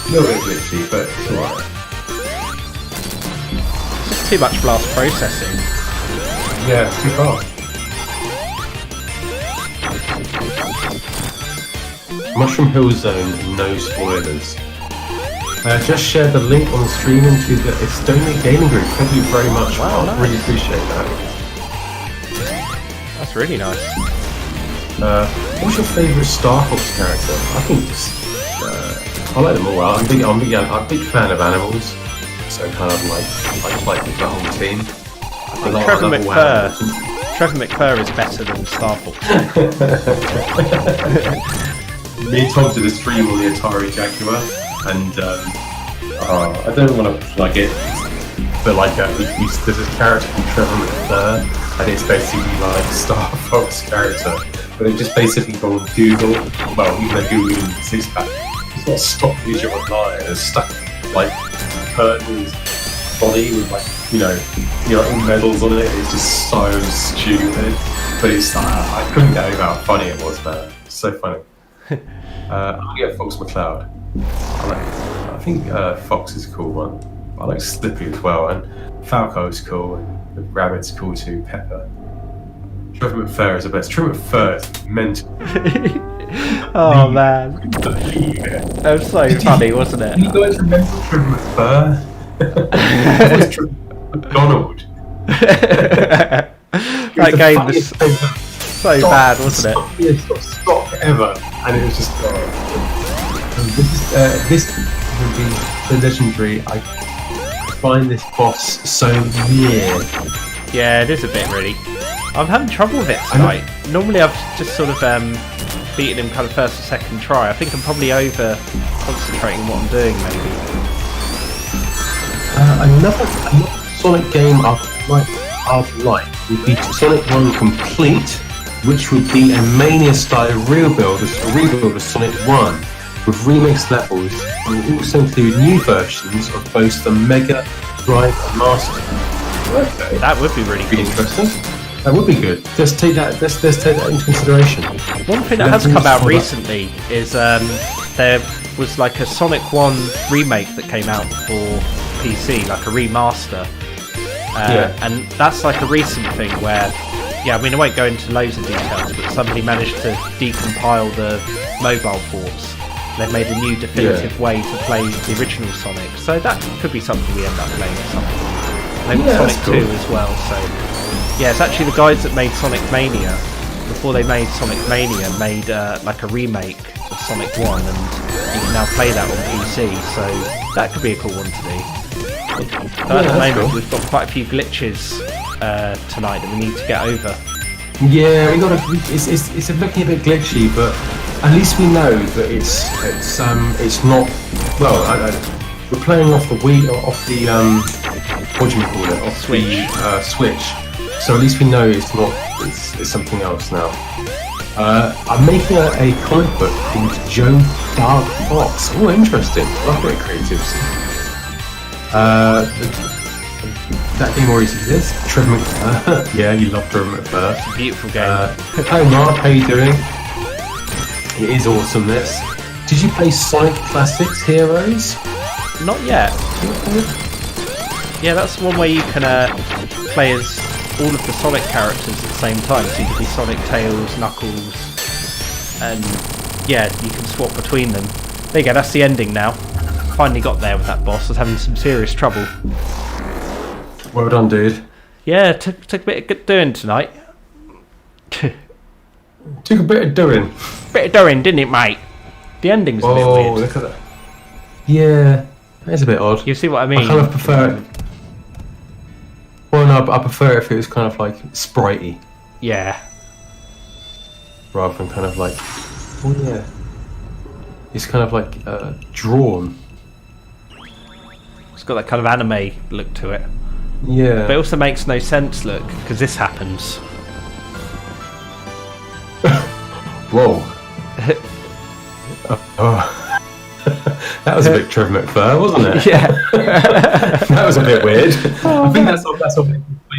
A little bit glitchy, but it's alright. It's too much blast processing. Yeah, it's too fast. Mushroom Hill Zone, no spoilers. Just share the link on the stream into the Estonia Gaming Group. Thank you very much. Wow, nice. Really appreciate that. That's really nice. What's your favourite Star Fox character? I think I like them all. I'm a big fan of animals, so kind of like the whole team. Trevor McFur is better than Star Fox. Me and Tom did a stream on the Atari Jaguar, and I don't want to plug it, but like there's this character called Trevor McFur, and it's basically like a Star Fox character, but it just basically go on Google. Well, even though Google didn't exist back, it's not stock footage online. It's stuck like curtains body with like all medals on it. It's just so stupid, but it's I couldn't get over how funny it was, man. It's so funny. I'll get Fox McCloud. I think Fox is a cool one. I like Slippy as well, and Falco's cool, and the Rabbit's cool too. Pepper. Trevor McFur is the best. Trevor McFur is mental. Oh man, that was so funny, wasn't it? You guys remember Trevor McFur? McDonald. That game was so bad, wasn't it? Stop ever, and it was just. This would be so legendary. I find this boss so weird. Yeah, it is a bit really. I'm having trouble with it tonight. Normally I've just sort of beaten him kind of first or second try. I think I'm probably over concentrating on what I'm doing maybe. Another Sonic game I'd like would be Sonic 1 Complete, which would be a Mania-style rebuild of Sonic 1 with remixed levels and will also include new versions of both the Mega Drive and Master. Okay. That would be really cool. Interesting. That would be good. Let's take that into consideration. One thing that has come out recently is there was like a Sonic 1 remake that came out for PC, like a remaster. And that's like a recent thing where, I mean, I won't go into loads of details, but somebody managed to decompile the mobile ports. They've made a new definitive way to play the original Sonic, so that could be something we end up playing or something. Maybe Sonic 2 as well, so... Yeah, it's actually the guys that made Sonic Mania, before they made Sonic Mania, made like a remake of Sonic 1, and you can now play that on PC, so that could be a cool one to do. But at the moment, we've got quite a few glitches tonight that we need to get over. Yeah, it's looking a bit glitchy, but at least we know that it's not. Well, we're playing off the Wii, off the what do you call it? Off Switch. The Switch. So at least we know it's not. It's something else now. I'm making a comic book called Joe Dark Fox. Oh, interesting. Love great creatives. That game already exists. Trevor McFur. Yeah, you love Trevor McFur. It's a beautiful game. Hey Mark, how you doing? It is awesome, this. Did you play Sonic Classics Heroes? Not yet. Yeah, that's one where you can play as all of the Sonic characters at the same time. So you can be Sonic, Tails, Knuckles, and yeah, you can swap between them. There you go, that's the ending now. Finally got there with that boss. I was having some serious trouble. Well done, dude. Yeah, took a bit of good doing tonight. Took a bit of doing. Bit of doing, didn't it, mate? The ending's a bit weird. Oh, look at that. Yeah, that's a bit odd. You see what I mean? I kind of prefer it. Well, no, I prefer it if it was kind of like spritey. Yeah. Rather than kind of like, oh yeah. It's kind of like drawn. It's got that kind of anime look to it. Yeah. But it also makes no sense, look, because this happens. Whoa. That was a bit Trevor McFur, wasn't it? Yeah. That was a bit weird. I think that's what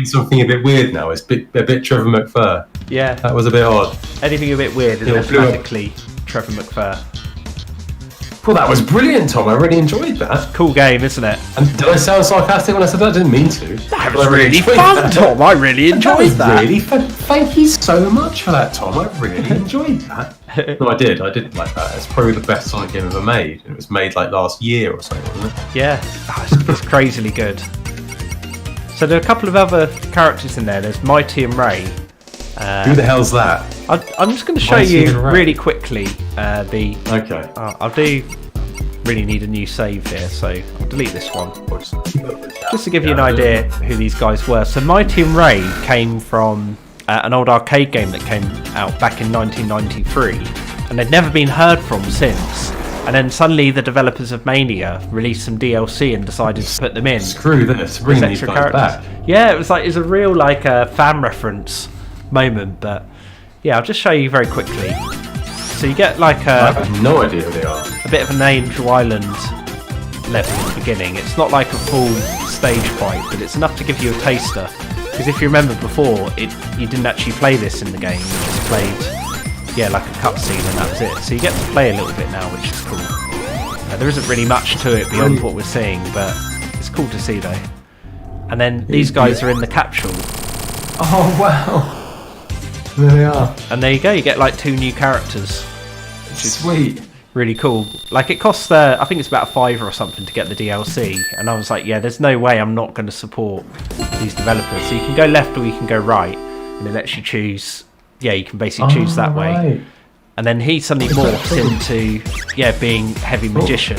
something a bit weird now. It's a bit Trevor McFur. Yeah. That was a bit odd. Anything a bit weird is automatically Trevor McFur. Well, that was brilliant, Tom. I really enjoyed that. Cool game, isn't it? And did I sound sarcastic when I said that? I didn't mean to. That was really fun, Tom. I really enjoyed that. Really fun. Thank you so much for that, Tom. I really enjoyed that. No, I did like that. It's probably the best Sonic game ever made. It was made like last year or something, wasn't it? Yeah. Oh, it's crazily good. So there are a couple of other characters in there. There's Mighty and Ray. Who the hell's that? I'm just going to show you really quickly the... Okay. I do really need a new save here, so I'll delete this one. Just to give you an idea who these guys were. So Mighty and Ray came from an old arcade game that came out back in 1993, and they'd never been heard from since. And then suddenly the developers of Mania released some DLC and decided to put them in. Screw this, bring these guys back. Yeah, it was a real fan reference moment, but yeah, I'll just show you very quickly. So you get I have no idea who they are. A bit of an Angel Island level in the beginning. It's not like a full stage fight, but it's enough to give you a taster. Because if you remember before, you didn't actually play this in the game. You just played, like a cutscene, and that was it. So you get to play a little bit now, which is cool. There isn't really much to it beyond what we're seeing, but it's cool to see though. And then these guys are in the capsule. Oh wow! There they are. And there you go. You get 2 new characters. Which is sweet. Really cool. It costs, I think it's about $5 or something to get the DLC. And I was like, yeah, there's no way I'm not going to support these developers. So you can go left or you can go right. And it lets you choose. Yeah, you can basically choose that way. And then he suddenly morphs into, being Heavy Magician.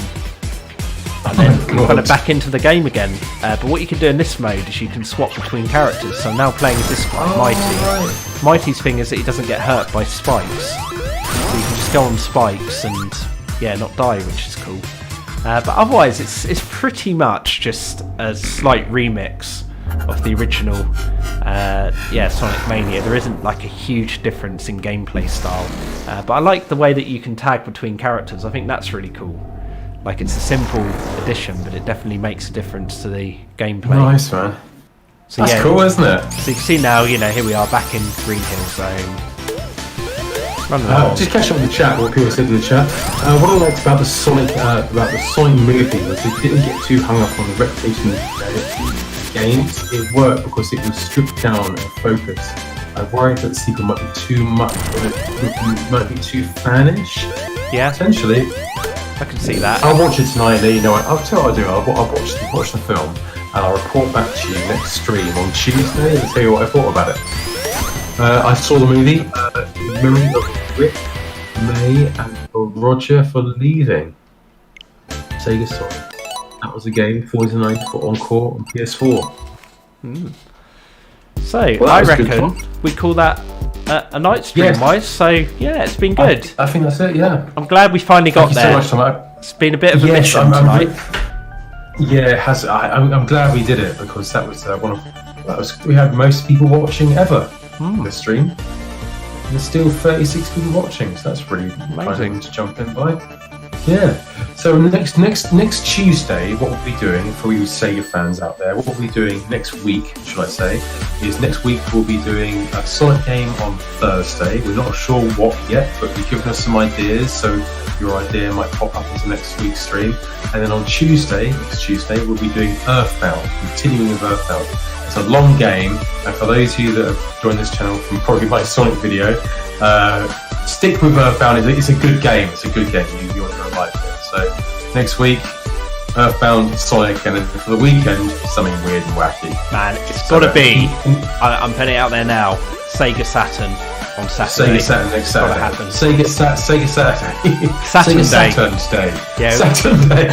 and then kind of back into the game again. But what you can do in this mode is you can swap between characters. So I'm now playing as this guy, Mighty. Right. Mighty's thing is that he doesn't get hurt by spikes. So you can just go on spikes and not die, which is cool. But otherwise, it's pretty much just a slight remix of the original Sonic Mania. There isn't like a huge difference in gameplay style, but I like the way that you can tag between characters. I think that's really cool. Like, it's a simple addition, but it definitely makes a difference to the gameplay. Nice, man. So, That's cool, isn't it? So you can see now, here we are back in Green Hill Zone. Just catch up with the chat, what people said in the chat. What I liked about the Sonic movie was it didn't get too hung up on the reputation of games. It worked because it was stripped down and focused. I worried that the sequel might be too much, or it might be too fanish. Yeah, potentially. I can see that. I'll watch it tonight. I'll tell you what I'll do. I'll watch the film, and I'll report back to you next stream on Tuesday and tell you what I thought about it. I saw the movie. Memory of Rick, May, and Roger for leaving. Sega Sonic. That was a game, 49 for Encore on PS4. So, Well, I that was good reckon fun. we call that a night stream wise. So, it's been good. I think that's it. Yeah. I'm glad we finally got Thank you there. so much, Tom. It's been a bit of a mission tonight. Yeah, it has. I'm glad we did it because that was we had most people watching ever on this stream. And there's still 36 people watching, so that's really amazing to jump in by. Yeah. So next Tuesday, what we'll be doing for you Sega fans out there, what we'll be doing next week, should I say, is next week we'll be doing a Sonic game on Thursday. We're not sure what yet, but we've given us some ideas, so your idea might pop up into next week's stream. And then on next Tuesday, we'll be doing Earthbound, continuing with Earthbound. It's a long game, and for those of you that have joined this channel from probably my Sonic video, stick with Earthbound. It's a good game. It's a good game. You're going to like it. So next week, Earthbound, Sonic, and then for the weekend, something weird and wacky. Man, it's got to be. I'm putting it out there now. Sega Saturn on Saturday. Sega Saturn next Saturday. Happen. Sega Saturday. Saturn Day. Saturn's Day. Yeah. Saturn Day.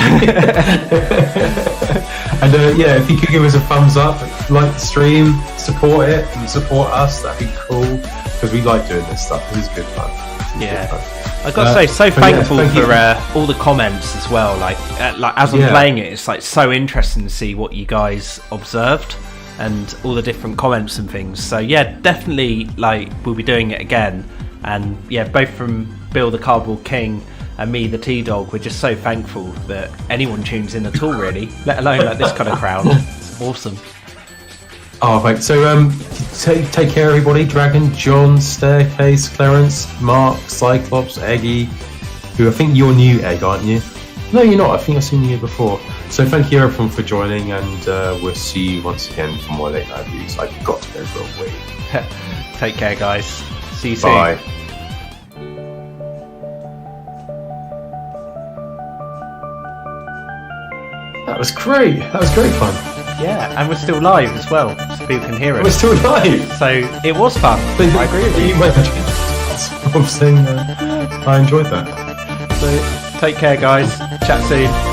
And if you could give us a thumbs up, like the stream, support it, and support us, that'd be cool. Because we like doing this stuff. This is good fun. I got to say, thankful for all the comments as well. Like as I'm playing it, it's like so interesting to see what you guys observed and all the different comments and things. So definitely, we'll be doing it again. And both from Bill the Cardboard King and me, the T-Dog, we're just so thankful that anyone tunes in at all, really, let alone this kind of crowd. It's awesome. Oh, right. So, take care, everybody. Dragon, John, Staircase, Clarence, Mark, Cyclops, Eggy, who I think you're new, Egg, aren't you? No, you're not. I think I've seen you before. So, thank you, everyone, for joining, and we'll see you once again for more late night views. I've got to go for a wee. Take care, guys. See you soon. Bye. That was great. That was great fun. Yeah, and we're still live as well, so people can hear it. We're still live. So it was fun. I agree with you. I'm saying I enjoyed that. So take care, guys. Chat soon.